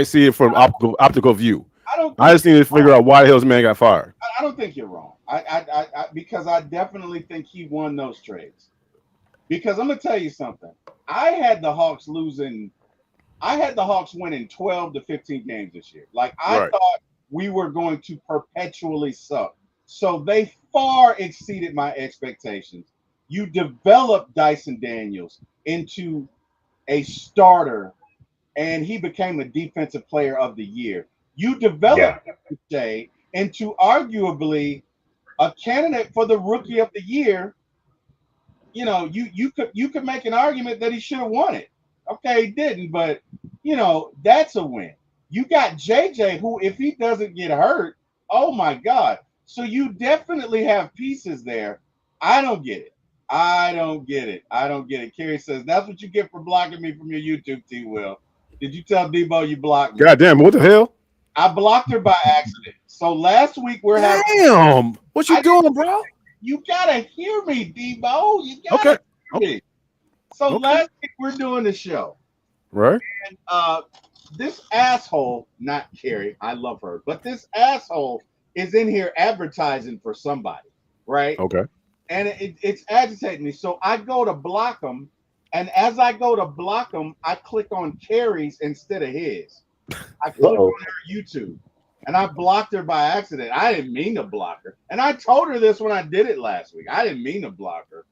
see it from optical view. I just need to figure out why the hell this man got fired. I don't think you're wrong. Because I definitely think he won those trades. Because I'm gonna tell you something. I had the Hawks winning 12 to 15 games this year. Like I thought we were going to perpetually suck. So they far exceeded my expectations. You developed Dyson Daniels into a starter, and he became a defensive player of the year. You developed Jay into arguably a candidate for the rookie of the year. You know, you could make an argument that he should have won it. Okay, he didn't, but that's a win. You got JJ, who, if he doesn't get hurt, oh my God. So you definitely have pieces there. I don't get it. Kerry says, that's what you get for blocking me from your YouTube, T. Will. Did you tell Debo you blocked me? God damn, what the hell? I blocked her by accident. So last week we're having. Damn, what you doing, bro? You gotta hear me, Debo. You gotta hear me. So last week we're doing the show. Right. And this asshole, not Carrie, I love her, but this asshole is in here advertising for somebody, right? Okay. And it's agitating me. So I go to block him, and as I go to block him, I click on Carrie's instead of his. I click on her YouTube, and I blocked her by accident. I didn't mean to block her, and I told her this when I did it last week. I didn't mean to block her,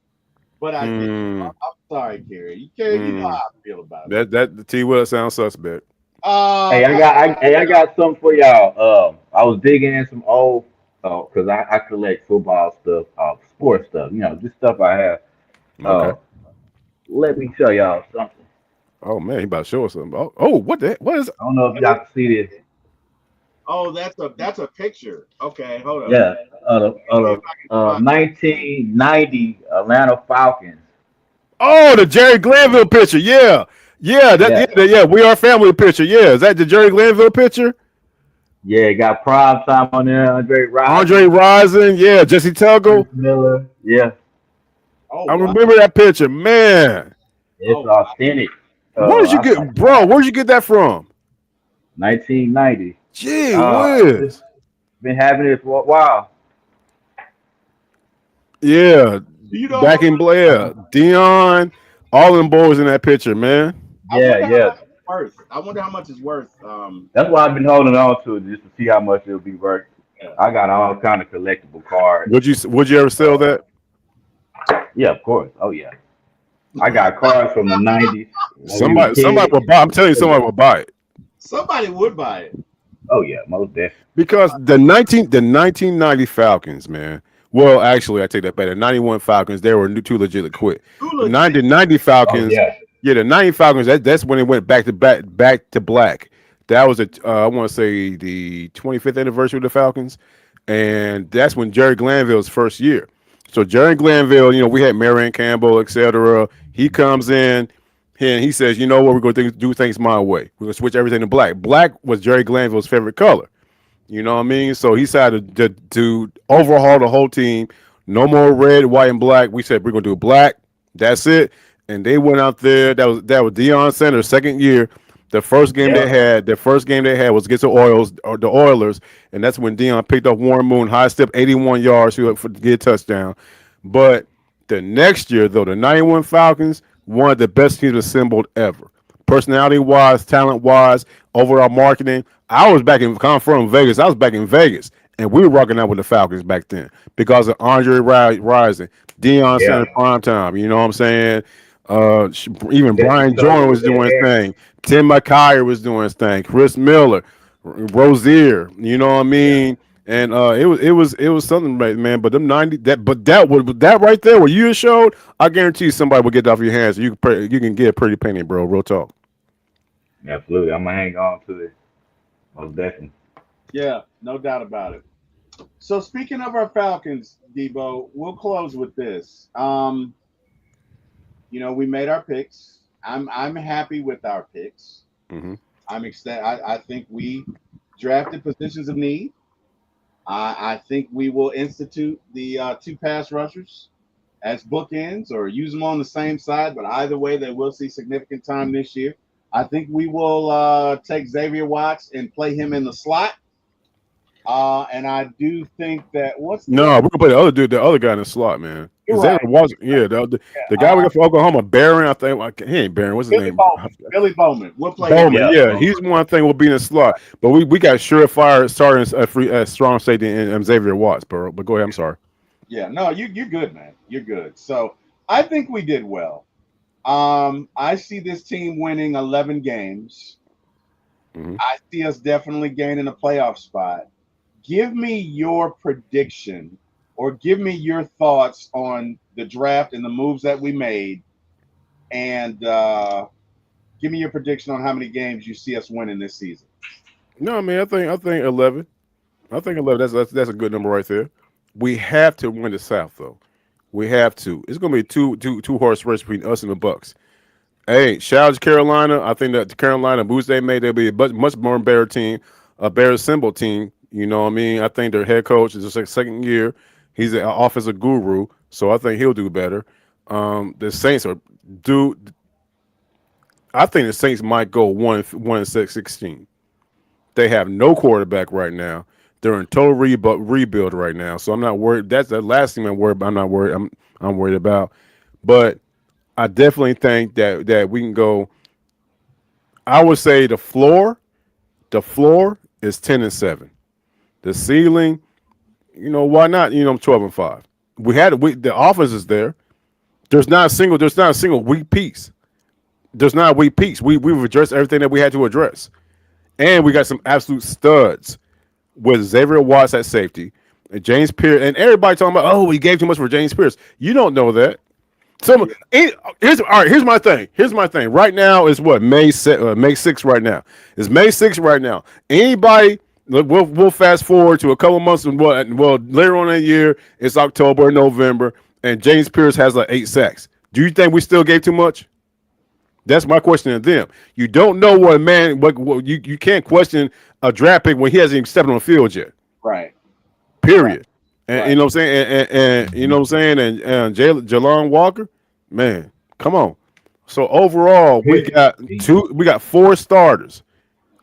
but I did. I'm sorry, Carrie. You know how I feel about it. That T. Will sounds suspect. Hey, I got something for y'all. I was digging in some old, because I collect football stuff, sports stuff. Just stuff I have. Okay. Let me show y'all something. Oh man, he about to show us something. Oh, what the heck? What is? I don't know if y'all can see this. Oh, that's a picture. Okay, hold on. Yeah, 1990 Atlanta Falcons. Oh, the Jerry Glanville picture. Yeah. Yeah, Yeah, yeah, we are family picture. Yeah, is that the Jerry Glanville picture? yeah, got prime time on there. Andre Andre Rison, Rison, yeah, Jesse Chris Tuggle. Miller. Yeah, Oh I wow. remember that picture, man. it's Oh authentic. Where did you I was get, like, bro? man, Where'd you get that from? 1990. Gee It's whiz. been having it for a while. Yeah, do you know how back in much? Blair, Dion, all them boys in that picture, man. I Yeah, wonder how yeah. much it's worth. I wonder how much it's worth. That's why I've been holding on to it just to see how much it'll be worth. Yeah. I got all kind of collectible cards. Would you ever sell that? Yeah, of course. Oh yeah. I got cards from the '90s when we was Somebody kids. would buy. I'm telling you, somebody would buy it Somebody would buy it. Oh yeah, most definitely. because the 1990 Falcons, man. Well, actually, I take that back. The 91 Falcons, they were too legit to quit. Too The legit. 90 Oh Falcons, yeah. yeah, the 90 Falcons. That's when it went back to black. That was I want to say the 25th anniversary of the Falcons, and that's when Jerry Glanville's first year. So Jerry Glanville, we had Marion Campbell, etc. He comes in and he says, you know what, we're going to do things my way. We're going to switch everything to black. Black was Jerry Glanville's favorite color. You know what I mean? So he decided to overhaul the whole team. No more red, white, and black. We said we're gonna do black. That's it. And they went out there. That was Deion Sanders' second year. Yeah. The first game they had was against the Oilers, and that's when Deion picked up Warren Moon, high step, 81 yards to get a touchdown. But the next year, though, the 91 Falcons, one of the best teams assembled ever. Personality wise, talent wise, overall marketing. I'm from Vegas. I was back in Vegas, and we were rocking out with the Falcons back then because of Andre Rising, Deion Yeah. Sanders prime time. You know what I'm saying? Even Jesse Brian Jordan Tuggle was with that doing his hair. thing. Tim McKyer was doing his thing. Chris Miller, Rozier. You know what I Yeah. mean? And it was something, right, man. But them 90 that right there, what you showed, I guarantee somebody will get that off your hands. You can get a pretty penny, bro. Real talk. Absolutely. I'm gonna hang on to it. Most definitely. Yeah, no doubt about it. So speaking of our Falcons, Debo, we'll close with this. We made our picks. I'm happy with our picks. Hmm. I think we drafted positions of need. I think we will institute the two pass rushers as bookends or use them on the same side, but either way, they will see significant time this year. I think we will take Xavier Watts and play him in the slot. And I do think that what's No, the we're gonna play the other dude, the other guy in the slot, man. you're Xavier right. was yeah, the guy we got from Oklahoma, Barron. I think he ain't Barron. What's his Billy name? Bowman. Billy Bowman. We'll play him. Bowman. Yeah. Yeah, he's one thing will be in the slot, but we got surefire starting strong safety in Xavier Watts, bro. But go ahead. I'm sorry. Yeah, no, you're good, man. You're good. So I think we did well. I see this team winning 11 games. Hmm. I see us definitely gaining a playoff spot. Give me your prediction or give me your thoughts on the draft and the moves that we made, and give me your prediction on how many games you see us winning this season. No, man. I think 11. I think 11. That's a good number right there. We have to win the South though. We have to. It's gonna be two horse race between us and the Bucks. Hey, shout out to Carolina. I think that the Carolina moves they made, they'll be a much more better team, a better assembled team. You know what I mean? I think their head coach is his second year. He's an offensive guru, so I think he'll do better. The Saints are do. I think the Saints might go 1-16. They have no quarterback right now. They're in total rebuild right now, so I'm not worried. That's the last thing I'm worried about. I'm not worried. I'm worried about, but I definitely think that we can go. I would say the floor is 10-7. The ceiling, why not? 12-5. The offense is there. There's not a single weak piece. There's not a weak piece. We've addressed everything that we had to address, and we got some absolute studs with Xavier Watts at safety, and James Pierce, and everybody talking about, oh, we gave too much for James Pierce. You don't know that. Some here's all right. Here's my thing. Right now is what May 6th. Right now it's May 6th. Right now, anybody. We'll fast forward to a couple months and well later on in the year it's October or November and James Pierce has like 8 sacks. Do you think we still gave too much? That's my question to them. You don't know what a man. What you can't question a draft pick when he hasn't even stepped on the field yet. Right. Right. Period. And you Right. know what I'm saying. And you know what I'm saying. And Jalon Walker, man, come on. So overall, we got two. We got four starters.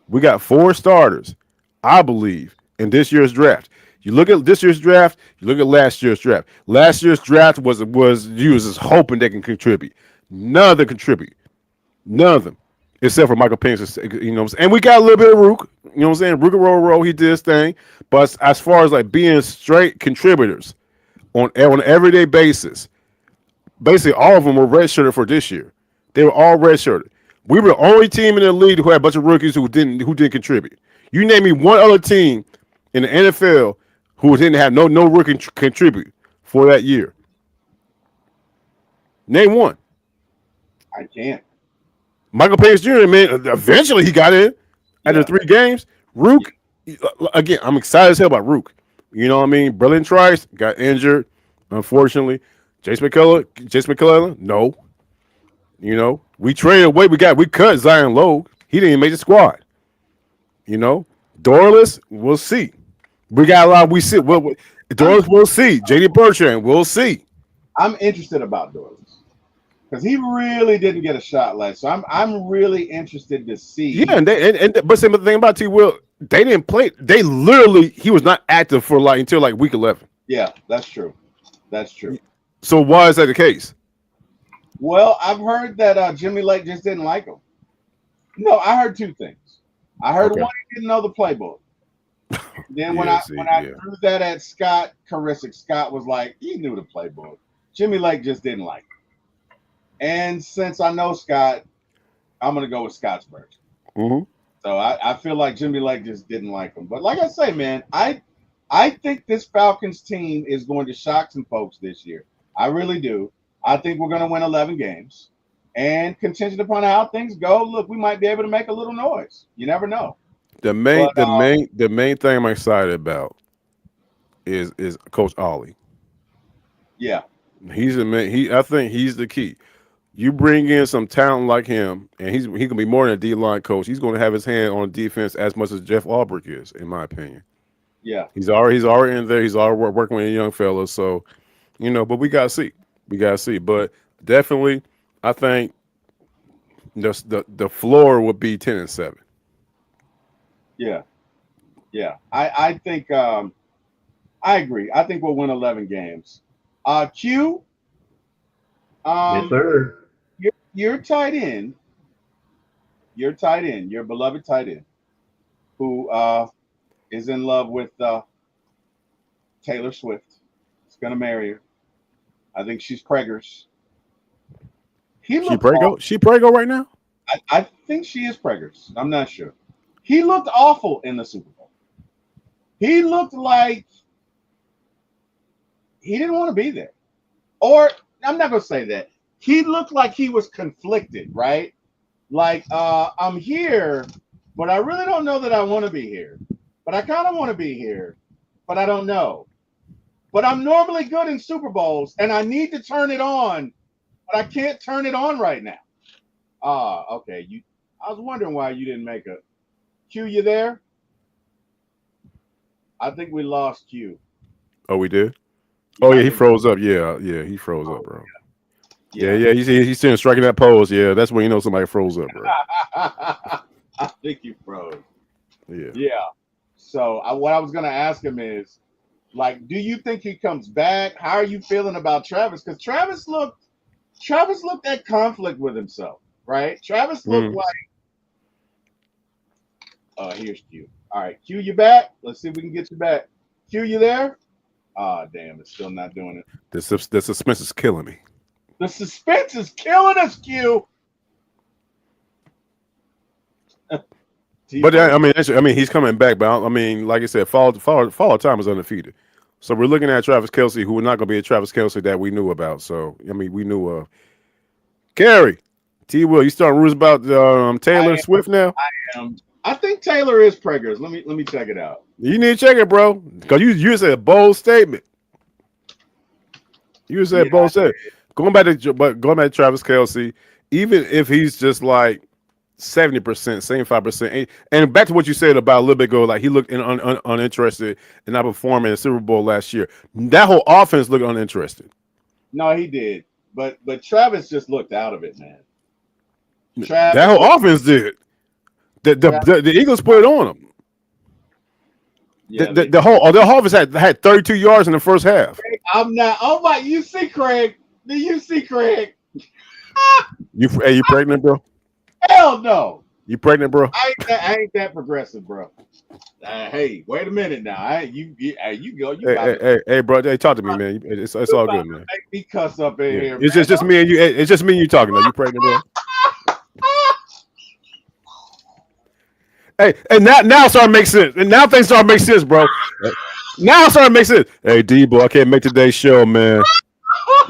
We got four starters, I believe, in this year's draft. You look at this year's draft. You look at last year's draft. Last year's draft was used as hoping they can contribute. None of them contribute. None of them, except for Michael Penix. You know, what I'm saying? And we got a little bit of Rook. You know what I'm saying? Rook and roll. He did his thing. But as far as like being straight contributors on an everyday basis, basically all of them were redshirted for this year. They were all redshirted. We were the only team in the league who had a bunch of rookies who didn't contribute. You name me one other team in the NFL who didn't have no rookie contribute for that year. Name one. I can't. Michael Penix Jr. Man, eventually he got in after 3 games. Rook, again, I'm excited as hell about Rook. You know what I mean? Berlin Trice got injured, unfortunately. Jason McCullough, no. You know, we traded away. We cut Zion Logue. He didn't even make the squad. You know, Dorless, we'll see. We got a lot. We see. Dorless, we'll see. JD Bertrand, we'll see. I'm interested about Dorless because he really didn't get a shot last. So I'm really interested to see. Yeah, but same thing about T. Will, they didn't play. They literally he was not active for until week 11. Yeah, that's true. That's true. So why is that the case? Well, I've heard that Jimmy Lake just didn't like him. No, I heard two things. I heard one, he didn't know the playbook. Then when I threw that at Scott Karisic, Scott was like, he knew the playbook. Jimmy Lake just didn't like him. And since I know Scott, I'm gonna go with Scott's version. Mm-hmm. So I feel like Jimmy Lake just didn't like him. But like I say, man, I think this Falcons team is going to shock some folks this year. I really do. I think we're going to win 11 games. And contingent upon how things go, look, we might be able to make a little noise. You never know. The main thing I'm excited about is Coach Ollie. Yeah. He's the man. I think he's the key. You bring in some talent like him, and he can be more than a D-line coach. He's going to have his hand on defense as much as Jeff Albrecht is, in my opinion. Yeah. He's already in there. He's already working with young fellas. So, you know, but we got to see. We got to see. But definitely, I think the floor would be 10-7. Yeah. Yeah. I think I agree. I think we'll win 11 games. Q. Yes, sir. Your tight end. Your tight end, your beloved tight end, who is in love with Taylor Swift. He's gonna marry her. I think she's preggers. She prego right now? I think she is preggers. I'm not sure. He looked awful in the Super Bowl. He looked like he didn't want to be there. Or I'm not gonna say that. He looked like he was conflicted, right? Like I'm here, but I really don't know that I want to be here. But I kind of want to be here, but I don't know. But I'm normally good in Super Bowls, and I need to turn it on, but I can't turn it on right now. Okay. I was wondering why you didn't make a Q. You there? I think we lost Q. Oh, we did. Oh yeah, he froze up. Yeah, he froze up, bro. Yeah. He's still striking that pose. Yeah, that's when you know somebody froze up, bro. I think he froze. Yeah. So what I was gonna ask him is, like, do you think he comes back? How are you feeling about Travis? Because Travis looked at conflict with himself, right? Travis looked like. Here's Q. All right, Q, you back? Let's see if we can get you back. Q, you there? Damn, it's still not doing it. The suspense is killing me. The suspense is killing us, Q. But I mean, he's coming back. But I mean, like I said, fall time is undefeated. So we're looking at Travis Kelce, who is not going to be a Travis Kelce that we knew about. So I mean, we knew of. Kerry, T. Will, you starting rumors about Taylor Swift now? I am. I think Taylor is preggers. Let me check it out. You need to check it, bro, because you said a bold statement. You said bold statement. going back to Travis Kelce, even if he's just like 70%, 75%, and back to what you said about a little bit ago, like he looked uninterested and not performing in the Super Bowl last year. That whole offense looked uninterested. No, he did, but Travis just looked out of it, man. That whole offense did. The Eagles put it on him. Yeah, the whole offense had 32 yards in the first half. I'm not. Oh my! You see, Craig? Do you see, Craig? You pregnant, bro? Hell no. You pregnant, bro? I ain't that progressive, bro. Hey, wait a minute now. You go. Hey, bro. Hey, talk to me, man. It's all good, man. Make me cuss up in here. It's just me and you. It's just me and you talking. Now, you pregnant, bro? Hey, and now starting to make sense. And now things start to make sense, bro. Now starting to make sense. Hey, Debo, I can't make today's show, man.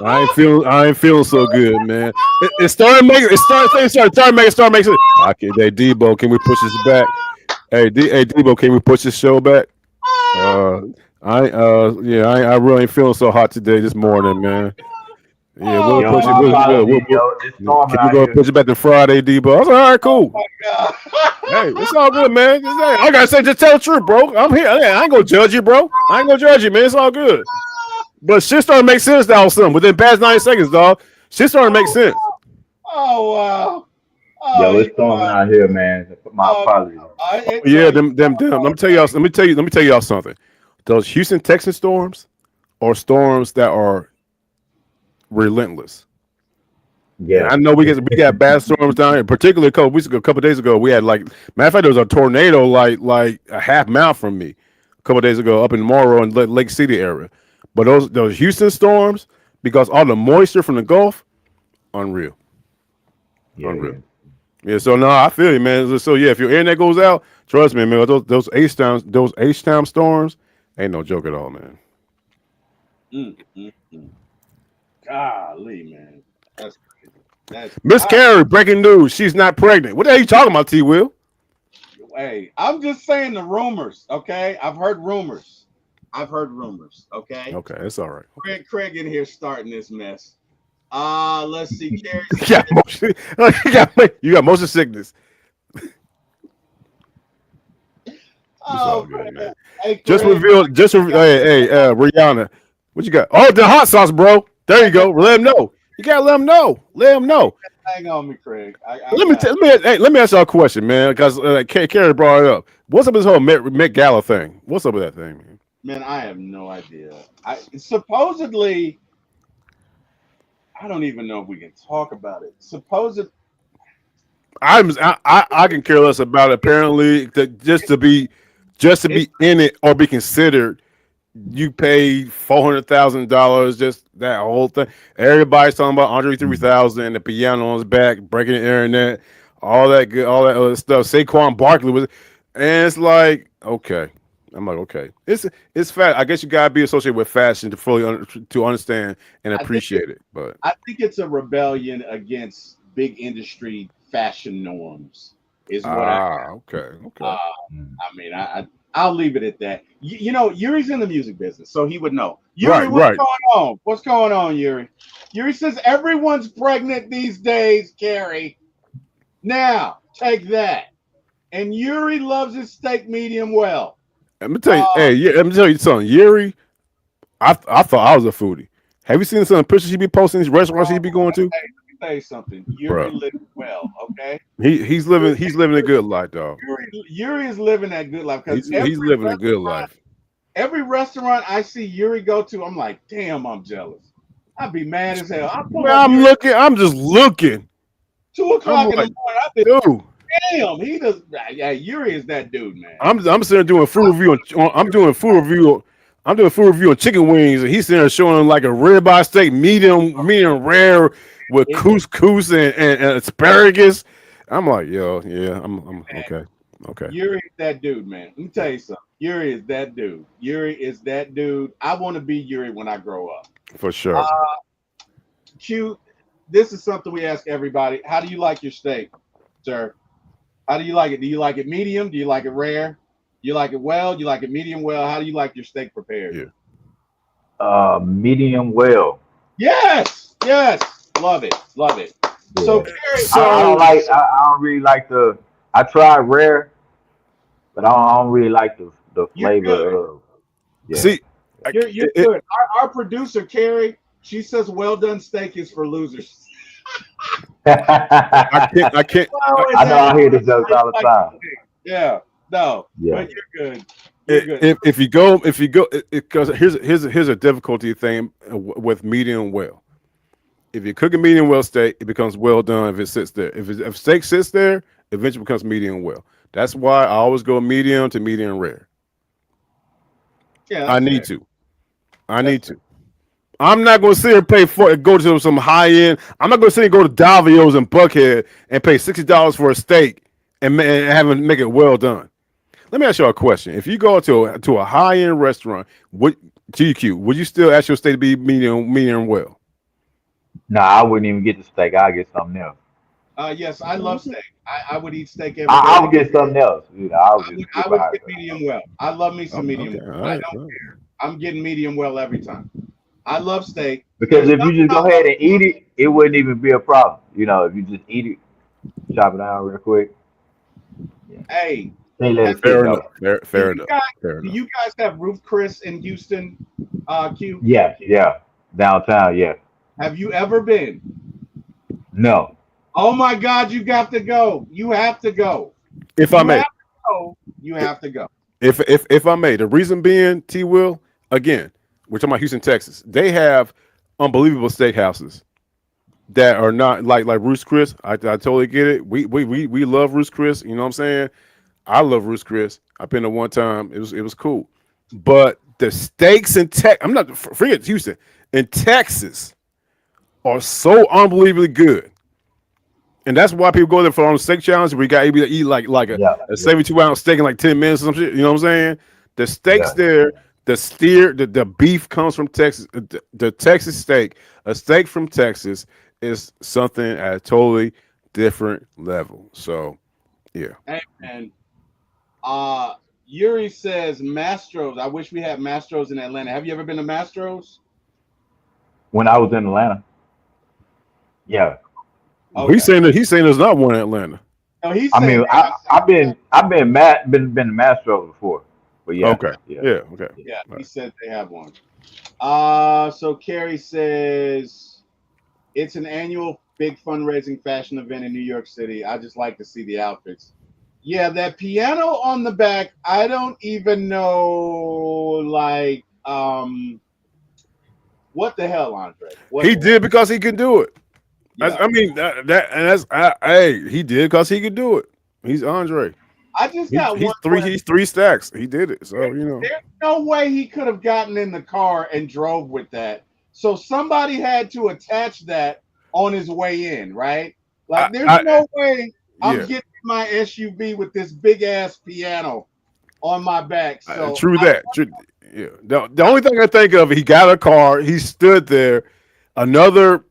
I ain't feeling so good, man. Things starting to make sense. Okay, hey, Debo, can we push this back? Hey, Debo, can we push this show back? I really ain't feeling so hot today this morning, man. Yeah, we'll push it. Can we go push it back to Friday, Debo? I was like, all right, cool. Oh my God. Hey, it's all good, man. I gotta say, just tell the truth, bro. I'm here. I ain't gonna judge you, bro. I ain't gonna judge you, man. It's all good. But shit started to make sense now, son. Within the past 90 seconds, dog. Shit started to make sense. Oh wow. Oh, Yo, it's storming out here, man. My apologies. Yeah, them. Let me tell y'all something. Those Houston Texans storms are storms that are relentless. Yeah, and I know we got bad storms down here. Particularly a couple days ago, we had matter of fact, there was a tornado like a half mile from me a couple days ago up in Morrow and Lake City area. But those Houston storms, because all the moisture from the Gulf, unreal. Unreal. Yeah, so no, I feel you, man. So yeah, if your internet goes out, trust me, man. Those H-Town storms ain't no joke at all, man. Golly, man. That's crazy. Miss Carey, breaking news. She's not pregnant. What the hell are you talking about, T. Will? Hey, I'm just saying the rumors, okay? I've heard rumors, okay? Okay, it's all right. Craig in here starting this mess. Let's see. Carey you got motion sickness. Oh, good, man. Hey, Just Craig. hey, Rihanna. What you got? Oh, the hot sauce, bro. There you go. Let him know. You gotta let him know. Let him know. Hang on me, Craig. Let me ask y'all a question, man, because Carey brought it up. What's up with this whole Met Gala thing? What's up with that thing, man? Man, I have no idea. Supposedly, I don't even know if we can talk about it. I can care less about it. Apparently, just to be in it or be considered, you paid $400,000. Just that whole thing. Everybody's talking about Andre 3000, the piano on his back, breaking the internet, all that other stuff. Saquon Barkley was, and it's like, okay. I'm like, okay, it's fat. I guess you gotta be associated with fashion to fully understand and appreciate it. But I think it's a rebellion against big industry fashion norms. Is what okay. I mean, I'll leave it at that. You know, Yuri's in the music business, so he would know. Yuri, what's going on? What's going on, Yuri? Yuri says everyone's pregnant these days, Carey. Now, take that. And Yuri loves his steak medium well. Let me tell you, let me tell you something. Yuri, I thought I was a foodie. Have you seen some pictures he be posting? These restaurants he be going to? Hey, let me tell you something. Yuri lives well, okay? He's living a good life, dog. Yuri is living that good life because he's living a good life. Every restaurant I see Yuri go to, I'm like, damn, I'm jealous. I'd be mad as hell. I'm just looking. 2 o'clock in the morning. Dude. Damn, he does. Yeah, Yuri is that dude, man. I'm sitting there doing food review. I'm doing food review on chicken wings, and he's sitting there showing like a ribeye steak, medium rare with couscous and asparagus. I'm like, yo, yeah, I'm okay. Yuri is that dude, man. Let me tell you something. Yuri is that dude. I want to be Yuri when I grow up. For sure. Q, this is something we ask everybody. How do you like your steak, sir? How do you like it? Do you like it medium? Do you like it rare? Do you like it well? Do you like it medium well? How do you like your steak prepared? Medium well. Yes. Yes, love it, love it. So Yeah. Carrie, I So don't like. I don't really like the. I tried rare, but I don't really like the you're good. flavor of. Yeah. see, I, You're it, good. Our producer Carrie, she says well done steak is for losers. I can't. I can't. I always I know ask I hear the questions jokes how you all the like time. the steak. Yeah, no, Yeah. but you're good. You're good. If you go, because here's a difficulty thing with medium well. If you cook a medium well steak, it becomes well done if it sits there. If steak sits there, it eventually becomes medium well. That's why I always go medium to medium rare. Yeah, I that's need fair. to. I That's need fair. to. I'm not going to sit here and pay for go to some high end. I'm not going to sit here and go to Davio's and Buckhead and pay $60 for a steak and have it make it well done. Let me ask you a question. If you go to a high end restaurant, what GQ, would you still ask your steak to be medium well? Nah, I wouldn't even get the steak. I'll get something else. Yes, I love steak. I would eat steak every day. I would get something else. You know, I would just I skip would out. get medium well. I love me some medium Okay, well. all I right. don't All right. care. I'm getting medium well every time. I love steak. Because There's if you nothing just I go love. ahead and eat it, it wouldn't even be a problem. You know, if you just eat it, chop it down real quick. Yeah. Hey, They let have it you, sit Fair enough. though. do Fair you enough. guys Fair do enough. you guys have Roof Chris in Houston? Q. Yeah, yeah. Downtown, yeah. Have you ever been? No. Oh my God, you got to go. You have to go. If I You may, have to go. You have to go. if I may, the reason being, T Will, again, we're talking about Houston, Texas. They have unbelievable steakhouses that are not like Roost Chris. I totally get it. We love Roost Chris. You know what I'm saying? I love Roost Chris. I've been there one time. It was cool. But the steaks in Texas, I'm not forget Houston, in Texas are so unbelievably good. And that's why people go there for on the steak challenge. We got able to eat like Yeah, a yeah, 72-ounce steak in like 10 minutes or some shit. You know what I'm saying? The steaks yeah. there, the beef comes from Texas. The Texas steak, a steak from Texas is something at a totally different level. So yeah. Hey, man. Yuri says Mastros. I wish we had Mastros in Atlanta. Have you ever been to Mastros? When I was in Atlanta, yeah. Okay. He's saying there's not one in Atlanta. No, he's I saying mean, I've been Mastro before, but yeah, Okay. yeah, Yeah. Okay. yeah, All he right. said they have one. So Carrie says it's an annual big fundraising fashion event in New York City. I just like to see the outfits. Yeah, that piano on the back, I don't even know like what the hell, Andre? What He the hell? did because he can do it. Yeah. I mean hey, he did because he could do it. He's Andre. I just got one He's question. three stacks. He did it. So you know. There's no way he could have gotten in the car and drove with that. So somebody had to attach that on his way in, right? Like, there's I no way I'm yeah. getting in my SUV with this big ass piano on my back. So True I, that. True, yeah. The only thing I think of, he got a car. He stood there. Another,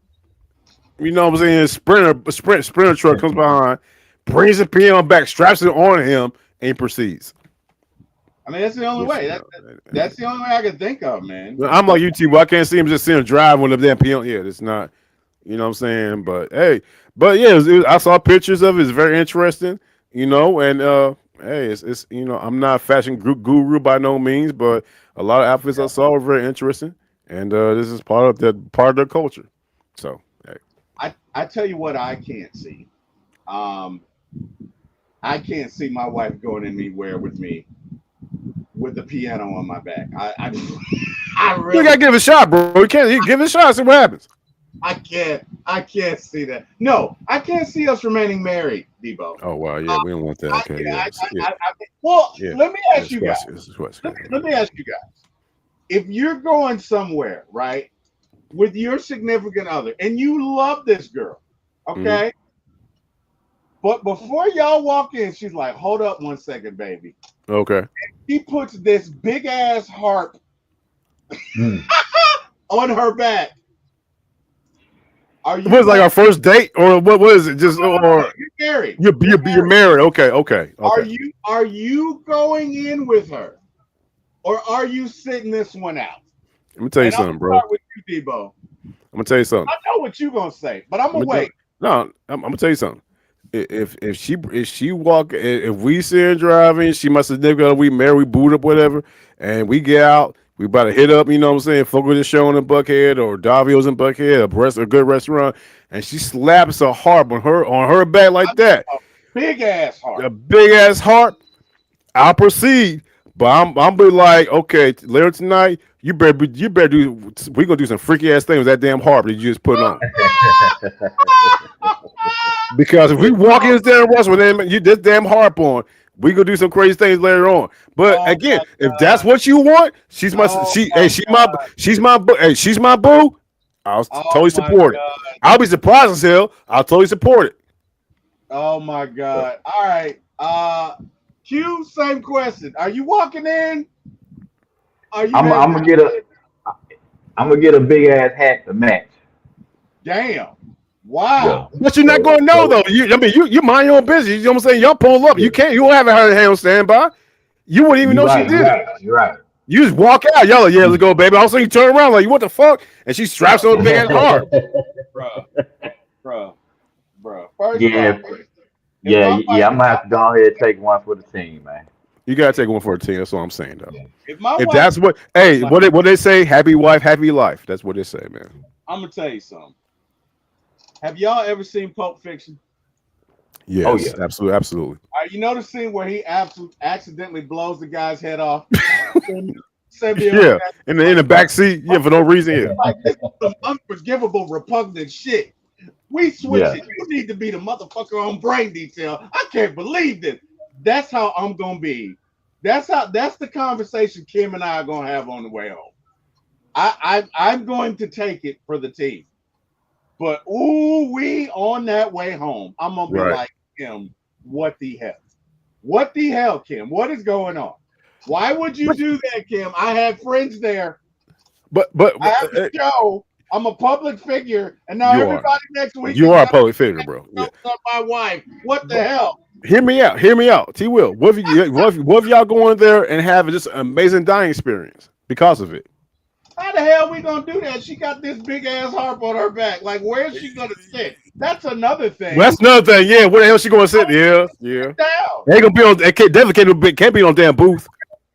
you know what I'm saying, sprinter truck comes behind, brings the piano back, straps it on him, and proceeds. I mean, that's the only Which, way. That's the only way I could think of, man. I'm like you, T. Well, I can't see him just sitting drive with the damn piano. Yeah, it's not. You know what I'm saying? But hey, but yeah, I saw pictures of it. It's very interesting. You know, and hey, it's I'm not a fashion guru by no means, but a lot of outfits I saw were very interesting, and this is part of their culture. So hey. I tell you what, I can't see. Um, I can't see my wife going anywhere with me with the piano on my back. I You really gotta give it a shot, bro. You give it a shot, see what happens. I can't see that. No, I can't see us remaining married, Debo. Oh wow, yeah, we don't want that. Okay, Yeah, yeah, well, yeah. let me ask you guys. It's question. Let me ask you guys. If you're going somewhere, right, with your significant other, and you love this girl, okay, but before y'all walk in, she's like, "Hold up one second, baby." Okay. She puts this big ass harp Mm. on her back. Are you What is like going? our first date, or what is it? Just or You're married. you're married? Okay. Are you going in with her, or are you sitting this one out? Let me tell you And I'm something, gonna bro. start with you, Debo. gonna tell you something. I know what you gonna say, but I'm gonna wait. No, I'm gonna tell you something. If we see her driving, she must have nigga we married, we boot up, whatever, and we get out, we about to hit up, you know what I'm saying, Fogo de Show in Buckhead or Davio's in Buckhead, a good restaurant, and she slaps a harp on her back like that. Big ass heart. A big ass harp. I'll proceed. But I'm be like, okay, later tonight, you better do. We gonna do some freaky ass things with that damn harp that you just put on. Because if we walk in this damn restaurant with this damn harp on, we gonna do some crazy things later on. But again, if that's what you want, she's my boo. I'll totally support it. I'll be surprised as hell. I'll totally support it. Oh my God! All right. Q, same question. Are you walking in? Are you? I'm gonna get a big ass hat to match. Damn! Wow. Yeah. But you're not going to know though. You mind your own business. You know what I'm saying? Y'all pull up. Yeah. You don't have a hand on standby. You wouldn't even know she did it. You're right. You just walk out. Y'all like, yeah, let's go, baby. All of a sudden you turn around like, what the fuck? And she straps on the big ass hard. Bro. First I'm gonna have to go ahead and take one for the team, man. You gotta take one for the team. That's what I'm saying, though. Yeah. If that's what, hey, what they say, happy wife, happy life. That's what they say, man. I'm gonna tell you something. Have y'all ever seen Pulp Fiction? Yes, oh, yeah. Absolutely. You know the scene where he accidentally blows the guy's head off? Yeah, in the back seat, yeah, for no reason. Yeah. Like, this is some unforgivable, repugnant shit. We switch it. You need to be the motherfucker on brain detail. I can't believe this. That's how I'm gonna be. That's the conversation Kim and I are gonna have on the way home. I'm going to take it for the team. But we on that way home, I'm gonna be like, Kim, what the hell? What the hell, Kim? What is going on? Why would you do that, Kim? I have friends there. But I have a show. I'm a public figure, and now everybody next week. You are a public figure, bro. Yeah. My wife. What the hell? Hear me out. T. Will. What if y'all go in there and have just an amazing dining experience because of it? How the hell we gonna do that? She got this big ass harp on her back. Like, where's she gonna sit? That's another thing. Well, that's another thing. Yeah, where the hell she gonna sit? Yeah. They ain't gonna be on. They definitely can't be on damn booth.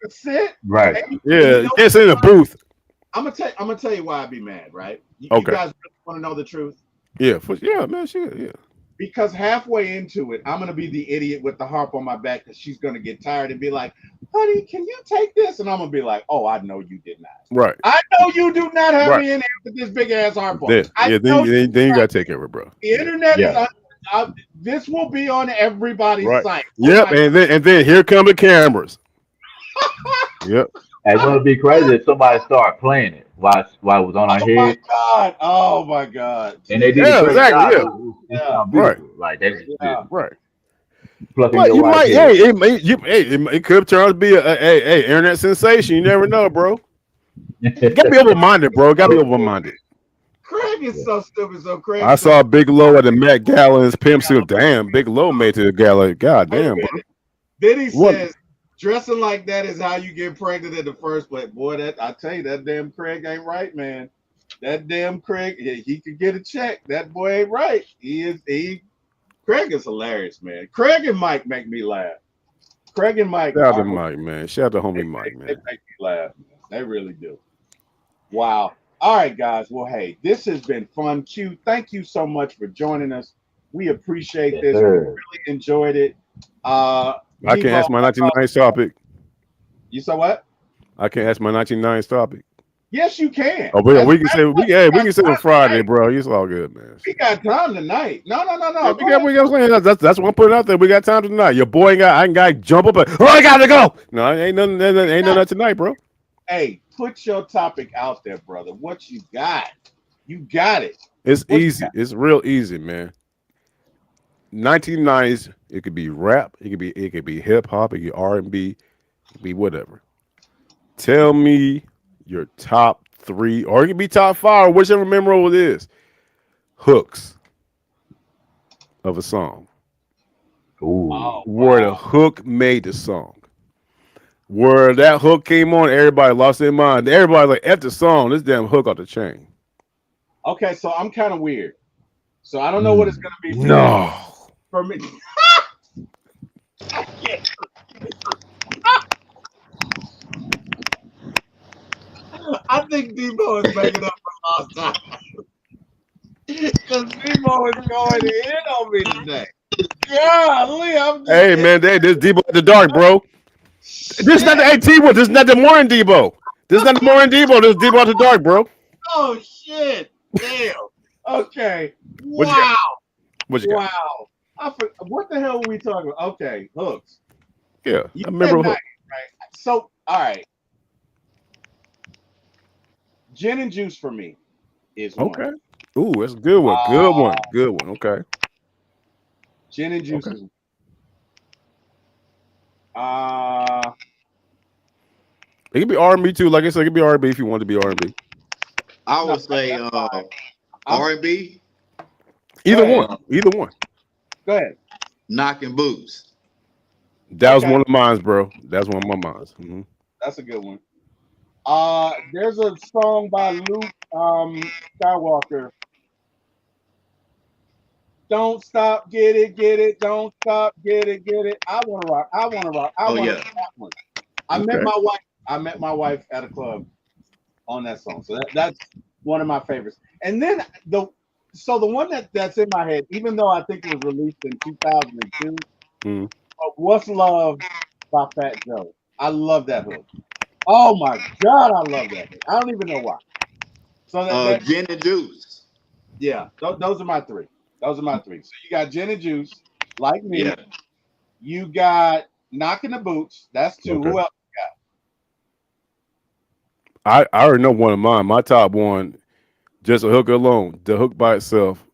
Sit. Right. Yeah, you can't sit in a booth. I'm gonna tell you why I'd be mad, right? You guys really want to know the truth? Yeah, man, yeah. Because halfway into it, I'm gonna be the idiot with the harp on my back because she's gonna get tired and be like, "Honey, can you take this?" And I'm gonna be like, "Oh, I know you did not. Right. I know you do not have me in here with this big ass harp on." Then you gotta take care of it, bro. The internet is. This will be on everybody's site. Yep, and then here come the cameras. Yep. And it would be crazy if somebody started playing it while it was on our head. Oh my God! And they did exactly. Right. Like that. Right. But you might. It could turn out to be a internet sensation. You never know, bro. You gotta be open-minded, bro. Gotta be open-minded. Craig is so stupid. So Craig. I saw Big Low at the Met Gala in his pimp suit. Damn, Big Low made to the gala. God damn, bro. Then he says, dressing like that is how you get pregnant in the first place. Boy, I tell you, that damn Craig ain't right, man. That damn Craig, he could get a check. That boy ain't right. Craig is hilarious, man. Craig and Mike make me laugh. Craig and Mike. Shout out to Mike, man. Shout out to homie Mike, man. They make me laugh, man. They really do. Wow. All right, guys. Well, hey, this has been fun. Q, thank you so much for joining us. We appreciate this. We really enjoyed it. I can't ask my 1990s topic. You saw what? I can't ask my 1990s topic. Yes, you can. Oh, we can say on Friday, bro. It's all good, man. We got time tonight. No. Yeah, that's what I'm putting out there. We got time tonight. Your boy I ain't got to jump up and I gotta go. No, ain't nothing tonight, bro. Hey, put your topic out there, brother. What you got? You got it. It's easy. It's real easy, man. 1990s. It could be rap. It could be hip hop. It could be R&B. It could be whatever. Tell me your top 3, or it could be top 5, whichever memorable it is. Hooks of a song. Ooh. Where the hook made the song. Where that hook came on, everybody lost their mind. Everybody like, F the song, this damn hook off the chain. Okay, so I'm kind of weird. So I don't know what it's gonna be for you. No. For me, I think Debo is making up for lost time. Because Debo is going in on me today. Golly, I'm just Hey man, this Debo at the dark, bro. This is not the T1. This is not the morning Debo. This is not the morning Debo. This is Debo at the dark, bro. Oh shit! Damn. Okay. What you got? Wow. What you got? Wow. What the hell were we talking about? Okay, hooks. Yeah, You I remember. said 90, right? So, all right. Gin and juice for me is one. Okay. Ooh, that's a good one. Good one. Good one. Okay. Gin and juice Okay. is uh It could be R&B too. Like I said, it could be R&B if you want to be R&B. I no, would say I'm- R&B, Either Go ahead. one. Either one. Go ahead. knocking boots. That was Okay. one of mine, bro. That's one of my mines. Mhm. That's a good one. There's a song by Luke Skywalker. Don't stop, get it, don't stop, get it. I wanna rock, I wanna rock, I Oh, wanna yeah. rock that one. I Okay. met my wife at a club on that song. So that's one of my favorites. And then the one that's in my head, even though I think it was released in 2002, Mhm. What's Love by Fat Joe. I love that hook. Oh my God, I love that hook. I don't even know why. So Gin and juice. yeah, those are my three. Those are my three. So you got Gin and Juice, like me. Yeah. You got Knocking the Boots. That's two. Okay. Who else? I already know one of mine. My top one, just a hook alone. The hook by itself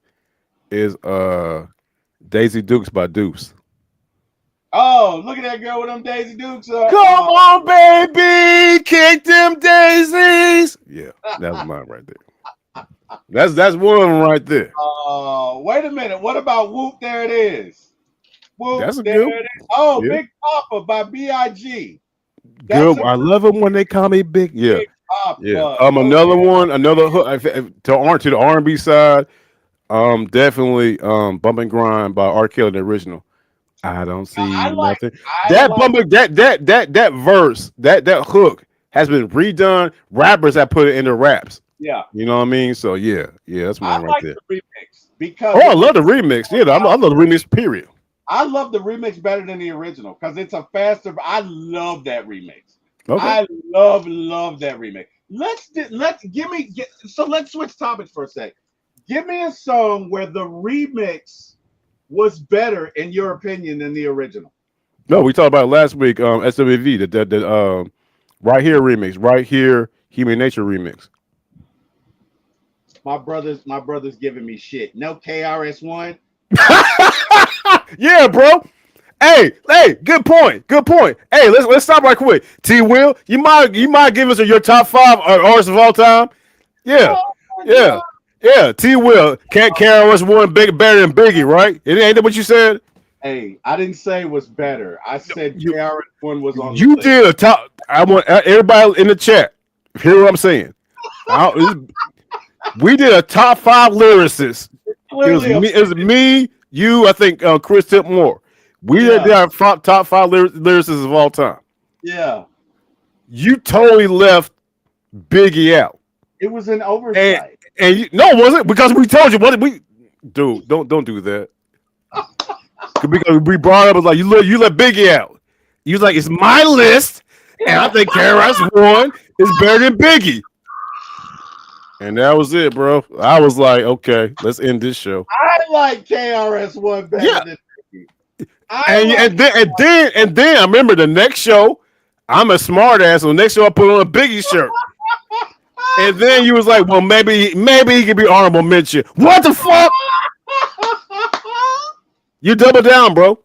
is Daisy Dukes by Deuce. Oh, look at that girl with them Daisy Dukes. Come on, baby, kick them daisies. Yeah, that's mine right there. That's one of them right there. Wait a minute. What about Whoop? There it is. Whoop. That's a There good. it is. Oh, Yeah. Big Papa by B.I.G. Good. I love them when they call me big. Yeah. Big Papa. Yeah. Another one, another hook to the R&B side. Definitely Bump and Grind by R. Kelly, the original. I don't see nothing. That verse, that hook has been redone. Rappers have put it into raps. Yeah. You know what I mean? So yeah, that's I one right like there. the remix because Oh, I love the remix. Yeah, I love the remix. Period. I love the remix better than the original because it's a faster. I love that remix. Okay. I love that remix. Let's switch topics for a sec. Give me a song where the remix was better in your opinion than the original. No, we talked about it last week. SWV, the Right Here remix, Right Here Human Nature remix. My brother's giving me shit. No KRS-One. Yeah, bro. Hey, good point. Hey, let's stop right quick. T. Will, you might give us your top 5 artists of all time. Yeah, yeah. T. Will, can't KRS-One better than Biggie, right? Ain't that what you said? Hey, I didn't say it was better. I said KRS-One was on. You did a top. I want everybody in the chat. Hear what I'm saying? We did a top 5 lyricists. It was me, you, I think Chris Tipmore. We did our top 5 lyricists of all time. Yeah. You totally left Biggie out. It was an oversight. And no, was it? Because we told you what we dude, don't do that. Because we brought up, like, you let Biggie out. You was like, it's my list, and I think KRS-One is better than Biggie. And that was it, bro. I was like, okay, let's end this show. I like KRS-One better than Biggie. And then I remember the next show, I'm a smart ass. So the next show I put on a Biggie shirt. And then you was like, well, maybe he could be honorable mention. What the fuck? You double down, bro.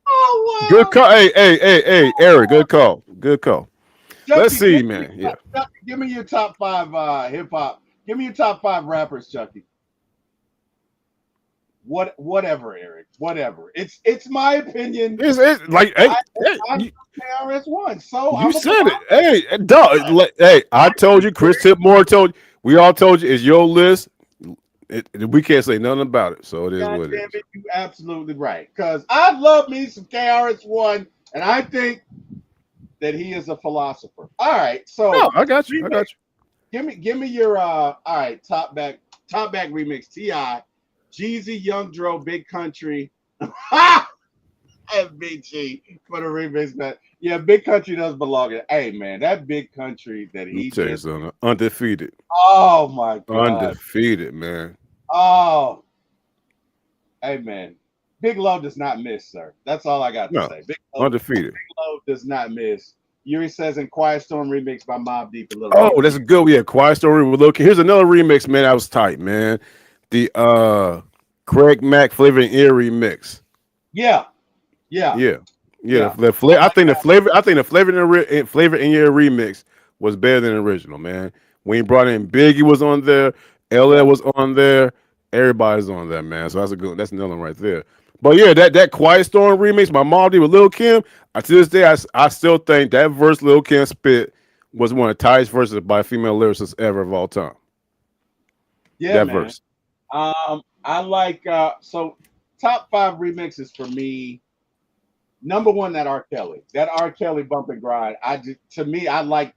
Oh, wow. Good call. Hey, Eric, good call. Chucky, Let's see, man. Yeah. Chucky, give me your top 5 hip hop. Give me your top 5 rappers, Chucky. Whatever, Eric. Whatever. It's my opinion. It's like, I'm KRS-One. So you said it. Hey, dog. Hey, I told you. Chris Tipmore told you. We all told you. It's your list. we can't say nothing about it. So it is God what it damn is. it, you absolutely right. Because I love me some KRS-One, and I think that he is a philosopher. All right, so No, I got you. I got you. give me your all right, top back remix, T.I., Jeezy, Young Dro, Big Country. Ha! FBG for the remix, man. Yeah, Big Country does belong in. Hey man, that Big Country that Let me he tell you just, something. Undefeated. oh my god. Undefeated, man. Oh, hey man. Big Love does not miss, sir. That's all I got to No, say. Big undefeated. Love does not miss. Yuri says in Quiet Storm remix by Mobb Deep and Lil Oh, Kim. that's a good. Yeah, Quiet Story with Lil Kim. Here's another remix, man. That was tight, man. The Craig Mack Flavor and Ear remix. Yeah, yeah, Yeah, yeah. yeah. I think the flavor. I think the flavor in your remix was better than the original, man. When you brought in Biggie was on there, LL Yeah. was on there, everybody's on there, man. So that's a good. That's another one right there. But yeah, that Quiet Storm remix, my mom did with Lil Kim. To this day, I still think that verse Lil Kim spit was one of the tightest verses by a female lyricist ever of all time. Yeah, That man. verse. I like so top five remixes for me. Number one, that R. Kelly. That R. Kelly bump and grind. To me, I like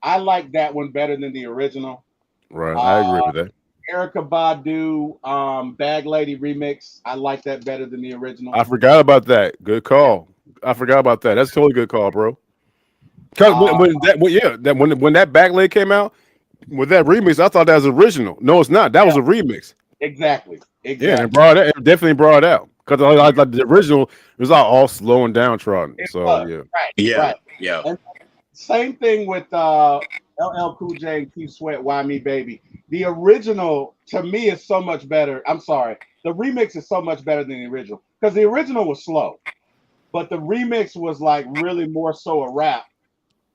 that one better than the original. Right. I Uh agree with that. Erica Badu, Bag Lady remix. I like that better than the original. I forgot about that. Good Yeah. call. I forgot about that. That's a totally good call, bro. Cause Uh, when that back leg came out with that remix, I thought that was original. No, it's not. That yeah, was a remix. exactly. Yeah, and it Exactly. brought it. It definitely brought it out. Because Yeah, like the original, it was all slow and downtrodden. it So was. yeah, Right, Yeah, right. yeah. And same thing with LL Cool J and Keith Sweat, Why Me Baby. The original to me is so much better. I'm sorry. The remix is so much better than the original. Because the original was slow, but the remix was like really more so a rap.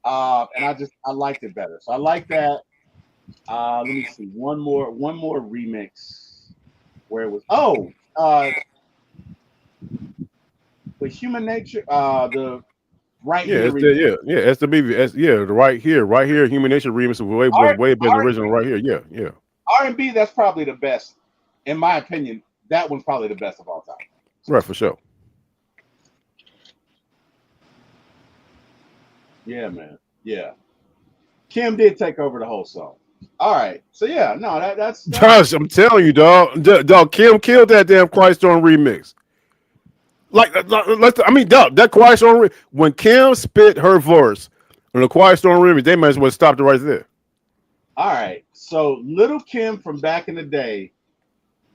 And I liked it better. So I like that. Let me see. One more remix where it was the Human Nature, the Right yeah, Here it's remix. the it's the BB, yeah, the right here, Human Nature remix was R way better than the original. Right here, yeah, yeah, and B, that's probably the best, in my opinion. That one's probably the best of all time. right for sure. Yeah, man. Yeah. Kim did take over the whole song. All right. So yeah, no, that's Josh, I'm telling you, dog, Kim killed that damn Quiet Storm remix. I mean, dog, that Quiet Storm when Kim spit her verse on the Quiet Storm remix, they might as well stopped it right there. all right. So Little Kim from back in the day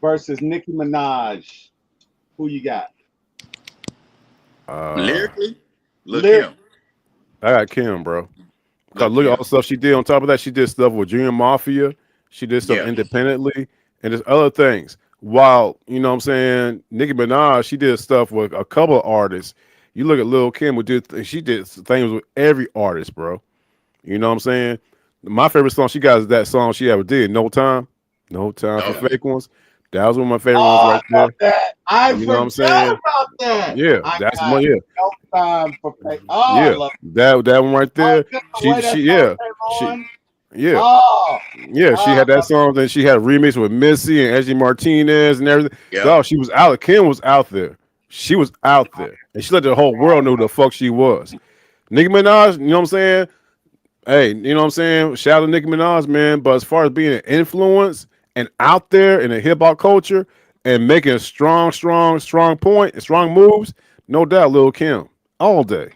versus Nicki Minaj. Who you got? Uh, Lyrically, look Lyric. him. I got Kim, bro. Cause Look look at all him. the stuff she did. On top of that, she did stuff with Junior Mafia. She did stuff Yeah. independently, and there's other things. While you know what I'm saying, Nicki Minaj, she did stuff with a couple of artists. You look at Lil Kim, she did things with every artist, bro. You know what I'm saying? My favorite song she got is that song she ever did, No Time. No Time for Oh, Fake Ones. That was one of my favorite ones Oh, right I love there. that. I You know what I'm forgot saying? about that. Yeah, I that's my got yeah. no time for pay. Oh, I Yeah. love That one right oh, there. just the way that She song yeah. came She on. yeah. Oh, Yeah, she I had that love song. Then she had a remix with Missy and Angie Martinez and everything. yep. Dog, she was out. Kim was out there. She was out there, and she let the whole world know who the fuck she was. Nicki Minaj, you know what I'm saying? Hey, you know what I'm saying? Shout out to Nicki Minaj, man. But as far as being an influence and out there in the hip hop culture and making a strong point and strong moves, no doubt, Lil Kim, all day,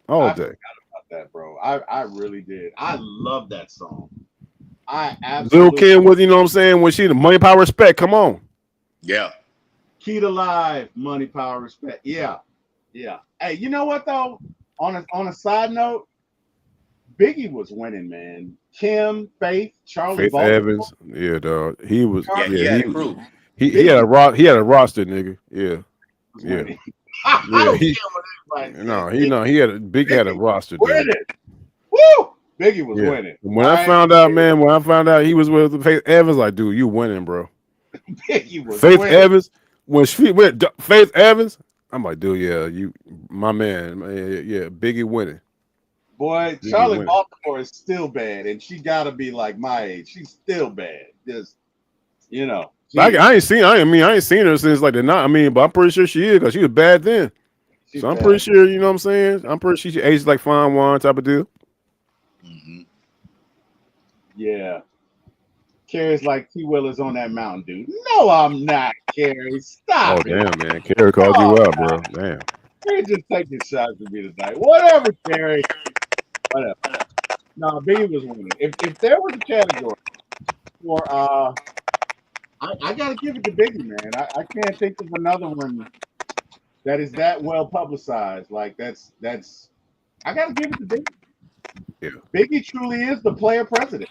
all I day. forgot about that, bro. I really did. I love that song. I Lil absolutely Kim with you know what I'm saying when she the money, power, respect. Come on. Yeah. Keep alive, money, power, respect. Yeah, yeah. Hey, you know what though? On a side note, Biggie was winning, man. Kim, Faith, Charlie Faith Baltimore, Evans, yeah, dog. He was, Yeah. Charlie He yeah, had a crew. Biggie he had a roster, nigga. Yeah, was yeah, winning. I yeah. don't He care what anybody says. he had a big had a Biggie was roster, dude. winning. Woo! Biggie was Yeah. winning. When All I right, found out, man, when I found out he was with Faith Evans, like, dude, you winning, bro. Biggie was Faith winning. Evans, when she went Faith Evans, I'm like, dude, yeah, you, my man, yeah, Biggie winning, Boy, Biggie Charlie winning. Baltimore is still bad, and she gotta be like my age. She's still bad. Just You know, I ain't seen. I ain't seen her since like the night. I mean, but I'm pretty sure she is because she was bad then. she's So I'm bad. pretty sure. You know what I'm saying? I'm pretty sure she aged like fine wine type of deal. Mhm. Yeah. Carrie's like T Will is on that Mountain Dew. No, I'm not, Carrie. Oh Stop it. damn, man. Carrie called Oh, you out, bro. Damn. Carrie just taking shots at me tonight. Whatever, Carrie. Whatever. No, Biggie was winning. If there was a category for I gotta give it to Biggie, man. I can't think of another one that is that well publicized. Like that's I gotta give it to Biggie. Yeah. Biggie truly is the player president.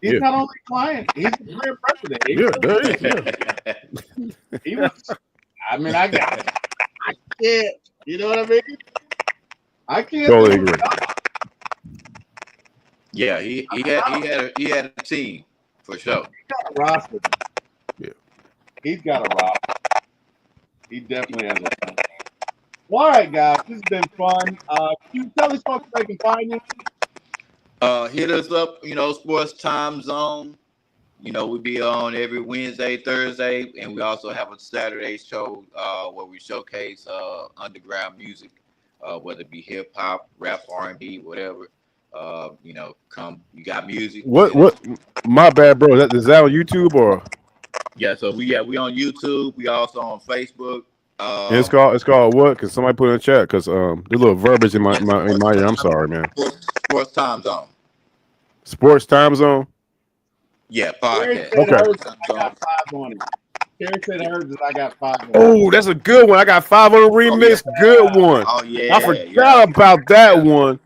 He's Yeah. not only client, he's the player president. He Yeah. really There is. is. Yeah. He was I mean, I can't, you know what I mean? I can't Totally think of agree. Yeah, he had a team for sure. a roster. Yeah. He's got a roster. He definitely has a team. Well, all right, guys, this has been fun. Can you tell these folks where they can find you? Hit us up, Sports Time Zone. We be on every Wednesday, Thursday, and we also have a Saturday show where we showcase underground music, whether it be hip hop, rap, R&B, whatever. Come, you got music. What? My bad, bro. Is that on YouTube or? Yeah, so we on YouTube. We also on Facebook. And it's called what? Cause somebody put in the chat. Cause there's a little verbiage in my ear. I'm sorry, man. Sports Time Zone. Sports Time Zone. Yeah, Terry podcast. said Okay. hers, Sports Time I got Zone. 5 on it. Terry said hers is I got 5 on it. Oh, that's a good one. I got 5 on the Oh yeah. remix. Good one. Oh I yeah. forgot about that Yeah. one.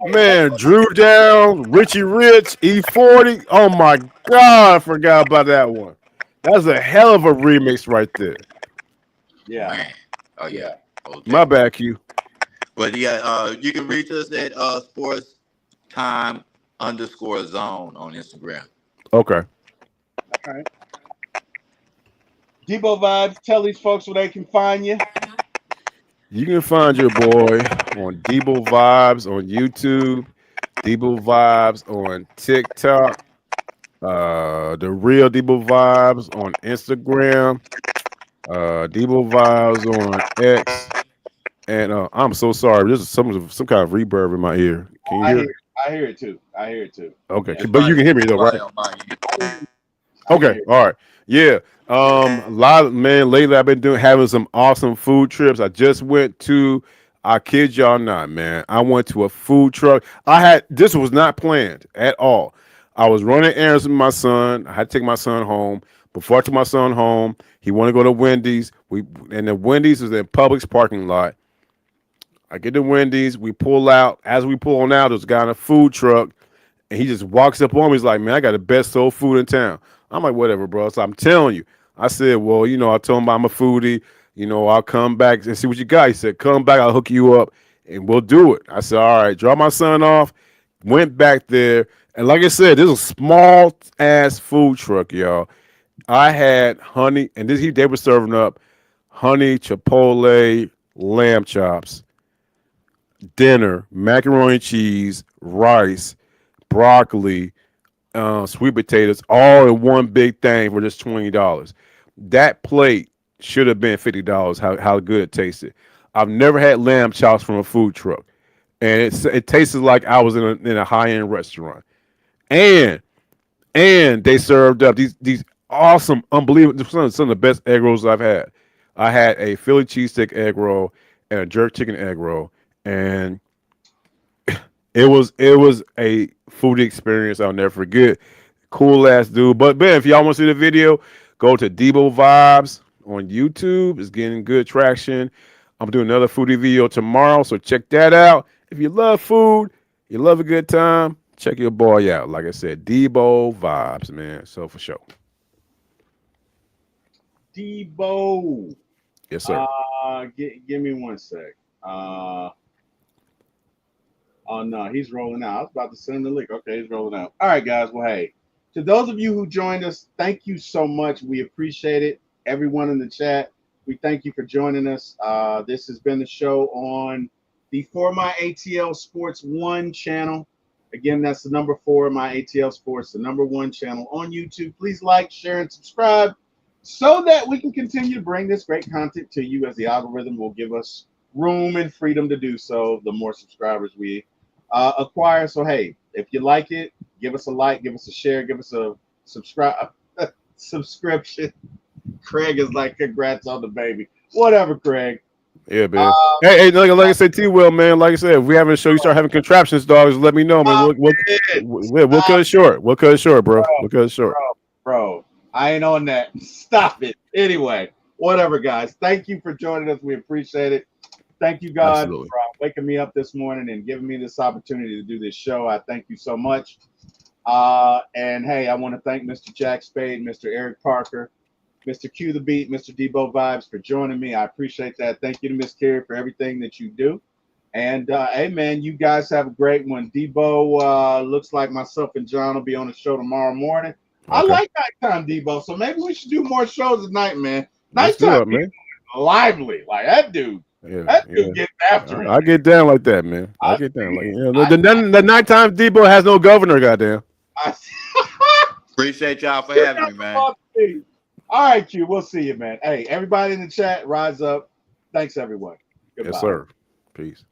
Man, Drew Down, Richie Rich, E40. Oh my God, I forgot about that one. That's a hell of a remix right there. Yeah. Man. Oh yeah. Okay. My bad, Q. But yeah, you can reach us at sports time _zone on Instagram. Okay. All right. Debo Vibes, tell these folks where they can find you. You can find your boy on Debo Vibes on YouTube, Debo Vibes on TikTok, the real Debo Vibes on Instagram, Debo Vibes on X. And I'm so sorry. There's some kind of reverb in my ear. Can you I hear? hear I hear it too. I hear it too. Okay, It's but you can hear me though, probably right? on my end. I can Okay, hear it. all right, yeah. A lot of man lately. I've been having some awesome food trips. I just went to. I kid y'all not, man. I went to a food truck. This was not planned at all. I was running errands with my son. I had to take my son home. Before I took my son home, he wanted to go to Wendy's. And the Wendy's was in Publix parking lot. I get to Wendy's. We pull out. As we pull on out, there's a guy in a food truck. And he just walks up on me. He's like, man, I got the best soul food in town. I'm like, whatever, bro. So I'm telling you. I said, well, I told him I'm a foodie. I'll come back and see what you got. He said, come back. I'll hook you up and we'll do it. I said, all right. Drop my son off. Went back there. And like I said, this is a small ass food truck, y'all. I had honey, and they were serving up honey, chipotle, lamb chops, dinner, macaroni and cheese, rice, broccoli, sweet potatoes, all in one big thing for just $20. That plate should have been $50. How good it tasted. I've never had lamb chops from a food truck, and it tasted like I was in a high end restaurant. And they served up these awesome, unbelievable some of the best egg rolls I've had. I had a Philly cheesesteak egg roll and a jerk chicken egg roll, and it was a food experience I'll never forget. Cool ass dude. But man, if y'all want to see the video, go to Debo Vibes on YouTube. It's getting good traction. I'm doing another foodie video tomorrow, so check that out. If you love food, you love a good time, check your boy out. Like I said, Debo Vibes, man. So for sure. Debo. Yes, sir. Give me one sec. Oh no, he's rolling out. I was about to send the link. Okay, he's rolling out. All right, guys. Well, hey, to those of you who joined us, thank you so much. We appreciate it. Everyone in the chat, we thank you for joining us. This has been the show on the For My ATL Sports 1 channel. Again, that's the number 4 in my ATL Sports, the number 1 channel on YouTube. Please like, share, and subscribe so that we can continue to bring this great content to you, as the algorithm will give us room and freedom to do so the more subscribers we acquire. So, hey, if you like it, give us a like, give us a share, give us a subscription. Craig is like, congrats on the baby. Whatever, Craig. Yeah, man. Hey, like I said, T-Will, man. Like I said, if we having a show, you start having contraptions, dogs. Let me know, man. We'll cut it short. We'll cut it short, bro. We'll cut it short. Bro, I ain't on that. Stop it. Anyway, whatever, guys. Thank you for joining us. We appreciate it. Thank you, God, Absolutely. for waking me up this morning and giving me this opportunity to do this show. I thank you so much. And hey, I want to thank Mr. Jack Spade, Mr. Eric Parker, Mr. Q the Beat, Mr. Debo Vibes for joining me. I appreciate that. Thank you to Miss Carrie for everything that you do. And hey, man, you guys have a great one. Debo looks like myself and John will be on the show tomorrow morning. Okay. I like nighttime Debo, so maybe we should do more shows at night, man. Nighttime, man. Lively, like that dude. Yeah, that dude gets after it. I get down like that, man. I get down like the nighttime Debo has no governor, goddamn. Appreciate y'all for having me, man. All right, Q. We'll see you, man. Hey, everybody in the chat, rise up. Thanks, everyone. Goodbye. Yes, sir. Peace.